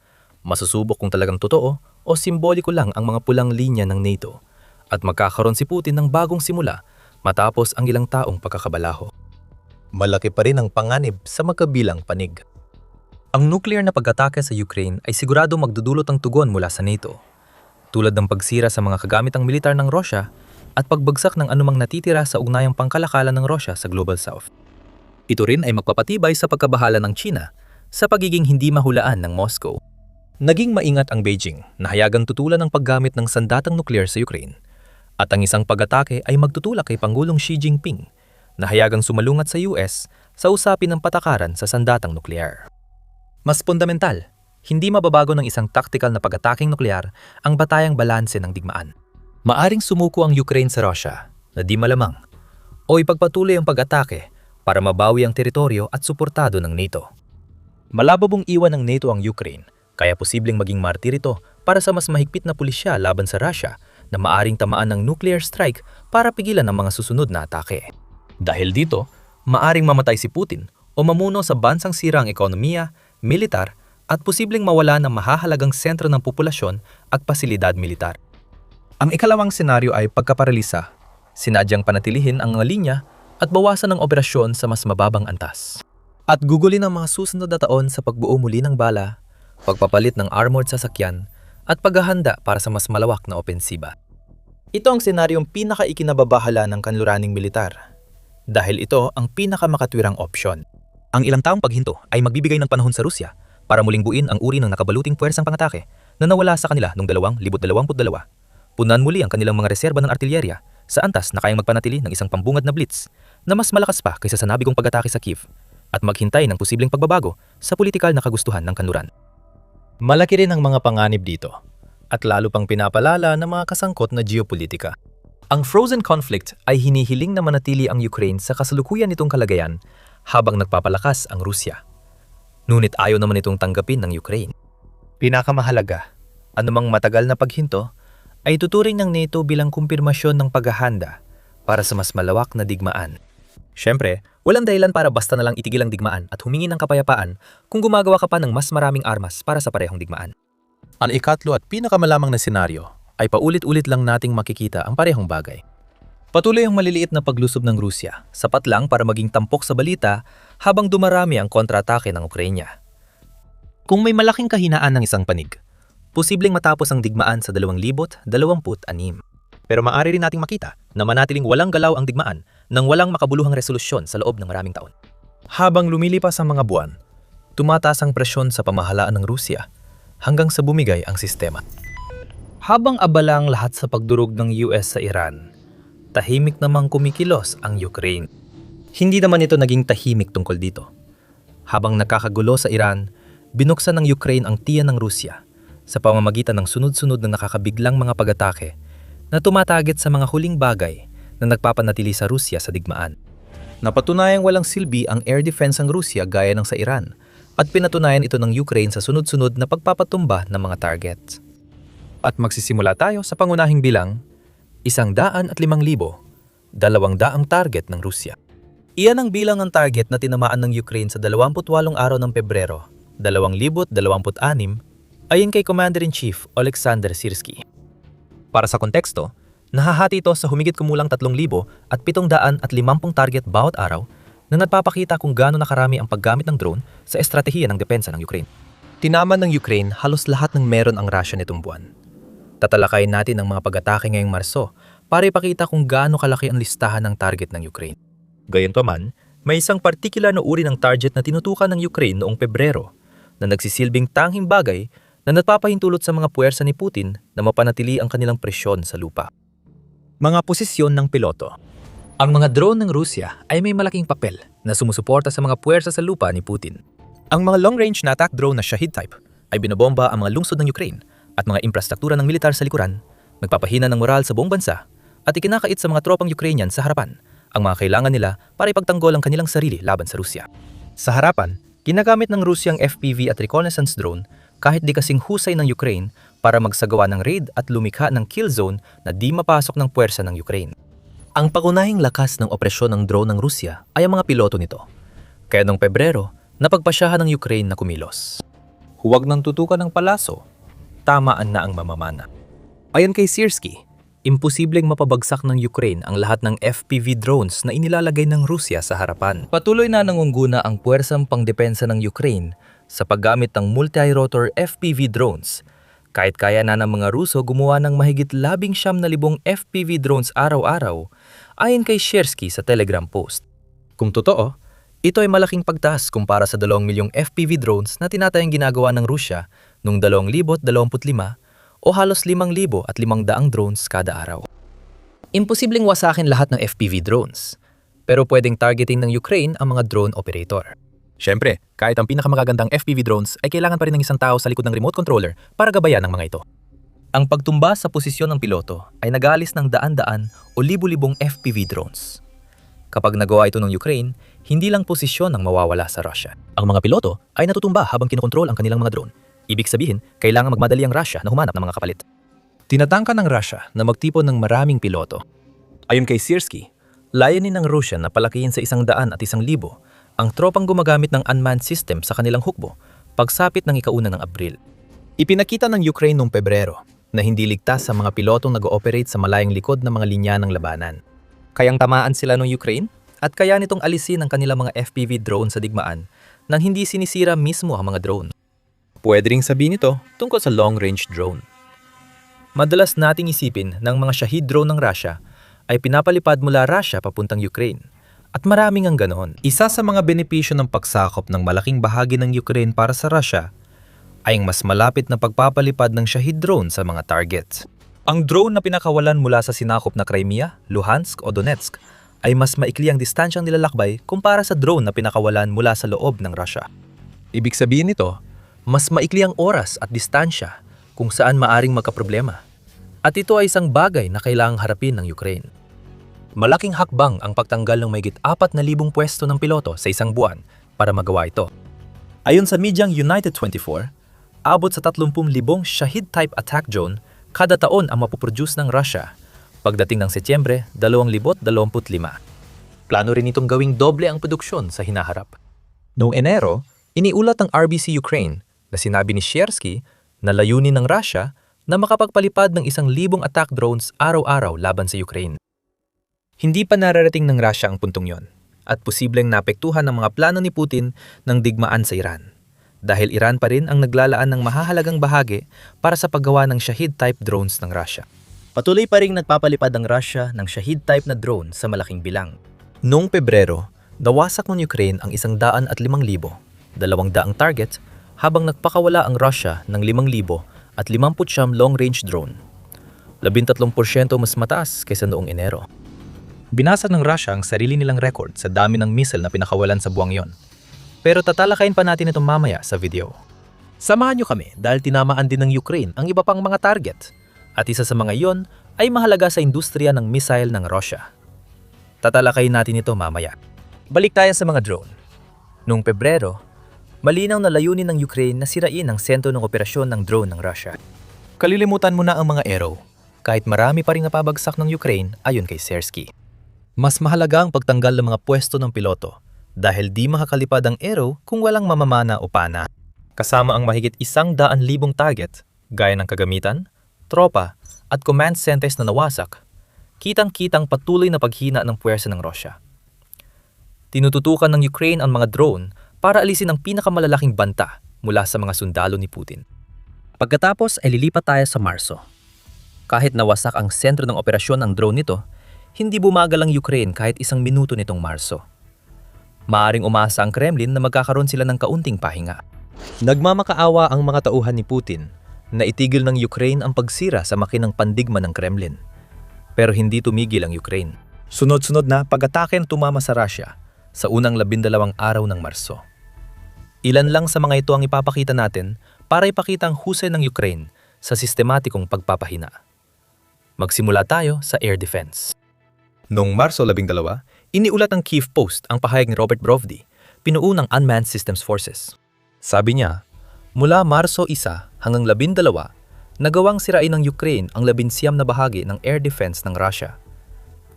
Masusubok kung talagang totoo o simboliko lang ang mga pulang linya ng NATO at magkakaroon si Putin ng bagong simula matapos ang ilang taong pagkakabalaho. Malaki pa rin ang panganib sa magkabilang panig. Ang nuclear na pag-atake sa Ukraine ay sigurado magdudulot ng tugon mula sa NATO, tulad ng pagsira sa mga kagamitang militar ng Russia at pagbagsak ng anumang natitira sa ugnayang pangkalakalan ng Russia sa Global South. Ito rin ay magpapatibay sa pagkabahala ng China sa pagiging hindi mahulaan ng Moscow. Naging maingat ang Beijing na hayagang tutulan ng paggamit ng sandatang nuklear sa Ukraine at ang isang pag-atake ay magtutulak kay Pangulong Xi Jinping na hayagang sumalungat sa US sa usapin ng patakaran sa sandatang nuklear. Mas fundamental, hindi mababago ng isang taktikal na pag-ataking nuklear ang batayang balanse ng digmaan. Maaring sumuko ang Ukraine sa Russia na di malamang o ipagpatuloy ang pag-atake para mabawi ang teritoryo at suportado ng NATO. Malabo mong iwan ng NATO ang Ukraine, kaya posibleng maging martir ito para sa mas mahigpit na pulisya laban sa Russia na maaring tamaan ng nuclear strike para pigilan ang mga susunod na atake. Dahil dito, maaring mamatay si Putin o mamuno sa bansang sira ang ekonomiya, militar at posibleng mawala ng mahahalagang sentro ng populasyon at pasilidad militar. Ang ikalawang senaryo ay pagkaparalisa, sinadyang panatilihin ang mga linya at bawasan ang operasyon sa mas mababang antas. At gugulin ang mga susunod na taon sa pagbuo muli ng bala, pagpapalit ng armored sasakyan, at paghahanda para sa mas malawak na opensiba. Ito ang senaryong pinaka-ikinababahala ng kanluraning militar, dahil ito ang pinakamakatwirang opsyon. Ang ilang taong paghinto ay magbibigay ng panahon sa Rusya para muling buuin ang uri ng nakabaluting puwersang pangatake na nawala sa kanila noong 2022. Punan muli ang kanilang mga reserba ng artilyerya sa antas na kayang magpanatili ng isang pambungad na blitz na mas malakas pa kaysa sa nabigong pag-atake sa Kiev at maghintay ng posibleng pagbabago sa politikal na kagustuhan ng kanluran. Malaki rin ang mga panganib dito at lalo pang pinapalala ng mga kasangkot na geopolitika. Ang frozen conflict ay hinihiling na manatili ang Ukraine sa kasalukuyan nitong kalagayan habang nagpapalakas ang Rusya. Ngunit ayaw naman itong tanggapin ng Ukraine. Pinakamahalaga, anumang matagal na paghinto ay tuturing ng NATO bilang kumpirmasyon ng paghahanda para sa mas malawak na digmaan. Siyempre, walang dahilan para basta na lang itigil ang digmaan at humingi ng kapayapaan kung gumagawa ka pa ng mas maraming armas para sa parehong digmaan. Ang ikatlo at pinakamalamang na senaryo ay paulit-ulit lang nating makikita ang parehong bagay. Patuloy ang maliliit na paglusob ng Rusya, sapat lang para maging tampok sa balita habang dumarami ang kontratake ng Ukraina. Kung may malaking kahinaan ng isang panig, posibleng matapos ang digmaan sa 2026. Pero maaari rin nating makita na manatiling walang galaw ang digmaan nang walang makabuluhang resolusyon sa loob ng maraming taon. Habang lumilipas ang mga buwan, tumataas ang presyon sa pamahalaan ng Rusya hanggang sa bumigay ang sistema. Habang abala ang lahat sa pagdurog ng US sa Iran, tahimik namang kumikilos ang Ukraine. Hindi naman ito naging tahimik tungkol dito. Habang nakakagulo sa Iran, binuksan ng Ukraine ang tiyan ng Rusya sa pamamagitan ng sunod-sunod na nakakabiglang mga pag-atake na tumatarget sa mga huling bagay na nagpapanatili sa Rusya sa digmaan. Napatunayang walang silbi ang air defense ng Rusya gaya ng sa Iran at pinatunayan ito ng Ukraine sa sunod-sunod na pagpapatumba ng mga targets. At magsisimula tayo sa pangunahing bilang 105,000, 200 target ng Rusya. Iyan ang bilang ng target na tinamaan ng Ukraine sa 28 araw ng Pebrero, 2026 ayon kay Commander-in-Chief Oleksandr Syrskyi. Para sa konteksto, nahahati ito sa humigit kumulang 3,750 target bawat araw na nagpapakita kung gaano nakarami ang paggamit ng drone sa estratehiya ng depensa ng Ukraine. Tinaman ng Ukraine halos lahat ng meron ang Russia nitong buwan. Tatalakayin natin ang mga pag-atake ngayong Marso para ipakita kung gaano kalaki ang listahan ng target ng Ukraine. Gayunpaman, may isang partikular na uri ng target na tinutukan ng Ukraine noong Pebrero na nagsisilbing tanging bagay na nagpapahintulot sa mga puwersa ni Putin na mapanatili ang kanilang presyon sa lupa. Mga posisyon ng piloto. Ang mga drone ng Rusya ay may malaking papel na sumusuporta sa mga puwersa sa lupa ni Putin. Ang mga long-range na attack drone na Shahid type ay binobomba ang mga lungsod ng Ukraine at mga infrastruktura ng militar sa likuran, nagpapahina ng moral sa buong bansa, at ikinakait sa mga tropang Ukrainian sa harapan ang mga kailangan nila para ipagtanggol ang kanilang sarili laban sa Rusya. Sa harapan, ginagamit ng Rusyang FPV at reconnaissance drone kahit di kasing husay ng Ukraine para magsagawa ng raid at lumikha ng kill zone na di mapasok ng puwersa ng Ukraine. Ang pagunahing lakas ng operasyon ng drone ng Rusya ay ang mga piloto nito. Kaya noong Pebrero, napagpasyahan ng Ukraine na kumilos. Huwag nang tutukan ng palaso, tamaan na ang mamamana. Ayon kay Syrskyi, imposibleng mapabagsak ng Ukraine ang lahat ng FPV drones na inilalagay ng Rusya sa harapan. Patuloy na nangunguna ang puwersang pangdepensa ng Ukraine sa paggamit ng multi-rotor FPV drones. Kahit kaya na ng mga Ruso gumawa ng mahigit 19,000 FPV drones araw-araw, ayon kay Syrskyi sa Telegram post. Kung totoo, ito ay malaking pagtaas kumpara sa 2 milyong FPV drones na tinatayang ginagawa ng Rusya noong 2025 o halos 5,500 drones kada araw. Imposibleng wasakin lahat ng FPV drones, pero pwedeng targeting ng Ukraine ang mga drone operator. Siyempre, kahit ang pinakamagagandang FPV drones ay kailangan pa rin ng isang tao sa likod ng remote controller para gabayan ng mga ito. Ang pagtumba sa posisyon ng piloto ay nag-aalis ng daan-daan o libu-libong FPV drones. Kapag nagawa ito ng Ukraine, hindi lang posisyon ang mawawala sa Russia. Ang mga piloto ay natutumba habang kinokontrol ang kanilang mga drone. Ibig sabihin, kailangan magmadali ang Russia na humanap ng mga kapalit. Tinatangka ng Russia na magtipon ng maraming piloto. Ayon kay Syrskyi, layunin ng Russia na palakihin sa 100 at 1,000 ang tropang gumagamit ng unmanned system sa kanilang hukbo pagsapit ng ika-1 ng Abril. Ipinakita ng Ukraine noong Pebrero na hindi ligtas sa mga pilotong nag-ooperate sa malayang likod ng mga linya ng labanan. Kayang tamaan sila ng Ukraine at kaya nitong alisin ang kanilang mga FPV drone sa digmaan nang hindi sinisira mismo ang mga drone. Pwede ring sabihin ito tungkol sa long-range drone. Madalas nating isipin ng mga Shahid drone ng Russia ay pinapalipad mula Russia papuntang Ukraine. At maraming ang ganoon. Isa sa mga benepisyo ng pagsakop ng malaking bahagi ng Ukraine para sa Russia ay ang mas malapit na pagpapalipad ng Shahid drone sa mga targets. Ang drone na pinakawalan mula sa sinakop na Crimea, Luhansk o Donetsk ay mas maikli ang distansyang nilalakbay kumpara sa drone na pinakawalan mula sa loob ng Russia. Ibig sabihin nito, mas maikli ang oras at distansya kung saan maaring magkaproblema. At ito ay isang bagay na kailangang harapin ng Ukraine. Malaking hakbang ang pagtanggal ng mahigit 4,000 pwesto ng piloto sa isang buwan para magawa ito. Ayon sa medyang United 24, abot sa 30,000 Shahid-type attack drone kada taon ang mapoproduce ng Russia pagdating ng Setyembre 2025. Plano rin itong gawing doble ang produksyon sa hinaharap. Noong Enero, iniulat ng RBC Ukraine na sinabi ni Syrskyi na layunin ng Russia na makapagpalipad ng 1,000 attack drones araw-araw laban sa Ukraine. Hindi pa nararating ng Russia ang puntong yon at posibleng naapektuhan ng mga plano ni Putin ng digmaan sa Iran. Dahil Iran pa rin ang naglalaan ng mahahalagang bahagi para sa paggawa ng Shahid-type drones ng Russia. Patuloy pa ring nagpapalipad ang Russia ng Shahid-type na drone sa malaking bilang. Noong Pebrero, nawasak ng Ukraine ang 105,000, 200 target, habang nagpakawala ang Russia ng 5,000 at 59 long-range drone. 13% mas mataas kaysa noong Enero. Binasag ng Russia ang sarili nilang record sa dami ng missile na pinakawalan sa buwang yon. Pero tatalakayin pa natin ito mamaya sa video. Samahan nyo kami dahil tinamaan din ng Ukraine ang iba pang mga target. At isa sa mga iyon ay mahalaga sa industriya ng missile ng Russia. Tatalakayin natin ito mamaya. Balik tayo sa mga drone. Noong Pebrero, malinaw na layunin ng Ukraine na sirain ang sentro ng operasyon ng drone ng Russia. Kalilimutan mo na ang mga Arrow, kahit marami pa ring napabagsak ng Ukraine ayon kay Sersky. Mas mahalaga ang pagtanggal ng mga pwesto ng piloto dahil di makakalipad ang Arrow kung walang mamamana o pana. Kasama ang mahigit 100,000 target, gaya ng kagamitan, tropa, at command centers na nawasak, kitang-kitang patuloy na paghina ng puwersa ng Russia. Tinututukan ng Ukraine ang mga drone para alisin ang pinakamalalaking banta mula sa mga sundalo ni Putin. Pagkatapos ay lilipat tayo sa Marso. Kahit nawasak ang sentro ng operasyon ng drone nito, hindi bumagal ang Ukraine kahit 1 minuto nitong Marso. Maaring umasa ang Kremlin na magkakaroon sila ng kaunting pahinga. Nagmamakaawa ang mga tauhan ni Putin na itigil ng Ukraine ang pagsira sa makinang pandigma ng Kremlin. Pero hindi tumigil ang Ukraine. Sunod-sunod na pag-atake na tumama sa Russia sa unang 12 araw ng Marso. Ilan lang sa mga ito ang ipapakita natin para ipakita ang husay ng Ukraine sa sistematikong pagpapahina. Magsimula tayo sa air defense. Noong Marso 12, iniulat ng Kyiv Post ang pahayag ni Robert Brovdi, pinuo ng Unmanned Systems Forces. Sabi niya, mula Marso 1 hanggang 12, nagawang sirain ng Ukraine ang 19 na bahagi ng air defense ng Russia.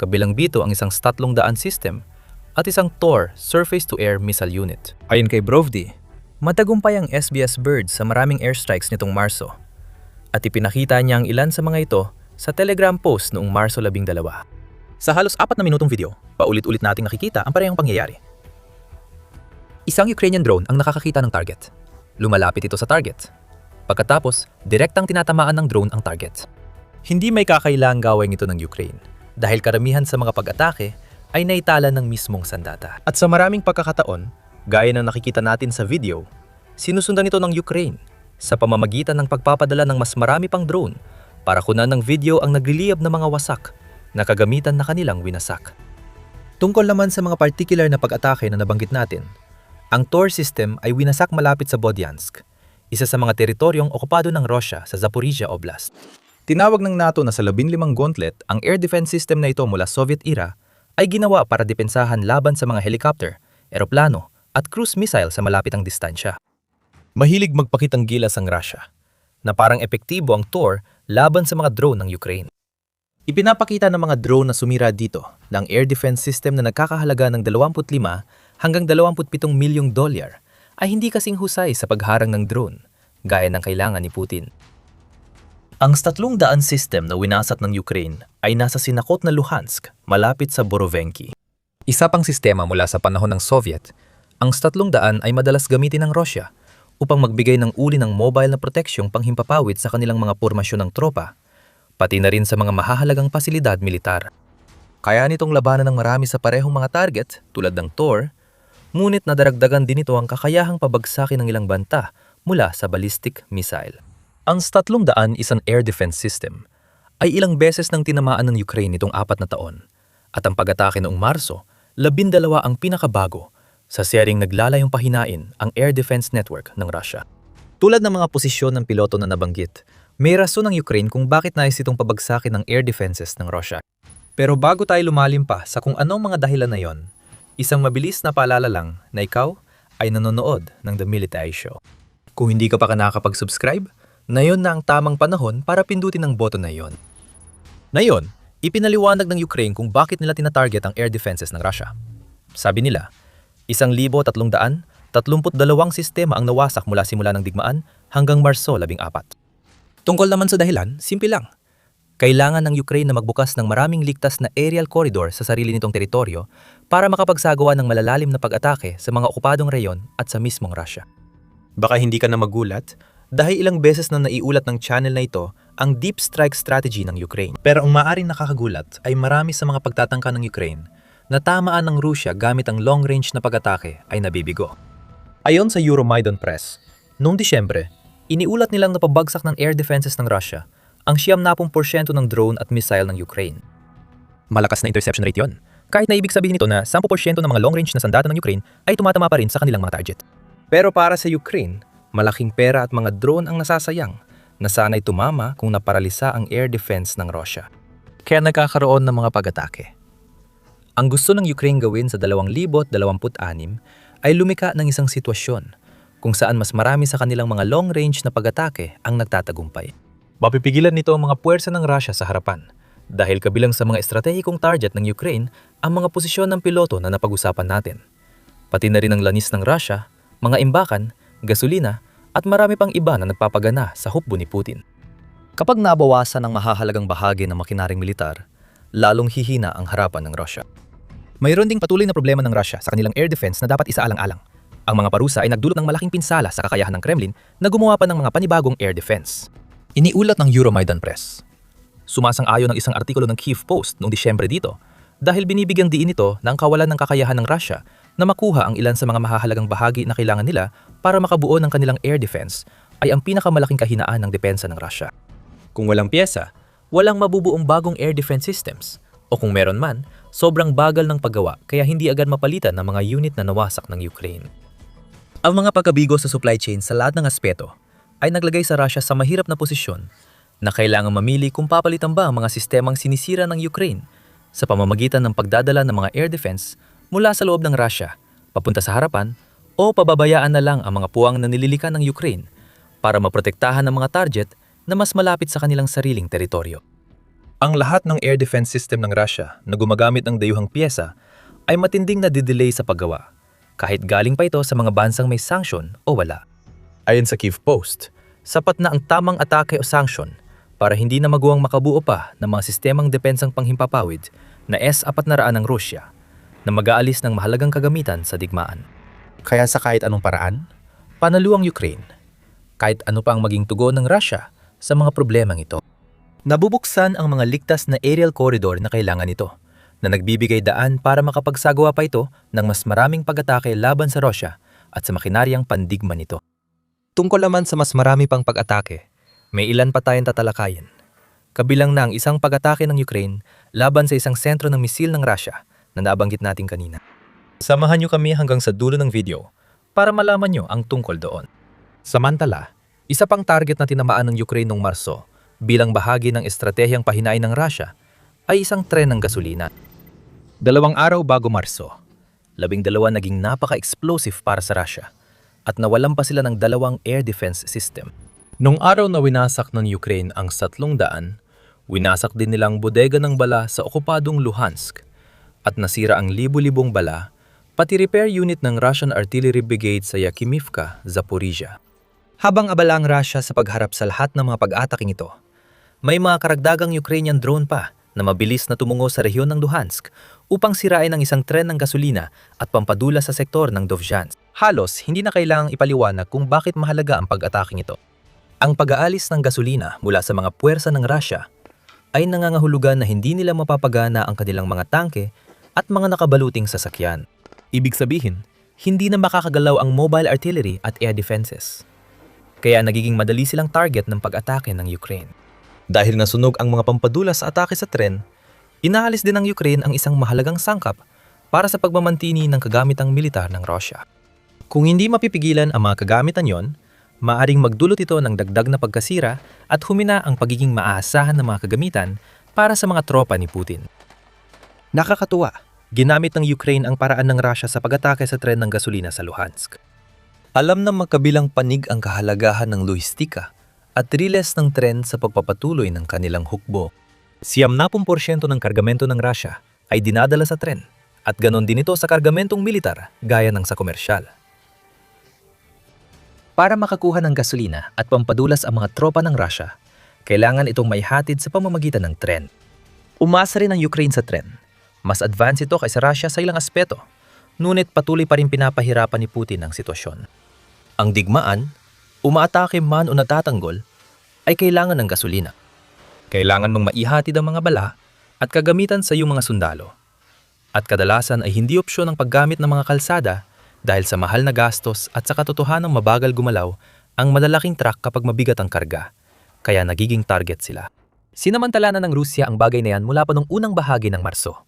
Kabilang dito ang isang 300 system at isang TOR surface-to-air missile unit. Ayon kay Brovdi, matagumpay ang SBS Bird sa maraming airstrikes nitong Marso at ipinakita niya ang ilan sa mga ito sa Telegram post noong Marso 12. Sa halos 4 na minutong video, paulit-ulit nating nakikita ang parehong pangyayari. Isang Ukrainian drone ang nakakakita ng target. Lumalapit ito sa target. Pagkatapos, direktang tinatamaan ng drone ang target. Hindi may kakailangang gawin ito ng Ukraine dahil karamihan sa mga pag-atake ay naitala ng mismong sandata. At sa maraming pagkakataon, gaya ng nakikita natin sa video, sinusundan ito ng Ukraine sa pamamagitan ng pagpapadala ng mas marami pang drone para kunan ng video ang nagliliyab na mga wasak na kagamitan na kanilang winasak. Tungkol naman sa mga particular na pag-atake na nabanggit natin, ang TOR system ay winasak malapit sa Bodiansk, isa sa mga teritoryong okupado ng Russia sa Zaporizhia Oblast. Tinawag ng NATO na sa 15 Gauntlet ang air defense system na ito mula Soviet era ay ginawa para depensahan laban sa mga helicopter, eroplano at cruise missile sa malapitang distansya. Mahilig magpakitang gilas ang Russia, na parang epektibo ang TOR laban sa mga drone ng Ukraine. Ipinapakita ng mga drone na sumira dito ng air defense system na nagkakahalaga ng 25 hanggang 27 milyong dolyar ay hindi kasing husay sa pagharang ng drone, gaya ng kailangan ni Putin. Ang 300 system na winasak ng Ukraine ay nasa sinakot na Luhansk, malapit sa Borovenki. Isa pang sistema mula sa panahon ng Soviet, ang 300 ay madalas gamitin ng Russia upang magbigay ng uri ng mobile na proteksyong panghimpapawid sa kanilang mga pormasyon ng tropa, pati na rin sa mga mahahalagang pasilidad militar. Kaya nitong labanan ng marami sa parehong mga target tulad ng TOR, ngunit nadaragdagan din ito ang kakayahang pabagsakin ng ilang banta mula sa ballistic missile. Ang 300 isang air defense system ay ilang beses nang tinamaan ng Ukraine nitong 4 na taon at ang pag-atake noong Marso, 12 ang pinakabago sa seryeng naglalayong pahinain ang air defense network ng Russia. Tulad ng mga posisyon ng piloto na nabanggit, may rason ng Ukraine kung bakit nais itong pabagsakin ng air defenses ng Russia. Pero bago tayo lumalim pa sa kung anong mga dahilan na yon, isang mabilis na paalala lang na ikaw ay nanonood ng The Military Show. Kung hindi ka pa nakakapag-subscribe, na yon na ang tamang panahon para pindutin ang boto na yon. Ngayon, ipinaliwanag ng Ukraine kung bakit nila tinatarget ang air defenses ng Russia. Sabi nila, 1,332 sistema ang nawasak mula simula ng digmaan hanggang Marso 14. Tungkol naman sa dahilan, simple lang. Kailangan ng Ukraine na magbukas ng maraming ligtas na aerial corridor sa sarili nitong teritoryo para makapagsagawa ng malalalim na pag-atake sa mga okupadong reyon at sa mismong Russia. Baka hindi ka na magulat dahil ilang beses na naiulat ng channel na ito ang deep strike strategy ng Ukraine. Pero ang maaaring nakakagulat ay marami sa mga pagtatangka ng Ukraine na tamaan ng Russia gamit ang long-range na pag-atake ay nabibigo. Ayon sa Euromaidan Press, noong Disyembre, iniulat nilang napabagsak ng air defenses ng Russia ang 70% ng drone at missile ng Ukraine. Malakas na interception rate yon, kahit na ibig sabihin nito na 10% ng mga long-range na sandata ng Ukraine ay tumatama pa rin sa kanilang mga target. Pero para sa Ukraine, malaking pera at mga drone ang nasasayang na sana'y tumama kung naparalisa ang air defense ng Russia. Kaya nagkakaroon ng mga pag-atake. Ang gusto ng Ukraine gawin sa 2026 ay lumika ng isang sitwasyon kung saan mas marami sa kanilang mga long-range na pag-atake ang nagtatagumpay. Mapipigilan nito ang mga puwersa ng Russia sa harapan dahil kabilang sa mga estratehikong target ng Ukraine ang mga posisyon ng piloto na napag-usapan natin. Pati na rin ang lanis ng Russia, mga imbakan, gasolina at marami pang iba na nagpapagana sa hukbo ni Putin. Kapag nabawasan ang mahahalagang bahagi ng makinaring militar, lalong hihina ang harapan ng Russia. Mayroon ding patuloy na problema ng Russia sa kanilang air defense na dapat isaalang-alang. Ang mga parusa ay nagdulot ng malaking pinsala sa kakayahan ng Kremlin na gumawa pa ng mga panibagong air defense. Iniulat ng Euromaidan Press. Sumasang-ayon ng isang artikulo ng Kyiv Post noong Disyembre dito dahil binibigyang diin ito ng kawalan ng kakayahan ng Russia na makuha ang ilan sa mga mahahalagang bahagi na kailangan nila para makabuo ng kanilang air defense ay ang pinakamalaking kahinaan ng depensa ng Russia. Kung walang pyesa, walang mabubuong bagong air defense systems o kung meron man, sobrang bagal ng paggawa kaya hindi agad mapalitan ng mga unit na nawasak ng Ukraine. Ang mga pagkabigo sa supply chain sa lahat ng aspeto ay naglagay sa Russia sa mahirap na posisyon na kailangang mamili kung papalitan ba ang mga sistemang sinisira ng Ukraine sa pamamagitan ng pagdadala ng mga air defense mula sa loob ng Russia, papunta sa harapan, o pababayaan na lang ang mga puwang na nililikan ng Ukraine para maprotektahan ang mga target na mas malapit sa kanilang sariling teritoryo. Ang lahat ng air defense system ng Russia na gumagamit ng dayuhang pyesa ay matinding nadidelay sa paggawa, kahit galing pa ito sa mga bansang may sanction o wala. Ayon sa Kyiv Post, sapat na ang tamang atake o sanction para hindi na magawang makabuo pa ng mga sistemang depensang panghimpapawid na S-400 ng Rusya na mag-aalis ng mahalagang kagamitan sa digmaan. Kaya sa kahit anong paraan, panalo ang Ukraine, kahit ano pa ang maging tugon ng Russia sa mga problemang ito. Nabubuksan ang mga ligtas na aerial corridor na kailangan nito, na nagbibigay daan para makapagsagawa pa ito ng mas maraming pag-atake laban sa Russia at sa makinaryang pandigma nito. Tungkol naman sa mas marami pang pag-atake, may ilan pa tayong tatalakayin. Kabilang na ang isang pag-atake ng Ukraine laban sa isang sentro ng misil ng Russia na nabanggit natin kanina. Samahan niyo kami hanggang sa dulo ng video para malaman niyo ang tungkol doon. Samantala, isa pang target na tinamaan ng Ukraine noong Marso bilang bahagi ng estratehiyang pahinain ng Russia ay isang tren ng gasolina. 2 araw bago Marso, 12 naging napaka-explosive para sa Russia at nawalan pa sila ng 2 air defense system. Nung araw na winasak ng Ukraine ang 300, winasak din nilang bodega ng bala sa okupadong Luhansk at nasira ang libu-libong bala, pati repair unit ng Russian Artillery Brigade sa Yakimivka, Zaporizhia. Habang abala ang Russia sa pagharap sa lahat ng mga pag-ataking ito, may mga karagdagang Ukrainian drone pa na mabilis na tumungo sa rehiyon ng Luhansk upang sirain ang isang tren ng gasolina at pampadula sa sektor ng Dovzhansk. Halos hindi na kailangang ipaliwanag kung bakit mahalaga ang pag-ataking ito. Ang pag-aalis ng gasolina mula sa mga puwersa ng Russia ay nangangahulugan na hindi nila mapapagana ang kanilang mga tangke at mga nakabaluting sasakyan. Ibig sabihin, hindi na makakagalaw ang mobile artillery at air defenses. Kaya nagiging madali silang target ng pag-atake ng Ukraine. Dahil nasunog ang mga pampadula sa atake sa tren, inaalis din ng Ukraine ang isang mahalagang sangkap para sa pagmamantini ng kagamitang militar ng Russia. Kung hindi mapipigilan ang mga kagamitan yon, maaring magdulot ito ng dagdag na pagkasira at humina ang pagiging maaasahan ng mga kagamitan para sa mga tropa ni Putin. Nakakatuwa, ginamit ng Ukraine ang paraan ng Russia sa pag-atake sa tren ng gasolina sa Luhansk. Alam na magkabilang panig ang kahalagahan ng lohistika at riles ng tren sa pagpapatuloy ng kanilang hukbo. 70% ng kargamento ng Russia ay dinadala sa tren at ganon din ito sa kargamentong militar gaya ng sa komersyal. Para makakuha ng gasolina at pampadulas ang mga tropa ng Russia, Kailangan itong maihatid sa pamamagitan ng tren. Umasa rin ang Ukraine sa tren. Mas advance ito kaysa Russia sa ilang aspeto, ngunit patuloy pa rin pinapahirapan ni Putin ang sitwasyon. Ang digmaan, umaatake man o natatanggol, ay kailangan ng gasolina. Kailangan mong maihatid ang mga bala at kagamitan sa iyong mga sundalo. At kadalasan ay hindi opsyon ang paggamit ng mga kalsada dahil sa mahal na gastos at sa katotohanang mabagal gumalaw ang malalaking truck kapag mabigat ang karga, kaya nagiging target sila. Sinamantala na ng Rusya ang bagay na yan mula pa noong unang bahagi ng Marso.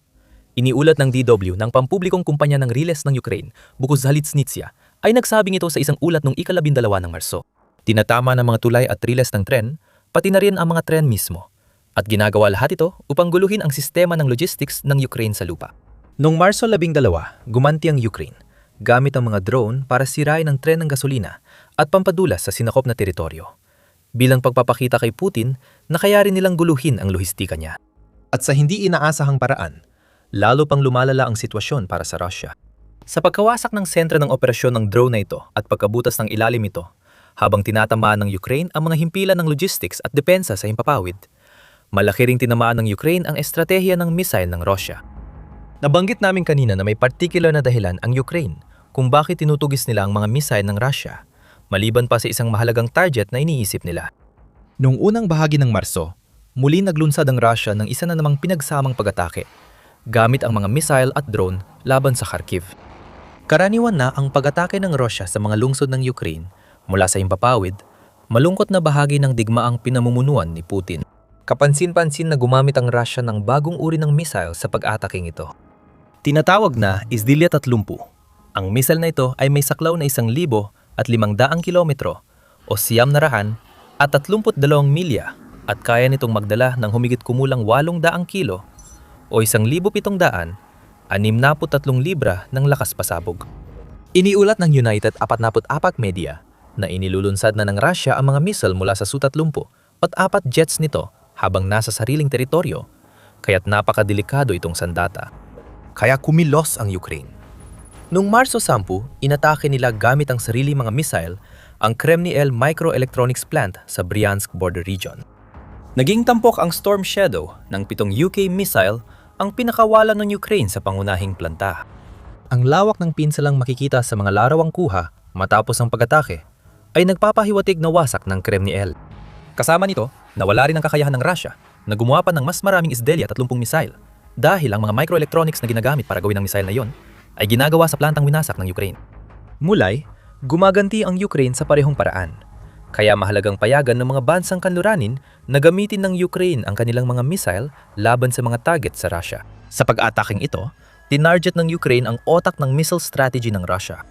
Iniulat ng DW ng pampublikong kumpanya ng Riles ng Ukraine, Bukozhaliznytsia, ay nagsabing ito sa isang ulat noong ika-12 ng Marso. Tinatama ng mga tulay at riles ng tren, pati na rin ang mga tren mismo. At ginagawa lahat ito upang guluhin ang sistema ng logistics ng Ukraine sa lupa. Noong Marso 12, gumanti ang Ukraine, gamit ang mga drone para sirain ang tren ng gasolina at pampadulas sa sinakop na teritoryo. Bilang pagpapakita kay Putin na kaya rin nilang guluhin ang lohistika niya. At sa hindi inaasahang paraan, lalo pang lumalala ang sitwasyon para sa Russia. Sa pagkawasak ng sentro ng operasyon ng drone na ito at pagkabutas ng ilalim ito, habang tinatamaan ng Ukraine ang mga himpilan ng logistics at depensa sa himpapawid, malaki ring tinamaan ng Ukraine ang estratehiya ng missile ng Russia. Nabanggit namin kanina na may particular na dahilan ang Ukraine kung bakit tinutugis nila ang mga missile ng Russia, maliban pa sa isang mahalagang target na iniisip nila. Noong unang bahagi ng Marso, muli naglunsad ang Russia ng isa na namang pinagsamang pag-atake, gamit ang mga missile at drone laban sa Kharkiv. Karaniwan na ang pag-atake ng Russia sa mga lungsod ng Ukraine mula sa himpapawid, malungkot na bahagi ng digmaang pinamumunuan ni Putin. Kapansin-pansin na gumamit ang Russia ng bagong uri ng missile sa pag-ataking ito. Tinatawag na Izdilya-30. Ang missile na ito ay may saklaw na 1,500 kilometro o 900 at 32 milya at kaya nitong magdala ng humigit kumulang 800 kilo o 1,700, 63 libra ng lakas pasabog. Iniulat ng United 44 Media na inilulunsad na ng Russia ang mga missile mula sa Su-30 at 4 jets nito habang nasa sariling teritoryo, kaya't napakadelikado itong sandata. Kaya kumilos ang Ukraine. Noong Marso 10, inatake nila gamit ang sarili mga missile ang Kremniel Microelectronics Plant sa Bryansk border region. Naging tampok ang Storm Shadow ng 7 UK missile ang pinakawalan ng Ukraine sa pangunahing planta. Ang lawak ng pinsalang makikita sa mga larawang kuha matapos ang pag-atake ay nagpapahiwatig na wasak ng Kremniel. Kasama nito, nawala rin ang kakayahan ng Russia na gumawa pa ng mas maraming Izdilya-30 missile dahil ang mga microelectronics na ginagamit para gawin ang missile na yon ay ginagawa sa plantang winasak ng Ukraine. Mulay, gumaganti ang Ukraine sa parehong paraan. Kaya mahalagang payagan ng mga bansang kanluranin na gamitin ng Ukraine ang kanilang mga missile laban sa mga target sa Russia. Sa pag-ataking ito, tinarget ng Ukraine ang otak ng missile strategy ng Russia.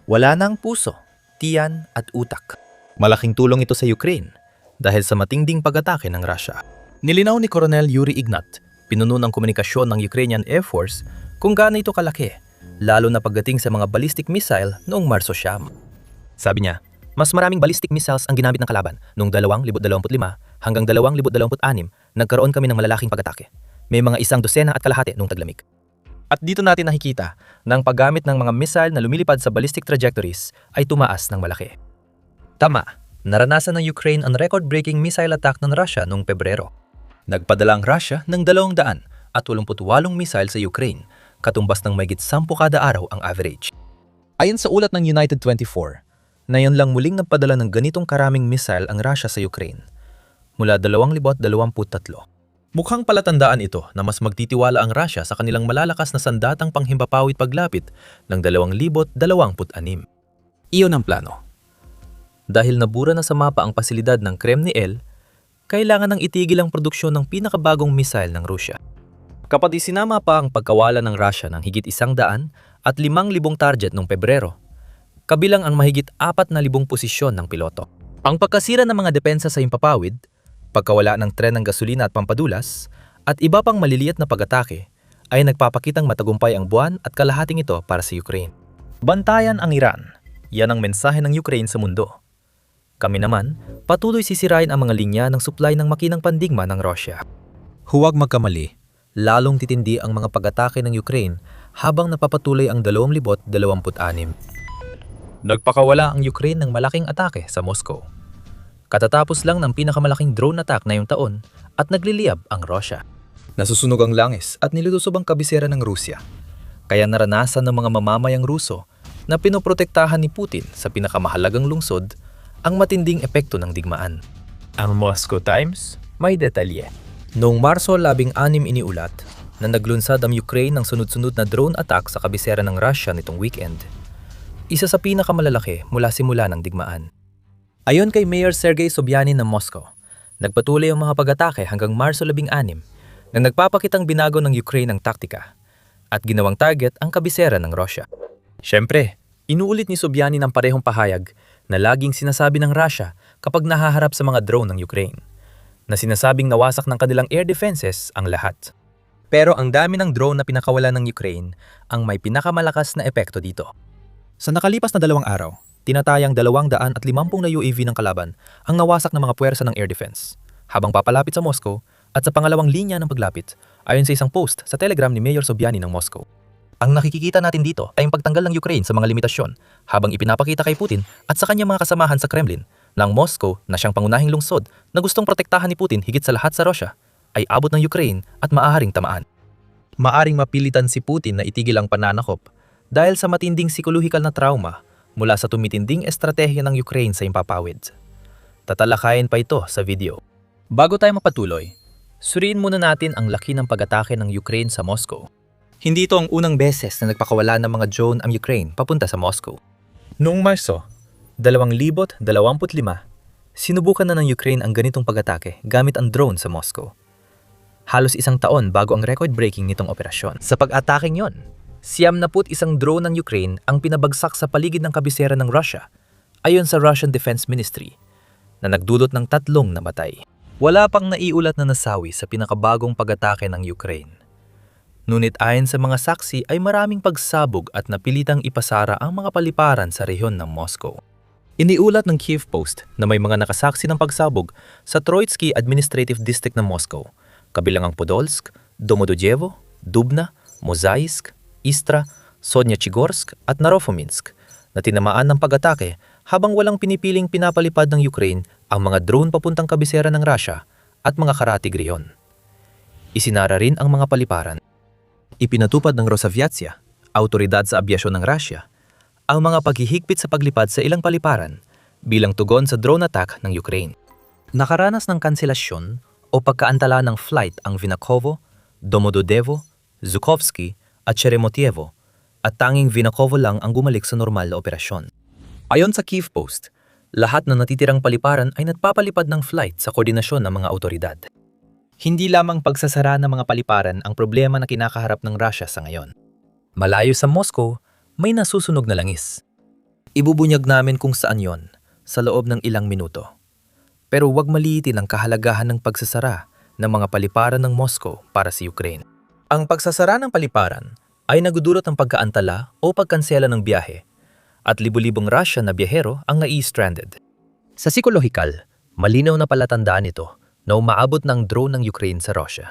Wala na ang puso, tiyan at utak. Malaking tulong ito sa Ukraine dahil sa matinding pag-atake ng Russia. Nilinaw ni Colonel Yuri Ignat, pinuno ng komunikasyon ng Ukrainian Air Force, kung gaano ito kalaki, lalo na pagdating sa mga ballistic missile noong Marso 9. Sabi niya, mas maraming ballistic missiles ang ginamit ng kalaban noong 2025 hanggang 2026 nagkaroon kami ng malalaking pag-atake. May mga 100 at kalahati noong taglamig. At dito natin nakikita na ang paggamit ng mga missile na lumilipad sa ballistic trajectories ay tumaas ng malaki. Tama, naranasan ng Ukraine ang record-breaking missile attack ng Russia noong Pebrero. Nagpadala ang Russia ng 288 missile sa Ukraine, katumbas ng mahigit 10 kada araw ang average. Ayon sa ulat ng United 24, ngayon lang muling nagpadala ng ganitong karaming missile ang Russia sa Ukraine, mula 2023. Mukhang palatandaan ito na mas magtitiwala ang Russia sa kanilang malalakas na sandatang panghimpapawid paglapit ng 2026. Iyon ang plano. Dahil nabura na sa mapa ang pasilidad ng Kremniel, kailangan nang itigil ang produksyon ng pinakabagong missile ng Russia. Kapag isinama pa ang pagkawala ng Russia ng higit 100 at 5,000 target noong Pebrero, kabilang ang mahigit 4,000 posisyon ng piloto. Ang pagkasira ng mga depensa sa himpapawid, pagkawala ng tren ng gasolina at pampadulas, at iba pang maliliit na pag-atake ay nagpapakitang matagumpay ang buwan at kalahating ito para sa Ukraine. Bantayan ang Iran. Yan ang mensahe ng Ukraine sa mundo. Kami naman, patuloy sisirain ang mga linya ng supply ng makinang pandigma ng Russia. Huwag magkamali. Lalong titindi ang mga pag-atake ng Ukraine habang napapatuloy ang 2026. Nagpakawala ang Ukraine ng malaking atake sa Moscow. Katatapos lang ng pinakamalaking drone attack ngayong taon at nagliliyab ang Russia. Nasusunog ang langis at nilulusob ang kabisera ng Rusya. Kaya naranasan ng mga mamamayang Ruso na pinoprotektahan ni Putin sa pinakamahalagang lungsod ang matinding epekto ng digmaan. Ang Moscow Times may detalye. Noong Marso 16 iniulat na naglunsad ang Ukraine ng sunod-sunod na drone attack sa kabisera ng Russia nitong weekend. Isa sa pinakamalalaki mula simula ng digmaan. Ayon kay Mayor Sergei Sobyanin ng Moscow, nagpatuloy ang mga pag-atake hanggang Marso 16 na nagpapakitang binago ng Ukraine ang taktika at ginawang target ang kabisera ng Russia. Siyempre, inuulit ni Sobyanin ang parehong pahayag na laging sinasabi ng Russia kapag nahaharap sa mga drone ng Ukraine, na sinasabing nawasak ng kanilang air defenses ang lahat. Pero ang dami ng drone na pinakawala ng Ukraine ang may pinakamalakas na epekto dito. Sa nakalipas na 2 araw, tinatayang 250 na UAV ng kalaban ang nawasak ng mga puwersa ng air defense, habang papalapit sa Moscow at sa pangalawang linya ng paglapit, ayon sa isang post sa Telegram ni Mayor Sobyanin ng Moscow. Ang nakikita natin dito ay ang pagtanggal ng Ukraine sa mga limitasyon habang ipinapakita kay Putin at sa kanyang mga kasamahan sa Kremlin na ang Moscow na siyang pangunahing lungsod na gustong protektahan ni Putin higit sa lahat sa Russia ay abot ng Ukraine at maaaring tamaan. Maaring mapilitan si Putin na itigil ang pananakop dahil sa matinding psikolohikal na trauma mula sa tumitinding estratehiya ng Ukraine sa impapawid. Tatalakayin pa ito sa video. Bago tayo mapatuloy, suriin muna natin ang laki ng pag-atake ng Ukraine sa Moscow. Hindi ito ang unang beses na nagpakawala ng mga drone ang Ukraine papunta sa Moscow. Noong Marso 2025, sinubukan na ng Ukraine ang ganitong pag-atake gamit ang drone sa Moscow. Halos isang taon bago ang record-breaking nitong operasyon. Sa pag-ataking yon, 71 drone ng Ukraine ang pinabagsak sa paligid ng kabisera ng Russia, ayon sa Russian Defense Ministry, na nagdulot ng 3 namatay. Wala pang naiulat na nasawi sa pinakabagong pag-atake ng Ukraine. Ngunit ayon sa mga saksi ay maraming pagsabog at napilitang ipasara ang mga paliparan sa rehiyon ng Moscow. Iniulat ng Kyiv Post na may mga nakasaksi ng pagsabog sa Troitsky Administrative District ng Moscow, kabilang ang Podolsk, Domodedovo, Dubna, Mozaisk, Istra, Sonyachigorsk at Narofominsk na tinamaan ng pag-atake habang walang pinipiling pinapalipad ng Ukraine ang mga drone papuntang kabisera ng Russia at mga karatig rehiyon. Isinara rin ang mga paliparan. Ipinatupad ng Rosaviatsia, autoridad sa abyasyon ng Russia, ang mga paghihigpit sa paglipad sa ilang paliparan bilang tugon sa drone attack ng Ukraine. Nakaranas ng kanselasyon o pagkaantala ng flight ang Vinakovo, Domodedovo, Zhukovsky at Sheremetyevo at tanging Vinakovo lang ang gumalik sa normal na operasyon. Ayon sa Kyiv Post, lahat ng natitirang paliparan ay nagpapalipad ng flight sa koordinasyon ng mga autoridad. Hindi lamang pagsasara ng mga paliparan ang problema na kinakaharap ng Russia sa ngayon. Malayo sa Moscow, may nasusunog na langis. Ibubunyag namin kung saan yon sa loob ng ilang minuto. Pero huwag maliitin ang kahalagahan ng pagsasara ng mga paliparan ng Moscow para sa Ukraine. Ang pagsasara ng paliparan ay nagdudulot ng pagkaantala o pagkansela ng biyahe at libu-libong Russian na biyahero ang nai-stranded. Sa psikolohikal, malinaw na palatandaan ito na umaabot ng drone ng Ukraine sa Russia.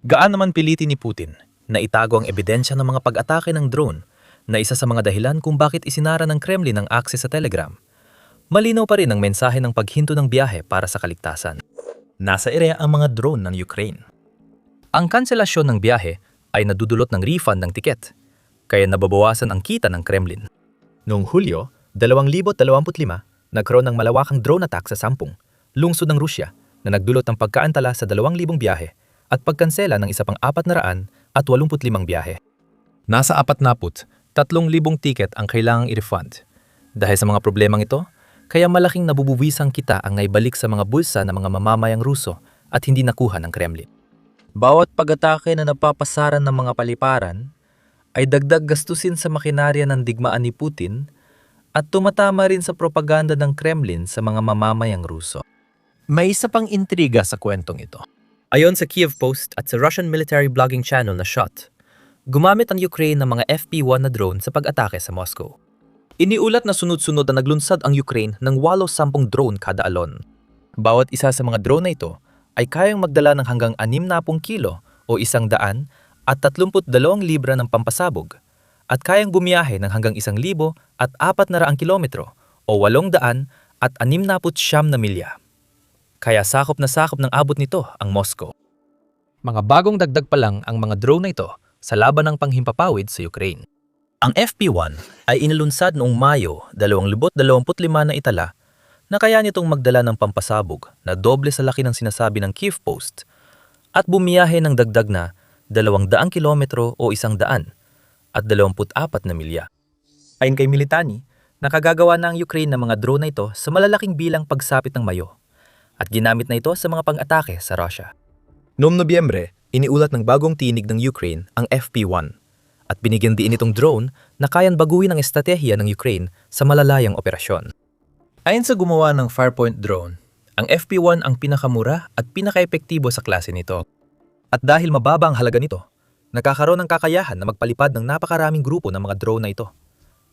Gaan naman pilitin ni Putin na itago ang ebidensya ng mga pag-atake ng drone na isa sa mga dahilan kung bakit isinara ng Kremlin ang access sa Telegram. Malinaw pa rin ang mensahe ng paghinto ng biyahe para sa kaligtasan. Nasa area ang mga drone ng Ukraine. Ang kanselasyon ng biyahe ay nadudulot ng refund ng tiket, kaya nababawasan ang kita ng Kremlin. Noong Hulyo 2025, nagkaroon ng malawakang drone attack sa Sampung, lungsod ng Rusya, na nagdulot ng pagkaantala sa 2,000 biyahe at pagkansela ng isa pang 485 biyahe. Nasa 43,000 tiket ang kailangang i-refund. Dahil sa mga problemang ito, kaya malaking nabubuwisang kita ang naibalik sa mga bulsa ng mga mamamayang Ruso at hindi nakuha ng Kremlin. Bawat pag-atake na napapasaran ng mga paliparan ay dagdag gastusin sa makinarya ng digmaan ni Putin at tumatama rin sa propaganda ng Kremlin sa mga mamamayang Ruso. May isa pang intriga sa kwentong ito. Ayon sa Kyiv Post at sa Russian military blogging channel na SHOT, gumamit ang Ukraine ng mga FP-1 na drone sa pag-atake sa Moscow. Iniulat na sunod-sunod na naglunsad ang Ukraine ng 8-10 drone kada alon. Bawat isa sa mga drone na ito ay kayang magdala ng hanggang 60 kilo o 132 libra ng pampasabog at kayang bumiyahe ng hanggang 1,400 kilometro o 869 na milya. kaya sakop na sakop ng abot nito ang Moscow. Mga bagong dagdag pa lang ang mga drone na ito sa laban ng panghimpapawid sa Ukraine. Ang FP-1 ay inilunsad noong Mayo 2025 na itala na kaya nitong magdala ng pampasabog na doble sa laki ng sinasabi ng Kyiv Post at bumiyahe ng dagdag na 200 kilometro o 100 at 24 na milya. Ayon kay Militani, nakagagawa na ang Ukraine ng mga drone na ito sa malalaking bilang pagsapit ng Mayo at ginamit na ito sa mga pang-atake sa Russia. Noong Nobyembre, iniulat ng bagong tinig ng Ukraine ang FP-1 at binigyan din itong drone na kayang baguhin ang estratehiya ng Ukraine sa malalayang operasyon. Ayon sa gumawa ng Farpoint drone, ang FP-1 ang pinakamura at pinaka-epektibo sa klase nito. At dahil mababa ang halaga nito, nakakaroon ng kakayahan na magpalipad ng napakaraming grupo ng mga drone na ito,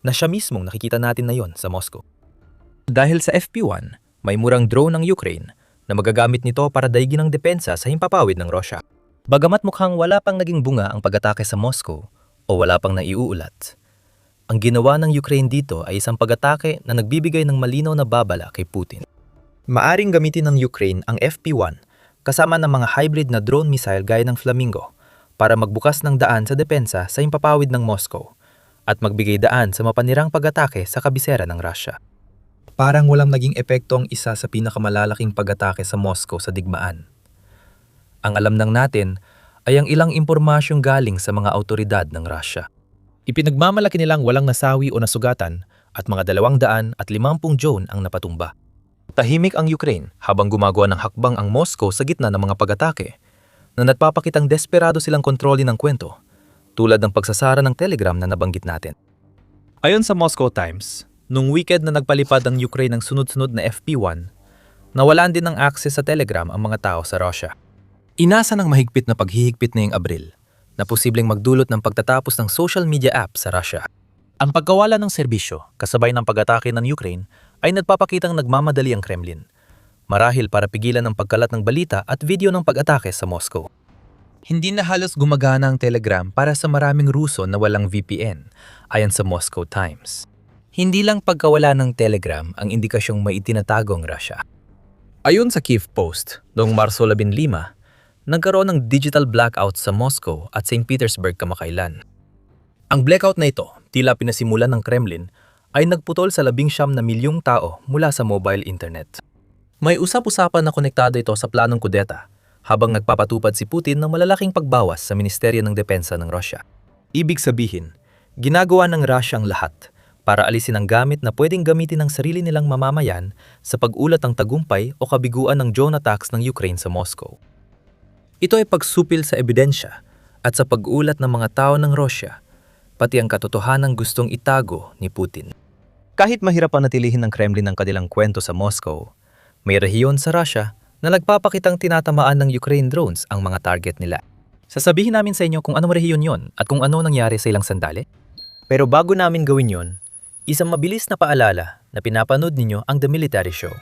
na siya mismong nakikita natin na yon sa Moscow. Dahil sa FP-1, may murang drone ng Ukraine na magagamit nito para daigin ang depensa sa himpapawid ng Russia. Bagamat mukhang wala pang naging bunga ang pag-atake sa Moscow o wala pang naiuulat, ang ginawa ng Ukraine dito ay isang pag-atake na nagbibigay ng malinaw na babala kay Putin. Maaring gamitin ng Ukraine ang FP-1 kasama ng mga hybrid na drone missile gaya ng Flamingo para magbukas ng daan sa depensa sa himpapawid ng Moscow at magbigay daan sa mapanirang pag-atake sa kabisera ng Russia. Parang walang naging epekto ang isa sa pinakamalalaking pag-atake sa Moscow sa digmaan. Ang alam lang natin ay ang ilang impormasyong galing sa mga autoridad ng Russia. Ipinagmamalaki nilang walang nasawi o nasugatan at mga 250 drone ang napatumba. Tahimik ang Ukraine habang gumagawa ng hakbang ang Moscow sa gitna ng mga pag-atake na nagpapakitang desperado silang kontrolin ng kwento tulad ng pagsasara ng Telegram na nabanggit natin. Ayon sa Moscow Times, nung weekend na nagpalipad ang Ukraine ng sunod-sunod na FP-1, nawalan din ng access sa Telegram ang mga tao sa Russia. Inasa ng mahigpit na paghihigpit ngayong Abril na posibleng magdulot ng pagtatapos ng social media app sa Russia. Ang pagkawala ng serbisyo kasabay ng pag-atake ng Ukraine ay nagpapakitang nagmamadali ang Kremlin, marahil para pigilan ang pagkalat ng balita at video ng pag-atake sa Moscow. Hindi na halos gumagana ang Telegram para sa maraming Ruso na walang VPN, ayon sa Moscow Times. Hindi lang pagkawala ng Telegram ang indikasyong may itinatago ang Russia. Ayon sa Kyiv Post, noong Marso 15, nagkaroon ng digital blackout sa Moscow at St. Petersburg kamakailan. Ang blackout na ito, tila pinasimulan ng Kremlin, ay nagputol sa 19 na milyong tao mula sa mobile internet. May usap-usapan na konektado ito sa planong kudeta habang nagpapatupad si Putin ng malalaking pagbawas sa Ministeryo ng Depensa ng Russia. Ibig sabihin, ginagawa ng Russia ang lahat para alisin ang gamit na pwedeng gamitin ng sarili nilang mamamayan sa pag-ulat ng tagumpay o kabiguan ng drone attacks ng Ukraine sa Moscow. Ito ay pagsupil sa ebidensya at sa pag-ulat ng mga tao ng Russia, pati ang katotohanang gustong itago ni Putin. Kahit mahirap panatilihin ng Kremlin ang kanilang kwento sa Moscow, may rehiyon sa Russia na nagpapakitang tinatamaan ng Ukraine drones ang mga target nila. Sasabihin namin sa inyo kung anong rehiyon yon at kung ano nangyari sa ilang sandali. Pero bago namin gawin yon, isang mabilis na paalala na pinapanood ninyo ang The Military Show.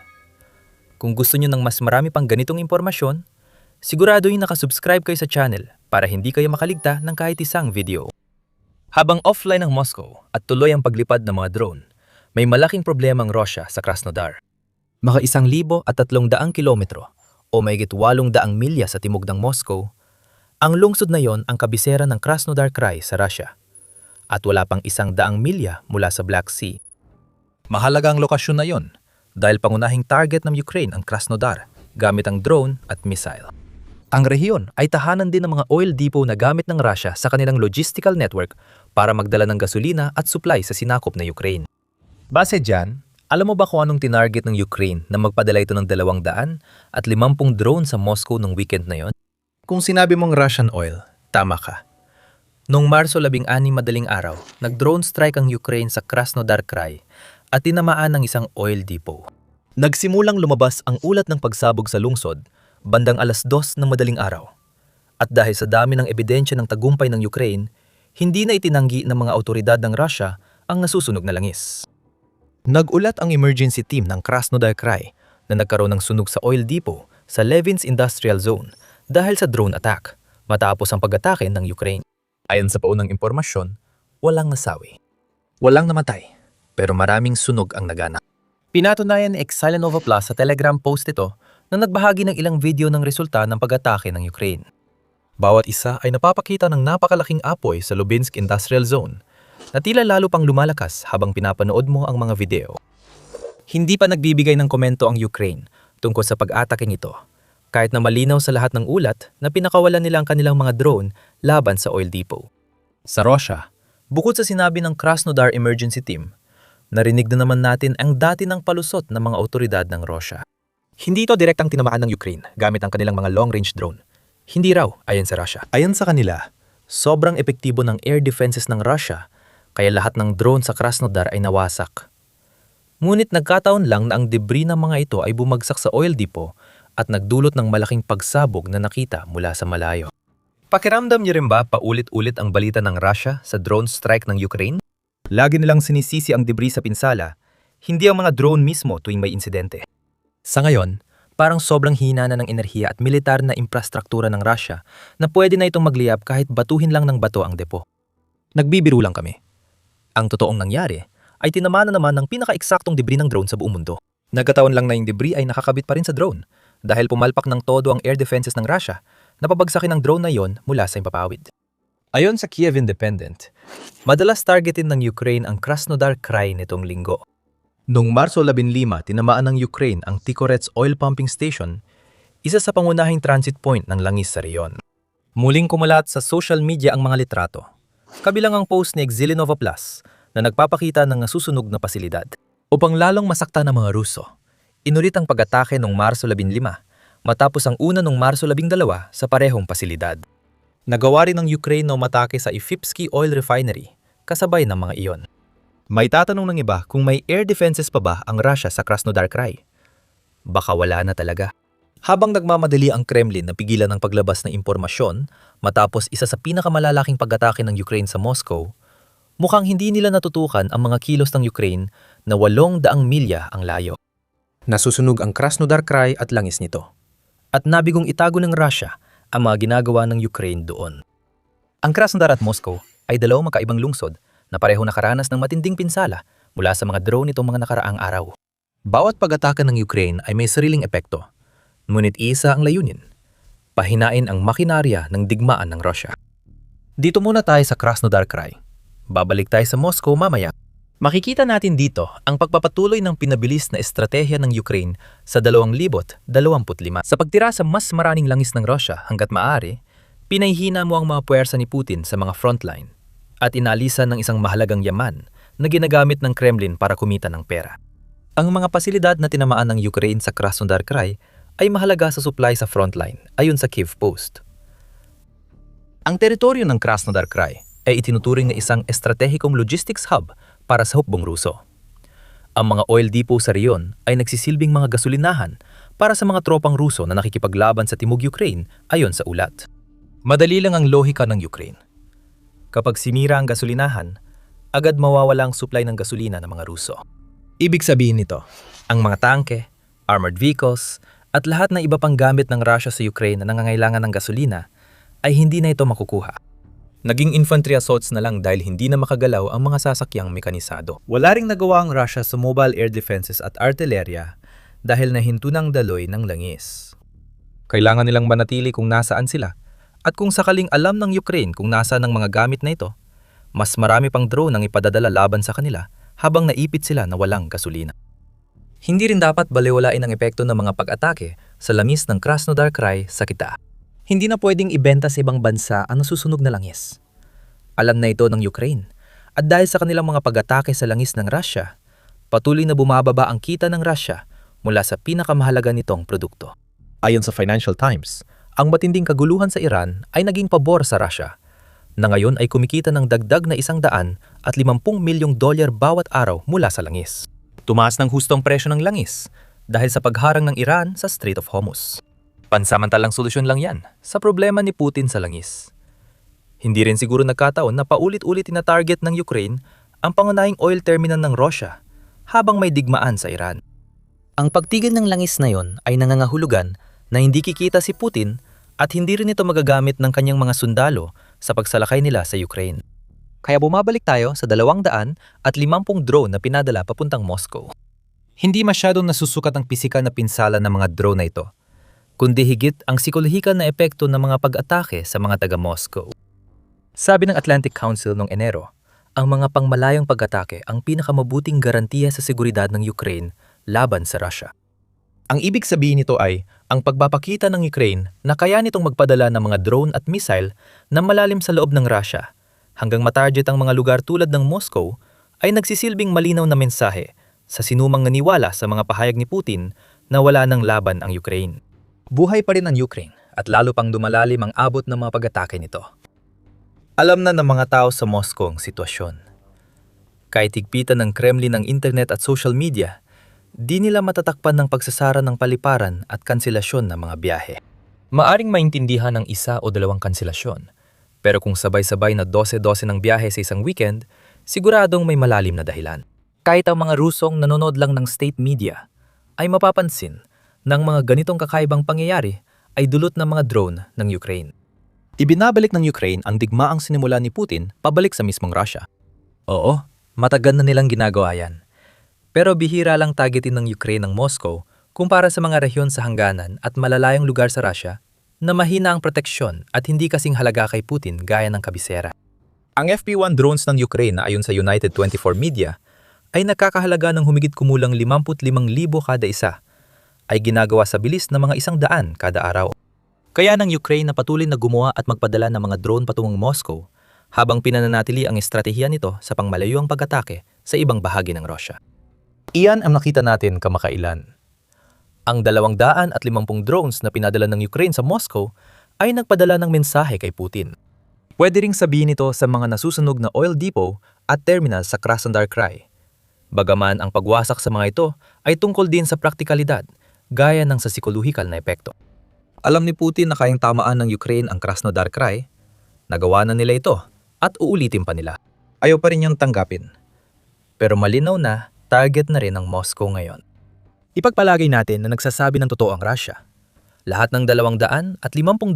Kung gusto nyo ng mas marami pang ganitong impormasyon, siguraduhin nakasubscribe kayo sa channel para hindi kayo makaligta ng kahit isang video. Habang offline ang Moscow at tuloy ang paglipad ng mga drone, may malaking problema ang Russia sa Krasnodar. Mga 1,300 kilometro o mahigit 800 milya sa timog ng Moscow, ang lungsod na yon ang kabisera ng Krasnodar Krai sa Russia at wala pang 100 milya mula sa Black Sea. Mahalaga ang lokasyon na yon dahil pangunahing target ng Ukraine ang Krasnodar gamit ang drone at missile. Ang rehiyon ay tahanan din ng mga oil depot na gamit ng Russia sa kanilang logistical network para magdala ng gasolina at supply sa sinakop na Ukraine. Base dyan, alam mo ba kung anong tinarget ng Ukraine na magpadala ito ng 200 at 50 drone sa Moscow nung weekend na yon? Kung sinabi mong Russian oil, tama ka. Noong Marso 16 madaling araw, nag-drone strike ang Ukraine sa Krasnodar Krai at tinamaan ng isang oil depot. Nagsimulang lumabas ang ulat ng pagsabog sa lungsod bandang 2:00 ng madaling araw. At dahil sa dami ng ebidensya ng tagumpay ng Ukraine, hindi na itinanggi ng mga autoridad ng Russia ang nasusunog na langis. Nag-ulat ang emergency team ng Krasnodar Krai na nagkaroon ng sunog sa oil depot sa Levinsk Industrial Zone dahil sa drone attack matapos ang pag-atake ng Ukraine. Ayon sa paunang impormasyon, walang nasawi. Walang namatay, pero maraming sunog ang naganap. Pinatunayan ni Exilanova Plus sa Telegram post ito na nagbahagi ng ilang video ng resulta ng pag-atake ng Ukraine. Bawat isa ay napapakita ng napakalaking apoy sa Lubyansk Industrial Zone na tila lalo pang lumalakas habang pinapanood mo ang mga video. Hindi pa nagbibigay ng komento ang Ukraine tungkol sa pag-atake nito, kahit na malinaw sa lahat ng ulat na pinakawalan nila ang kanilang mga drone laban sa oil depot. Sa Russia, bukod sa sinabi ng Krasnodar Emergency Team, narinig na naman natin ang dati ng palusot ng mga otoridad ng Russia. Hindi ito direktang tinamaan ng Ukraine gamit ang kanilang mga long-range drone. Hindi raw, ayon sa Russia. Ayon sa kanila, sobrang epektibo ng air defenses ng Russia, kaya lahat ng drone sa Krasnodar ay nawasak. Ngunit nagkataon lang na ang debris ng mga ito ay bumagsak sa oil depot at nagdulot ng malaking pagsabog na nakita mula sa malayo. Pakiramdam niyo rin ba paulit-ulit ang balita ng Russia sa drone strike ng Ukraine? Lagi nilang sinisisi ang debris sa pinsala, hindi ang mga drone mismo tuwing may insidente. Sa ngayon, parang sobrang hina na ng enerhiya at militar na infrastruktura ng Russia na pwede na itong magliyab kahit batuhin lang ng bato ang depo. Nagbibiro lang kami. Ang totoong nangyari ay tinamaan na naman ng pinaka-eksaktong debris ng drone sa buong mundo. Nagkataon lang na yung debris ay nakakabit pa rin sa drone dahil pumalpak ng todo ang air defenses ng Russia na pabagsakin ng drone na yon mula sa impapawid. Ayon sa Kiev Independent, madalas targetin ng Ukraine ang Krasnodar Krai nitong linggo. Noong Marso 15, tinamaan ng Ukraine ang Tikhorets Oil Pumping Station, isa sa pangunahing transit point ng langis sa reyon. Muling kumulat sa social media ang mga litrato, kabilang ang post ni Exilinova Plus na nagpapakita ng nasusunog na pasilidad. Upang lalong masakta ng mga Ruso, inulit ang pag-atake noong Marso 15 matapos ang una noong Marso 12 sa parehong pasilidad. Nagawa rin ng Ukraine na umatake sa Ifipsky Oil Refinery kasabay ng mga iyon. May tatanong ng iba kung may air defenses pa ba ang Russia sa Krasnodar Krai. Baka wala na talaga. Habang nagmamadali ang Kremlin na pigilan ang paglabas ng impormasyon matapos isa sa pinakamalalaking pag-atake ng Ukraine sa Moscow, mukhang hindi nila natutukan ang mga kilos ng Ukraine na 800 milya ang layo. Nasusunog ang Krasnodar Krai at langis nito. At nabigong itago ng Russia ang mga ginagawa ng Ukraine doon. Ang Krasnodar at Moscow ay dalawang magkaibang lungsod na parehong nakaranas ng matinding pinsala mula sa mga drone nitong mga nakaraang araw. Bawat pag-atake ng Ukraine ay may sariling epekto, ngunit isa ang layunin: pahinain ang makinarya ng digmaan ng Russia. Dito muna tayo sa Krasnodar Krai. Babalik tayo sa Moscow mamaya. Makikita natin dito ang pagpapatuloy ng pinabilis na estratehiya ng Ukraine sa 2025. Sa pagtira sa mas maraming langis ng Russia hanggat maaari, pinahihina mo ang mga puwersa ni Putin sa mga frontline at inalisan ng isang mahalagang yaman na ginagamit ng Kremlin para kumita ng pera. Ang mga pasilidad na tinamaan ng Ukraine sa Krasnodar Krai ay mahalaga sa supply sa frontline ayon sa Kyiv Post. Ang teritoryo ng Krasnodar Krai ay itinuturing na isang estratehikong logistics hub para sa hukbong Ruso. Ang mga oil depot sa reyon ay nagsisilbing mga gasolinahan para sa mga tropang Ruso na nakikipaglaban sa Timog Ukraine ayon sa ulat. Madali lang ang lohika ng Ukraine. Kapag sinira ang gasolinahan, agad mawawala ang supply ng gasolina ng mga Ruso. Ibig sabihin nito, ang mga tangke, armored vehicles, at lahat ng iba pang gamit ng Russia sa Ukraine na nangangailangan ng gasolina ay hindi na ito makukuha. Naging infantry assaults na lang dahil hindi na makagalaw ang mga sasakyang mekanisado. Wala ring nagawa ang Russia sa mobile air defenses at artillerya dahil nahinto ng daloy ng langis. Kailangan nilang manatili kung nasaan sila, at kung sakaling alam ng Ukraine kung nasaan ang mga gamit na ito, mas marami pang drone ang ipadadala laban sa kanila habang naipit sila na walang gasolina. Hindi rin dapat balewalain ang epekto ng mga pag-atake sa langis ng Krasnodar Krai sa kita. Hindi na pwedeng ibenta sa ibang bansa ang nasusunog na langis. Alam na ito ng Ukraine, at dahil sa kanilang mga pag-atake sa langis ng Russia, patuloy na bumababa ang kita ng Russia mula sa pinakamahalaga nitong produkto. Ayon sa Financial Times, ang matinding kaguluhan sa Iran ay naging pabor sa Russia, na ngayon ay kumikita ng dagdag na $150 milyong bawat araw mula sa langis. Tumaas ng hustong presyo ng langis dahil sa pagharang ng Iran sa Strait of Hormuz. Pansamantalang solusyon lang yan sa problema ni Putin sa langis. Hindi rin siguro nagkataon na paulit-ulit na target ng Ukraine ang pangunahing oil terminal ng Russia habang may digmaan sa Iran. Ang pagtigil ng langis na yon ay nangangahulugan na hindi kikita si Putin at hindi rin ito magagamit ng kanyang mga sundalo sa pagsalakay nila sa Ukraine. Kaya bumabalik tayo sa 250 drone na pinadala papuntang Moscow. Hindi masyadong nasusukat ang pisikal na pinsala ng mga drone na ito, kundi higit ang psikolohikal na epekto ng mga pag-atake sa mga taga-Moscow. Sabi ng Atlantic Council noong Enero, ang mga pangmalayang pag-atake ang pinakamabuting garantiya sa seguridad ng Ukraine laban sa Russia. Ang ibig sabihin nito ay ang pagpapakita ng Ukraine na kaya nitong magpadala ng mga drone at missile na malalim sa loob ng Russia hanggang matarget ang mga lugar tulad ng Moscow ay nagsisilbing malinaw na mensahe sa sinumang naniwala sa mga pahayag ni Putin na wala ng laban ang Ukraine. Buhay pa rin ang Ukraine at lalo pang dumalalim ang abot ng mga pag-atake nito. Alam na ng mga tao sa Moscow ang sitwasyon. Kahit higpitan ng Kremlin ang internet at social media, di nila matatakpan ng pagsasara ng paliparan at kanselasyon ng mga biyahe. Maaring maintindihan ng isa o dalawang kanselasyon, pero kung sabay-sabay na 12-12 ng biyahe sa isang weekend, siguradong may malalim na dahilan. Kahit ang mga Rusong nanonood lang ng state media, ay mapapansin ng mga ganitong kakaibang pangyayari ay dulot ng mga drone ng Ukraine. Ibinabalik ng Ukraine ang digmaang sinimula ni Putin pabalik sa mismong Russia. Oo, matagal na nilang ginagawa yan. Pero bihira lang targetin ng Ukraine ng Moscow kumpara sa mga rehiyon sa hangganan at malalayong lugar sa Russia na mahina ang proteksyon at hindi kasing halaga kay Putin gaya ng kabisera. Ang FP-1 drones ng Ukraine na ayon sa United 24 Media ay nakakahalaga ng humigit kumulang 55,000 kada isa, ay ginagawa sa bilis ng mga 100 kada araw. Kaya ng Ukraine na patuloy na gumawa at magpadala ng mga drone patungong Moscow habang pinananatili ang estratehiya nito sa pangmalayuang pag-atake sa ibang bahagi ng Russia. Iyan ang nakita natin kamakailan. Ang 250 drones na pinadala ng Ukraine sa Moscow ay nagpadala ng mensahe kay Putin. Pwede ring sabihin ito sa mga nasusunog na oil depot at terminal sa Krasnodar Krai. Bagaman ang pagwasak sa mga ito ay tungkol din sa praktikalidad, gaya ng sa psikolohikal na epekto. Alam ni Putin na kayang tamaan ng Ukraine ang Krasnodar Krai, nagawa na nila ito at uulitin pa nila. Ayaw pa rin niyang tanggapin. Pero malinaw na, target na rin ang Moscow ngayon. Ipagpalagay natin na nagsasabi ng totoo ang Russia. Lahat ng 250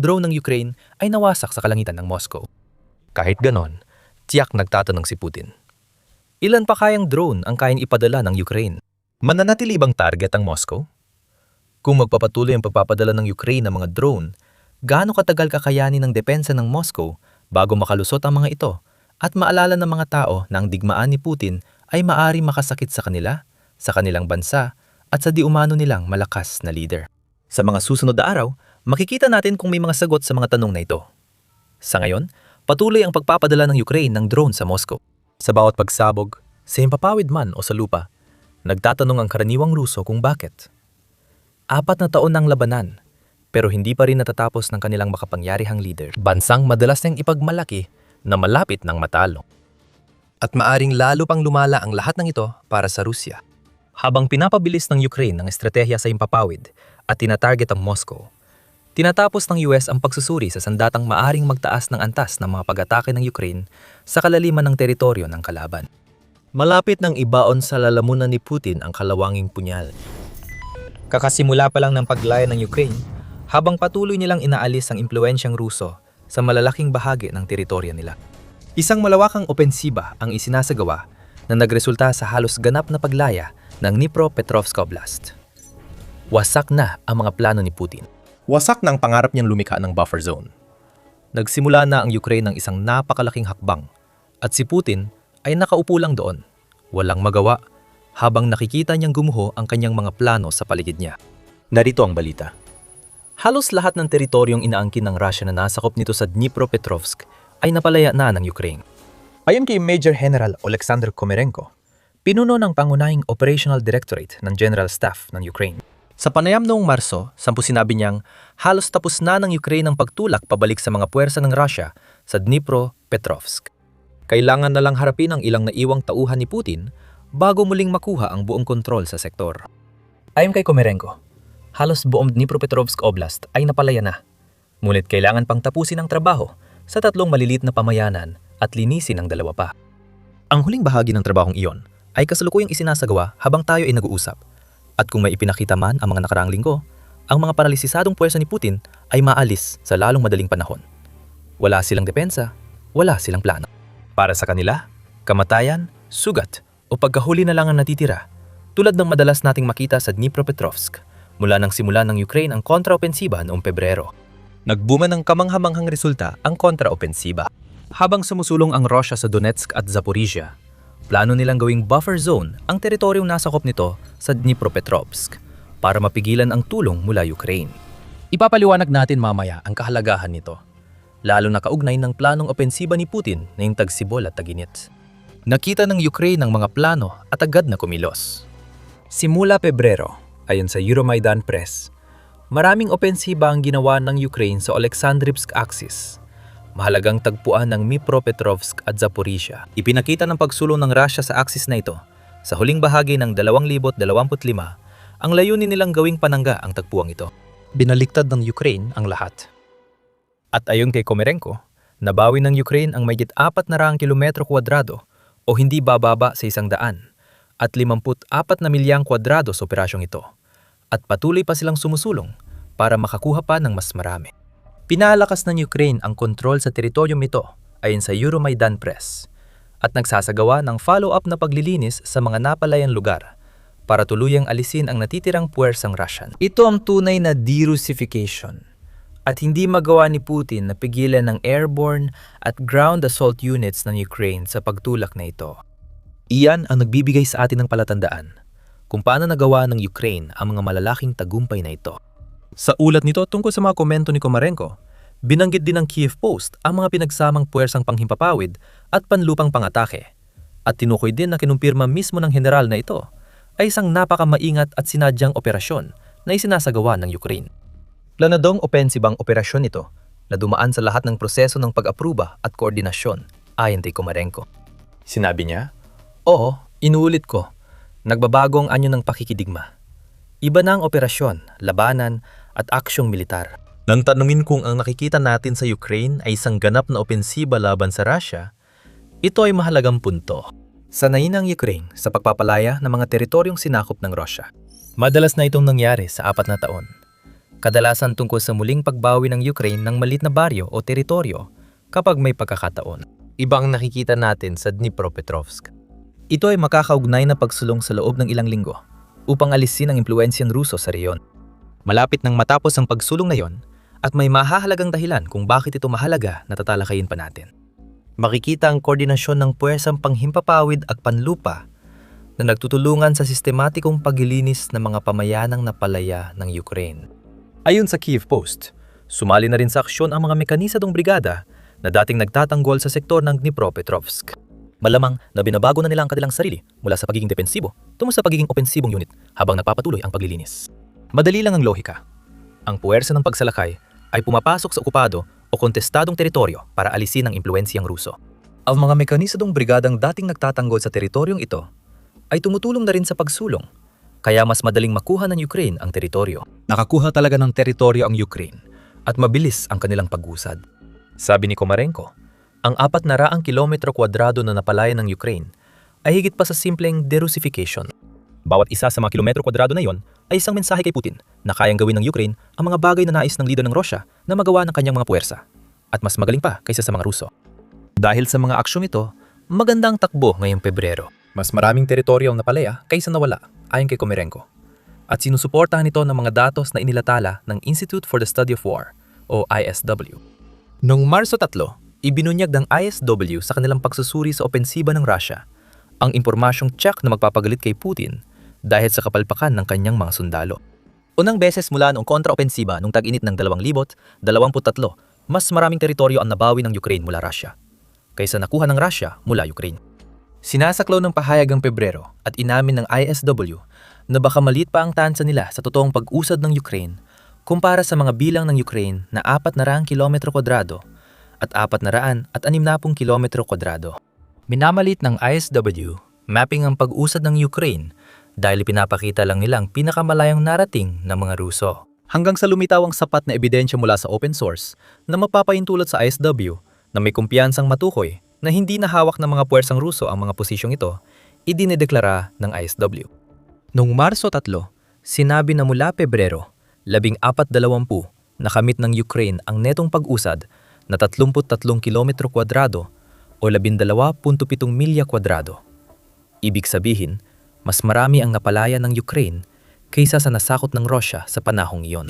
drone ng Ukraine ay nawasak sa kalangitan ng Moscow. Kahit ganon, tiyak nagtatanong si Putin. Ilan pa kayang drone ang kayang ipadala ng Ukraine? Mananatili bang target ang Moscow? Kung magpapatuloy ang pagpapadala ng Ukraine ng mga drone, gaano katagal kakayanin ng depensa ng Moscow bago makalusot ang mga ito at maalala ng mga tao na ang digmaan ni Putin ay maari makasakit sa kanila, sa kanilang bansa, at sa di umano nilang malakas na leader. Sa mga susunod na araw, makikita natin kung may mga sagot sa mga tanong na ito. Sa ngayon, patuloy ang pagpapadala ng Ukraine ng drone sa Moscow. Sa bawat pagsabog, sa himpapawid man o sa lupa, nagtatanong ang karaniwang Ruso kung bakit. 4 na taon ng labanan, pero hindi pa rin natatapos ng kanilang makapangyarihang leader. Bansang madalas niyang ipagmalaki na malapit ng matalo. At maaring lalo pang lumala ang lahat ng ito para sa Rusya. Habang pinapabilis ng Ukraine ang estratehiya sa himpapawid at tinatarget ang Moscow, tinatapos ng US ang pagsusuri sa sandatang maaring magtaas ng antas ng mga pag-atake ng Ukraine sa kalaliman ng teritoryo ng kalaban. Malapit ng ibaon sa lalamunan ni Putin ang kalawanging punyal. Kakasimula pa lang ng paglaya ng Ukraine habang patuloy nilang inaalis ang impluensyang Ruso sa malalaking bahagi ng teritoryo nila. Isang malawakang opensiba ang isinasagawa na nagresulta sa halos ganap na paglaya ng Dnipropetrovsk Oblast. Wasak na ang mga plano ni Putin. Wasak na ang pangarap niyang lumikha ng buffer zone. Nagsimula na ang Ukraine ng isang napakalaking hakbang at si Putin ay nakaupo lang doon, walang magawa, habang nakikita niyang gumuho ang kanyang mga plano sa paligid niya. Narito ang balita. Halos lahat ng teritoryong inaangkin ng Russia na nasakop nito sa Dnipropetrovsk ay napalaya na ng Ukraine. Ayon kay Major General Oleksandr Komerenko, pinuno ng pangunahing Operational Directorate ng General Staff ng Ukraine. Sa panayam noong Marso, sinabi niyang halos tapos na ng Ukraine ang pagtulak pabalik sa mga puwersa ng Russia sa Dnipropetrovsk. Kailangan na lang harapin ang ilang naiwang tauhan ni Putin bago muling makuha ang buong kontrol sa sektor. Ayon kay Komerenko, halos buong Dnipropetrovsk Oblast ay napalaya na. Ngunit kailangan pang tapusin ang trabaho sa 3 maliliit na pamayanan at linisin ang 2 pa. Ang huling bahagi ng trabahong iyon ay kasalukuyang isinasagawa habang tayo ay nag-uusap. At kung may ipinakita man ang mga nakaraang linggo, ang mga paralisisadong puwersa ni Putin ay maalis sa lalong madaling panahon. Wala silang depensa, wala silang plano. Para sa kanila, kamatayan, sugat o pagkahuli na lang ang natitira Tulad ng madalas nating makita sa Dnipropetrovsk, mula nang simula ng Ukraine ang kontraopensiba noong Pebrero. Nagbuma ng kamanghamanghang resulta ang kontraopensiba. Habang sumusulong ang Russia sa Donetsk at Zaporizhia, plano nilang gawing buffer zone ang teritoryong nasakop nito sa Dnipropetrovsk para mapigilan ang tulong mula Ukraine. Ipapaliwanag natin mamaya ang kahalagahan nito, lalo na kaugnay ng planong opensiba ni Putin na yung tagsibol at taginit. Nakita ng Ukraine ang mga plano at agad na kumilos. Simula Pebrero, ayon sa Euromaidan Press, maraming opensiba ang ginawa ng Ukraine sa Oleksandrivsk Axis, mahalagang tagpuan ng Dnipropetrovsk at Zaporizhia. Ipinakita ng pagsulong ng Russia sa axis na ito sa huling bahagi ng 2025 ang layunin nilang gawing panangga ang tagpuang ito. Binaliktad ng Ukraine ang lahat. At ayon kay Komarenko, nabawi ng Ukraine ang mayigit 400 kilometro kwadrado o hindi bababa sa 100 at 54 na milyang kwadrado sa operasyong ito. At patuloy pa silang sumusulong para makakuha pa ng mas marami. Pinalakas ng Ukraine ang kontrol sa teritoryong ito ayon sa Euromaidan Press at nagsasagawa ng follow-up na paglilinis sa mga napalayang lugar para tuluyang alisin ang natitirang puwersang Russian. Ito ang tunay na de-Russification at hindi magawa ni Putin na pigilan ng airborne at ground assault units ng Ukraine sa pagtulak na ito. Iyan ang nagbibigay sa atin ng palatandaan kung paano nagawa ng Ukraine ang mga malalaking tagumpay na ito. Sa ulat nito tungkol sa mga komento ni Komarenko, binanggit din ng Kiev Post ang mga pinagsamang puwersang panghimpapawid at panlupang pangatake at tinukoy din na kinumpirma mismo ng general na ito ay isang napakamaingat at sinadyang operasyon na isinasagawa ng Ukraine. Planadong opensibang operasyon ito na dumaan sa lahat ng proseso ng pag-apruba at koordinasyon ayon kay Komarenko. Sinabi niya, "Oo, inuulit ko, nagbabago ang anyo ng pakikidigma. Iba na ang operasyon, labanan at aksyong militar." Nang tanungin kung ang nakikita natin sa Ukraine ay isang ganap na opensiba laban sa Russia, ito ay mahalagang punto. Sanay ng Ukraine sa pagpapalaya ng mga teritoryong sinakop ng Russia. Madalas na itong nangyari sa 4 na taon. Kadalasan tungkol sa muling pagbawi ng Ukraine ng maliit na baryo o teritoryo kapag may pagkakataon. Iba ang nakikita natin sa Dnipropetrovsk. Ito ay makakaugnay na pagsulong sa loob ng ilang linggo upang alisin ang impluensyang Ruso sa reyon. Malapit nang matapos ang pagsulong na yon at may mahahalagang dahilan kung bakit ito mahalaga na tatalakayin pa natin. Makikita ang koordinasyon ng puwersang panghimpapawid at panlupa na nagtutulungan sa sistematikong paglilinis ng mga pamayanang napalaya ng Ukraine. Ayon sa Kiev Post, sumali na rin sa aksyon ang mga mekanisadong brigada na dating nagtatanggol sa sektor ng Dnipropetrovsk. Malamang na binabago na nila ang kanilang sarili mula sa pagiging depensibo tungo sa pagiging opensibong unit habang nagpapatuloy ang paglilinis. Madali lang ang lohika. Ang puwersa ng pagsalakay ay pumapasok sa okupado o kontestadong teritoryo para alisin ang impluensyang Ruso. Ang mga mekanisadong brigadang dating nagtatanggol sa teritoryong ito ay tumutulong na rin sa pagsulong, kaya mas madaling makuha ng Ukraine ang teritoryo. Nakakuha talaga ng teritoryo ang Ukraine at mabilis ang kanilang pag-usad. Sabi ni Komarenko, ang 400 kilometro kwadrado na napalaya ng Ukraine ay higit pa sa simpleng de-Russification. Bawat isa sa mga kilometro kwadrado na yon ay isang mensahe kay Putin na kayang gawin ng Ukraine ang mga bagay na nais ng lider ng Russia na magawa ng kanyang mga puwersa at mas magaling pa kaysa sa mga Ruso. Dahil sa mga aksyong ito, magandang takbo ngayong Pebrero. Mas maraming teritoryo ang napalaya kaysa nawala ayon kay Komarenko. At sinusuportahan ito ng mga datos na inilatala ng Institute for the Study of War o ISW. Noong Marso 3, ibinunyag ng ISW sa kanilang pagsusuri sa opensiba ng Russia ang impormasyong tiyak na magpapagalit kay Putin dahil sa kapalpakan ng kanyang mga sundalo. Unang beses mula noong kontra-opensiba noong tag-init ng 2023, mas maraming teritoryo ang nabawi ng Ukraine mula Russia kaysa nakuha ng Russia mula Ukraine. Sinasaklaw ng pahayag ang Pebrero at inamin ng ISW na baka maliit pa ang tansa nila sa totoong pag-usad ng Ukraine kumpara sa mga bilang ng Ukraine na 400 kilometro kwadrado at 460 kilometro kwadrado. Minamalit ng ISW, mapping ang pag-usad ng Ukraine dahil pinapakita lang nilang pinakamalayang narating ng mga Ruso. Hanggang sa lumitaw ang sapat na ebidensya mula sa open source na mapapahintulot sa ISW na may kumpiyansang matukoy na hindi nahawak ng mga puwersang Ruso ang mga posisyong ito, idinedeklara ng ISW. Noong Marso 3, sinabi na mula Pebrero, 1420 nakamit ng Ukraine ang netong pag-usad na 33 kilometro kwadrado o 12.7 milya kwadrado. Ibig sabihin, Mas marami ang napalaya ng Ukraine kaysa sa nasakot ng Russia sa panahong iyon.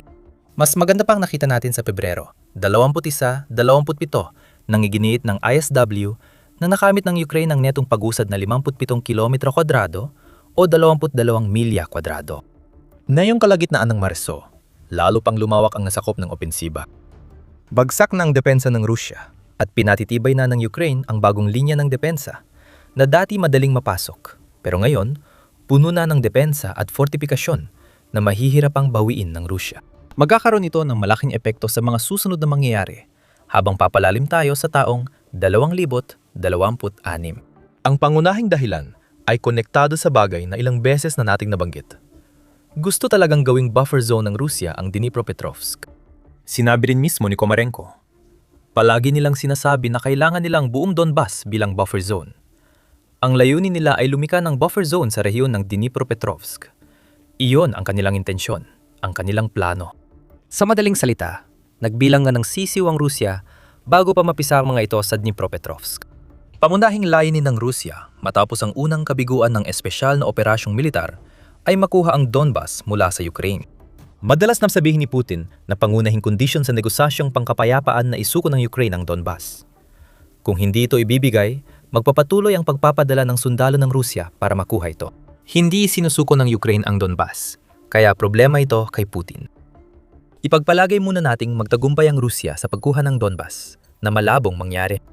Mas maganda pang nakita natin sa Pebrero, 21-27 nang iginiit ng ISW na nakamit ng Ukraine ang netong pag-usad na 57 kilometro kwadrado o 22 milya kwadrado. Ngayong kalagitnaan ng Marso, lalo pang lumawak ang nasakop ng opensiba. Bagsak ng depensa ng Rusya at pinatitibay na ng Ukraine ang bagong linya ng depensa na dati madaling mapasok, pero ngayon puno na ng depensa at fortifikasyon na mahihirapang bawiin ng Rusya. Magkakaroon ito ng malaking epekto sa mga susunod na mangyayari habang papalalim tayo sa taong 2026. Ang pangunahing dahilan ay konektado sa bagay na ilang beses na nating nabanggit. Gusto talagang gawing buffer zone ng Rusya ang Dnipropetrovsk. Sinabi rin mismo ni Komarenko. Palagi nilang sinasabi na kailangan nilang buong Donbas bilang buffer zone. Ang layunin nila ay lumika ng buffer zone sa rehiyon ng Dnipropetrovsk. Iyon ang kanilang intensyon, ang kanilang plano. Sa madaling salita, nagbilang nga ng sisiw ang Rusya bago pa mapisa ang mga ito sa Dnipropetrovsk. Pamunahing layunin ng Rusya matapos ang unang kabiguan ng espesyal na operasyong militar ay makuha ang Donbas mula sa Ukraine. Madalas nang sabihin ni Putin na pangunahing kondisyon sa negosasyong pangkapayapaan na isuko ng Ukraine ang Donbas. Kung hindi ito ibibigay, magpapatuloy ang pagpapadala ng sundalo ng Rusya para makuha ito. Hindi sinusuko ng Ukraine ang Donbas, kaya problema ito kay Putin. Ipagpalagay muna nating magtagumpay ang Rusya sa pagkuha ng Donbas na malabong mangyari.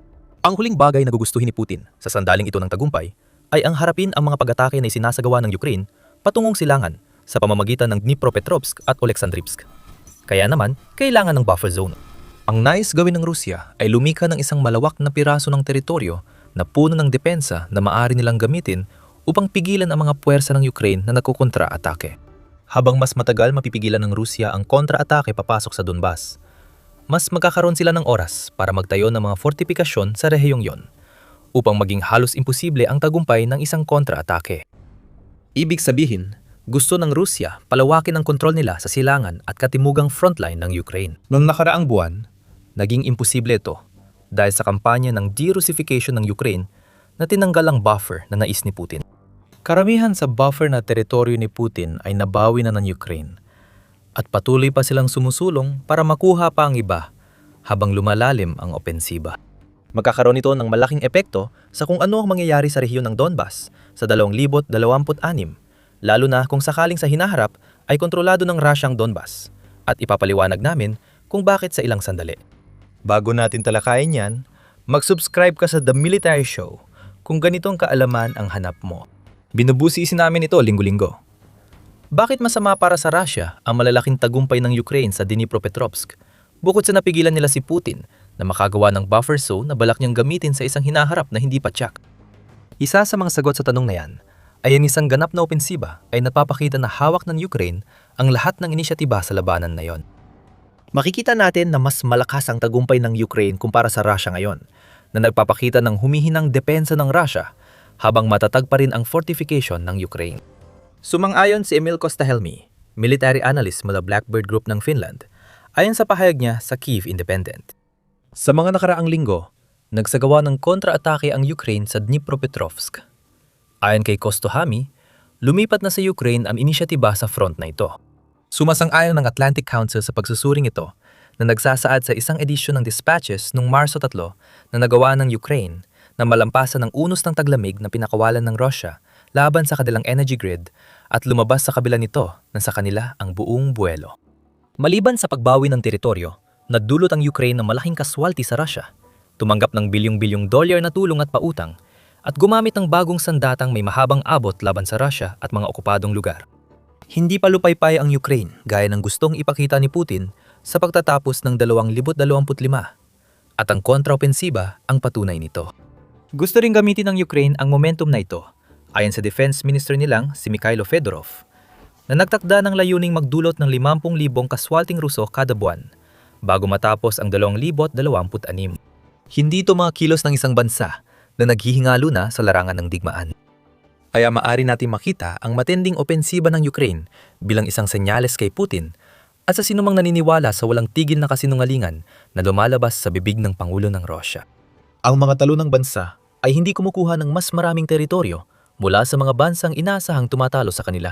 Ang huling bagay na gugustuhin ni Putin sa sandaling ito ng tagumpay ay ang harapin ang mga pag-atake na isinasagawa ng Ukraine patungong silangan sa pamamagitan ng Dnipropetrovsk at Oleksandrivsk. Kaya naman, kailangan ng buffer zone. Ang nais gawin ng Rusya ay lumika ng isang malawak na piraso ng teritoryo na puno ng depensa na maaari nilang gamitin upang pigilan ang mga puwersa ng Ukraine na nagkukontra-atake. Habang mas matagal mapipigilan ng Rusya ang kontra-atake papasok sa Donbas, mas magkakaroon sila ng oras para magtayo ng mga fortifikasyon sa rehiyong yon upang maging halos imposible ang tagumpay ng isang kontra-atake. Ibig sabihin, gusto ng Rusya palawakin ang kontrol nila sa silangan at katimugang frontline ng Ukraine. Noong nakaraang buwan, naging imposible ito dahil sa kampanya ng de-Russification ng Ukraine na tinanggal ang buffer na nais ni Putin. Karamihan sa buffer na teritoryo ni Putin ay nabawi na ng Ukraine at patuloy pa silang sumusulong para makuha pa ang iba habang lumalalim ang opensiba. Magkakaroon ito ng malaking epekto sa kung ano ang mangyayari sa rehiyon ng Donbas sa 2026, lalo na kung sakaling sa hinaharap ay kontrolado ng Russia ang Donbas at ipapaliwanag namin kung bakit sa ilang sandali. Bago natin talakayin yan, mag-subscribe ka sa The Military Show kung ganitong kaalaman ang hanap mo. Binubusisi namin ito linggo-linggo. Bakit masama para sa Russia ang malalaking tagumpay ng Ukraine sa Dnipropetrovsk bukod sa napigilan nila si Putin na makagawa ng buffer zone na balak niyang gamitin sa isang hinaharap na hindi pa tiyak? Isa sa mga sagot sa tanong na yan ay ang isang ganap na opensiba ay napapakita na hawak ng Ukraine ang lahat ng inisyatiba sa labanan na yon. Makikita natin na mas malakas ang tagumpay ng Ukraine kumpara sa Russia ngayon na nagpapakita ng humihinang depensa ng Russia habang matatag pa rin ang fortification ng Ukraine. Sumang-ayon si Emil Kostahelmi, military analyst mula Blackbird Group ng Finland, ayon sa pahayag niya sa Kyiv Independent. Sa mga nakaraang linggo, nagsagawa ng kontra-atake ang Ukraine sa Dnipropetrovsk. Ayon kay Kostohami, lumipat na sa Ukraine ang inisyatiba sa front na ito. Sumasang-ayon ng Atlantic Council sa pagsusuring ito na nagsasaad sa isang edisyon ng dispatches noong Marso 3 na nagawa ng Ukraine na malampasan ng unos ng taglamig na pinakawalan ng Russia laban sa kanilang energy grid at lumabas sa kabila nito na sa kanila ang buong buwelo. Maliban sa pagbawi ng teritoryo, nadulot ang Ukraine ng malaking kaswalti sa Russia, tumanggap ng bilyong-bilyong dolyar na tulong at pautang, at gumamit ng bagong sandatang may mahabang abot laban sa Russia at mga okupadong lugar. Hindi pa lupaypay ang Ukraine gaya ng gustong ipakita ni Putin sa pagtatapos ng 2025 at ang kontraopensiba ang patunay nito. Gusto ring gamitin ng Ukraine ang momentum na ito, ayon sa Defense Minister nilang si Mikhailo Fedorov, na nagtakda ng layuning magdulot ng 50,000 kaswalting Ruso kada buwan bago matapos ang 2026. Hindi ito mga kilos ng isang bansa na naghihingalo na sa larangan ng digmaan. Kaya maaari natin makita ang matinding opensiba ng Ukraine bilang isang senyales kay Putin at sa sinumang naniniwala sa walang tigil na kasinungalingan na lumalabas sa bibig ng Pangulo ng Russia. Ang mga talunang bansa ay hindi kumukuha ng mas maraming teritoryo mula sa mga bansang inaasahang tumatalo sa kanila.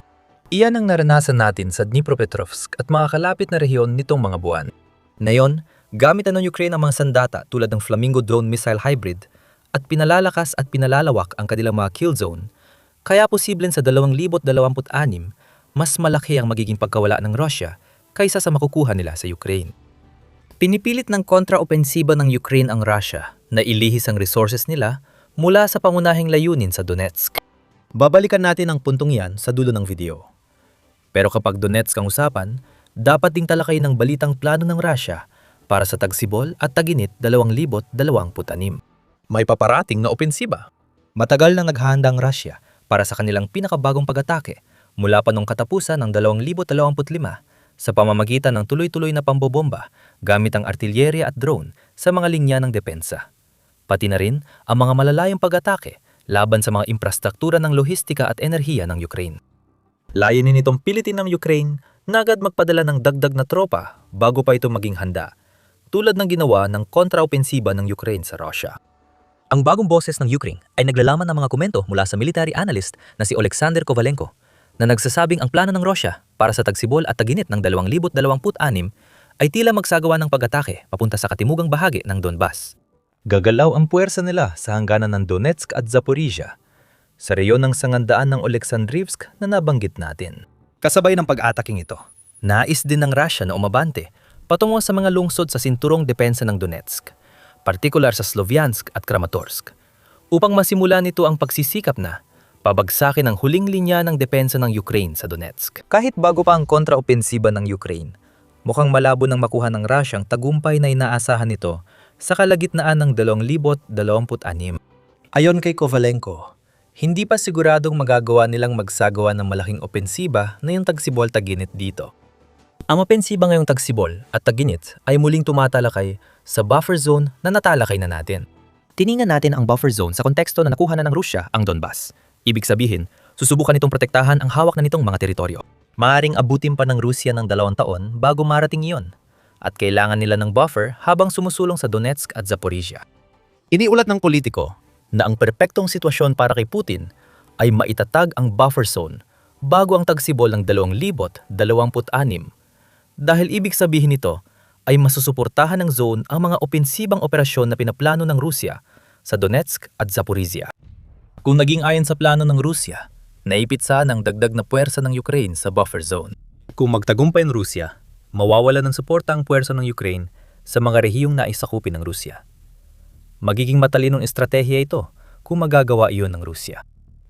Iyan ang naranasan natin sa Dnipropetrovsk at mga kalapit na rehiyon nitong mga buwan. Ngayon, gamit na ng Ukraine ang mga sandata tulad ng Flamingo drone missile hybrid at pinalalakas at pinalalawak ang kanilang mga kill zone, kaya posibleng sa 2026, mas malaki ang magiging pagkawala ng Russia kaysa sa makukuha nila sa Ukraine. Pinipilit ng kontraopensiba ng Ukraine ang Russia na ilihis ang resources nila mula sa pangunahing layunin sa Donetsk. Babalikan natin ang puntong yan sa dulo ng video. Pero kapag Donetsk ang usapan, dapat ding talakay ng balitang plano ng Russia para sa Tagsibol at Taginit 2026. May paparating na opensiba. Matagal nang naghahanda ang Russia para sa kanilang pinakabagong pag-atake mula pa noong katapusan ng 2025 sa pamamagitan ng tuloy-tuloy na pambobomba gamit ang artilyerya at drone sa mga linya ng depensa. Pati na rin ang mga malalayong pag-atake laban sa mga infrastruktura ng lohistika at enerhiya ng Ukraine. Layunin nitong pilitin ng Ukraine na agad magpadala ng dagdag na tropa bago pa ito maging handa, tulad ng ginawa ng kontraopensiba ng Ukraine sa Russia. Ang bagong boses ng Ukraine ay naglalaman ng mga komento mula sa military analyst na si Alexander Kovalenko na nagsasabing ang plano ng Russia para sa Tagsibol at Taginit ng 2026 ay tila magsagawa ng pag-atake papunta sa katimugang bahagi ng Donbas. Gagalaw ang puwersa nila sa hangganan ng Donetsk at Zaporizhia, sa reyon ng sangandaan ng Oleksandrivsk na nabanggit natin. Kasabay ng pag-ataking ito, nais din ng Russia na umabante patungo sa mga lungsod sa sinturong depensa ng Donetsk, partikular sa Sloviansk at Kramatorsk, upang masimula nito ang pagsisikap na pabagsakin ang huling linya ng depensa ng Ukraine sa Donetsk. Kahit bago pa ang kontraopensiba ng Ukraine, mukhang malabo nang makuha ng Russia ang tagumpay na inaasahan nito sa kalagitnaan ng 2026. Ayon kay Kovalenko, hindi pa siguradong magagawa nilang magsagawa ng malaking opensiba na yung Tagsibol Taginit dito. Ang opensiba ngayong Tagsibol at Taginit ay muling tumatalakay sa buffer zone na natalakay na natin. Tiningnan natin ang buffer zone sa konteksto na nakuha na ng Russia ang Donbas. Ibig sabihin, susubukan nitong protektahan ang hawak na nitong mga teritoryo. Maaring abutin pa ng Rusya ng 2 taon bago marating iyon, at kailangan nila ng buffer habang sumusulong sa Donetsk at Zaporizhia. Iniulat ng politiko na ang perpektong sitwasyon para kay Putin ay maitatag ang buffer zone bago ang Tagsibol ng 2026, dahil ibig sabihin nito ay masusuportahan ng zone ang mga opensibang operasyon na pinaplano ng Rusya sa Donetsk at Zaporizhia. Kung naging ayon sa plano ng Rusya, naipitsa ng dagdag na puwersa ng Ukraine sa buffer zone. Kung magtagumpay ang Rusya, mawawala ng suporta ang puwersa ng Ukraine sa mga rehiyong naisakupin ng Rusya. Magiging matalinong estratehiya ito kung magagawa iyon ng Rusya.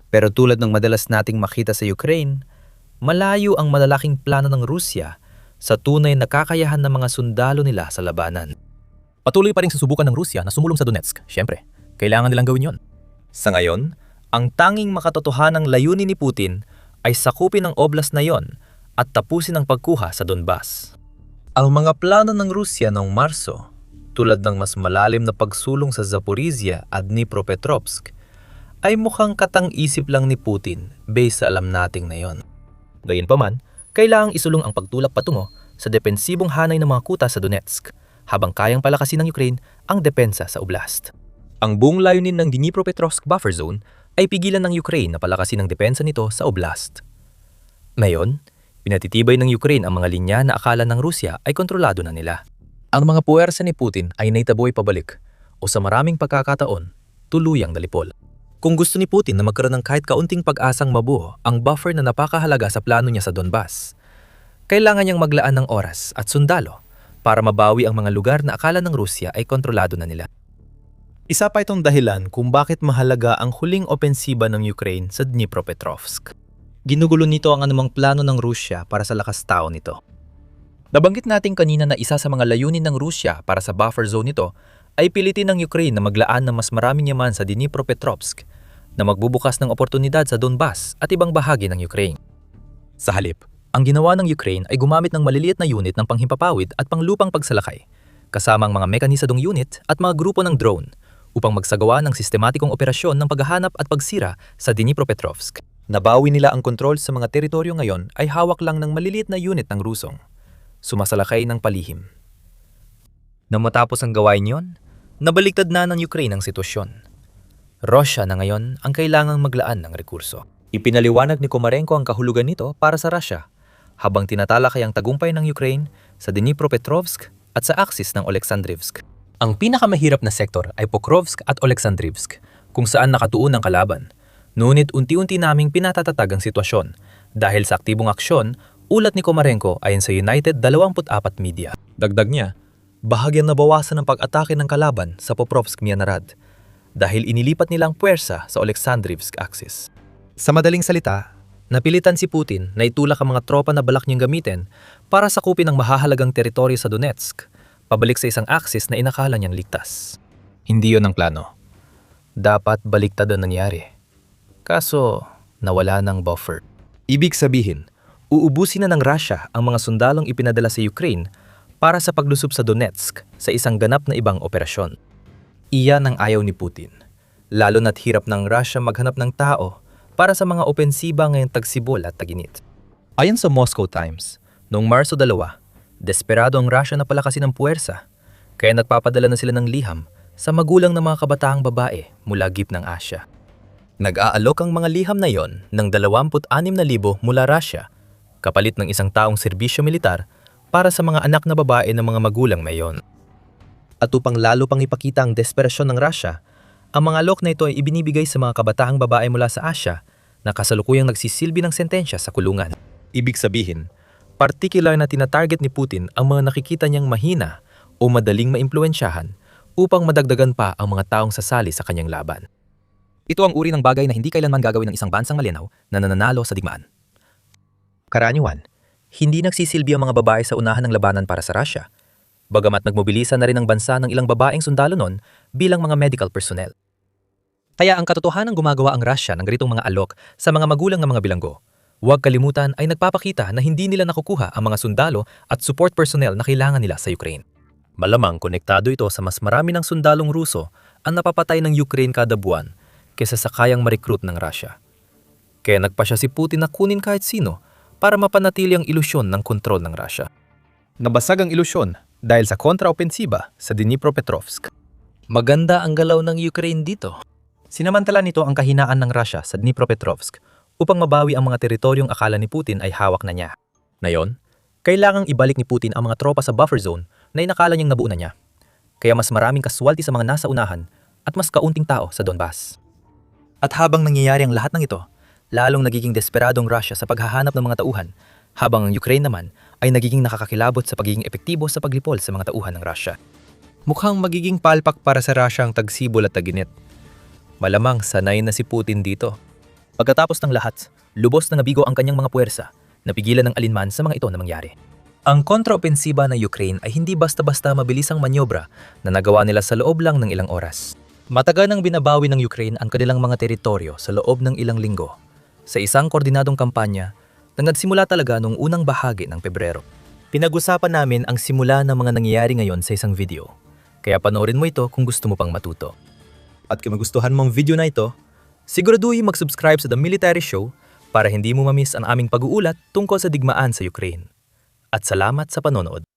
Pero tulad ng madalas nating makita sa Ukraine, malayo ang malalaking plano ng Rusya sa tunay na kakayahan ng mga sundalo nila sa labanan. Patuloy pa rin susubukan ng Rusya na sumulong sa Donetsk. Siyempre, kailangan nilang gawin yon. Sa ngayon, ang tanging makatotohanang layunin ni Putin ay sakupin ang oblast na yon at tapusin ang pagkuha sa Donbas. Ang mga plano ng Rusya noong Marso, tulad ng mas malalim na pagsulong sa Zaporizhia at Dnipropetrovsk, ay mukhang katang-isip lang ni Putin base sa alam nating na yon. Gayunpaman, kailangang isulong ang pagtulak patungo sa depensibong hanay ng mga kuta sa Donetsk habang kayang palakasin ng Ukraine ang depensa sa oblast. Ang buong layunin ng Dnipropetrovsk buffer zone ay pigilan ng Ukraine na palakasin ang depensa nito sa oblast. Ngayon, pinatitibay ng Ukraine ang mga linya na akala ng Rusya ay kontrolado na nila. Ang mga puwersa ni Putin ay naitaboy pabalik o sa maraming pagkakataon, tuluyang dalipol. Kung gusto ni Putin na magkaroon ng kahit kaunting pag-asang mabuo ang buffer na napakahalaga sa plano niya sa Donbas, kailangan niyang maglaan ng oras at sundalo para mabawi ang mga lugar na akala ng Rusya ay kontrolado na nila. Isa pa itong dahilan kung bakit mahalaga ang huling opensiba ng Ukraine sa Dnipropetrovsk. Ginugulo nito ang anumang plano ng Rusya para sa lakas tao nito. Nabanggit natin kanina na isa sa mga layunin ng Rusya para sa buffer zone nito ay pilitin ng Ukraine na maglaan ng mas maraming yaman sa Dnipropetrovsk na magbubukas ng oportunidad sa Donbas at ibang bahagi ng Ukraine. Sa halip, ang ginawa ng Ukraine ay gumamit ng maliliit na unit ng panghimpapawid at panglupang pagsalakay, kasama ang mga mekanisadong unit at mga grupo ng drone upang magsagawa ng sistematikong operasyon ng paghahanap at pagsira sa Dnipropetrovsk. Nabawi nila ang kontrol sa mga teritoryo ngayon ay hawak lang ng maliliit na unit ng Rusong, sumasalakay ng palihim. Nang matapos ang gawain yon, nabaliktad na ng Ukraine ang sitwasyon. Russia na ngayon ang kailangang maglaan ng rekurso. Ipinaliwanag ni Komarenko ang kahulugan nito para sa Russia, habang tinatalakay ang tagumpay ng Ukraine sa Dnipropetrovsk at sa Axis ng Oleksandrivsk. Ang pinakamahirap na sektor ay Pokrovsk at Oleksandrivsk, kung saan nakatuon ang kalaban. Ngunit unti-unti naming pinatatatag ang sitwasyon dahil sa aktibong aksyon, ulat ni Komarenko ayon sa United 24 Media. Dagdag niya, bahagyang nabawasan ang pag-atake ng kalaban sa Poprovsk-Mianarad dahil inilipat nilang puwersa sa Oleksandrivsk Axis. Sa madaling salita, napilitan si Putin na itulak ang mga tropa na balak niyang gamitin para sakupin ang mahahalagang teritoryo sa Donetsk, pabalik sa isang Axis na inakala niyang ligtas. Hindi yon ang plano. Dapat baliktad ang nangyari. Kaso, nawala ng buffer. Ibig sabihin, uubusin na ng Russia ang mga sundalong ipinadala sa Ukraine para sa paglusob sa Donetsk sa isang ganap na ibang operasyon. Iyan ang ayaw ni Putin, lalo na't hirap ng Russia maghanap ng tao para sa mga opensiba ngayong tagsibol at taginit. Ayon sa Moscow Times, noong Marso 2, desperado ang Russia na palakasin ng puwersa, kaya nagpapadala na sila ng liham sa magulang ng mga kabataang babae mula gitnang Asya. Nag-aalok ang mga liham na yon ng 26,000 mula Russia, kapalit ng isang taong serbisyo militar para sa mga anak na babae ng mga magulang na yon. At upang lalo pang ipakita ang desperasyon ng Russia, ang mga alok na ito ay ibinibigay sa mga kabataang babae mula sa Asya na kasalukuyang nagsisilbi ng sentensya sa kulungan. Ibig sabihin, partikular na tinatarget ni Putin ang mga nakikita niyang mahina o madaling maimpluwensyahan upang madagdagan pa ang mga taong sasali sa kanyang laban. Ito ang uri ng bagay na hindi kailanman gagawin ng isang bansang malinaw na nananalo sa digmaan. Karaniwan, hindi nagsisilbi ang mga babae sa unahan ng labanan para sa Russia, bagamat nagmobilisa na rin ang bansa ng ilang babaeng sundalo noon bilang mga medical personnel. Kaya ang katotohanan gumagawa ang Russia ng ganitong mga alok sa mga magulang ng mga bilanggo. Huwag kalimutan ay nagpapakita na hindi nila nakukuha ang mga sundalo at support personnel na kailangan nila sa Ukraine. Malamang konektado ito sa mas marami ng sundalong Ruso ang napapatay ng Ukraine kada buwan kaysa sa kayang ma-recruit ng Russia. Kaya nagpasya si Putin na kunin kahit sino para mapanatili ang ilusyon ng kontrol ng Russia. Nabasag ang ilusyon dahil sa kontraopensiba sa Dnipropetrovsk. Maganda ang galaw ng Ukraine dito. Sinamantala nito ang kahinaan ng Russia sa Dnipropetrovsk upang mabawi ang mga teritoryong akala ni Putin ay hawak na niya. Ngayon, kailangang ibalik ni Putin ang mga tropa sa buffer zone na inakala niyang nabuo na niya. Kaya mas maraming kaswalti sa mga nasa unahan at mas kaunting tao sa Donbas. At habang nangyayari ang lahat ng ito, lalong nagiging desperadong Russia sa paghahanap ng mga tauhan, habang ang Ukraine naman ay nagiging nakakakilabot sa pagiging epektibo sa paglipol sa mga tauhan ng Russia. Mukhang magiging palpak para sa Russia ang tagsibol at taginit. Malamang sanay na si Putin dito. Pagkatapos ng lahat, lubos na nabigo ang kanyang mga puwersa, napigilan ng alinman sa mga ito na mangyari. Ang kontraopensiba ng Ukraine ay hindi basta-basta mabilisang manyobra na nagawa nila sa loob lang ng ilang oras. Matagal nang binabawi ng Ukraine ang kanilang mga teritoryo sa loob ng ilang linggo sa isang koordinadong kampanya na nagsimula talaga noong unang bahagi ng Pebrero. Pinag-usapan namin ang simula ng mga nangyayari ngayon sa isang video, kaya panoorin mo ito kung gusto mo pang matuto. At kung magustuhan mo ang video na ito, siguraduhin mag-subscribe sa The Military Show para hindi mo mamiss ang aming pag-uulat tungkol sa digmaan sa Ukraine. At salamat sa panonood.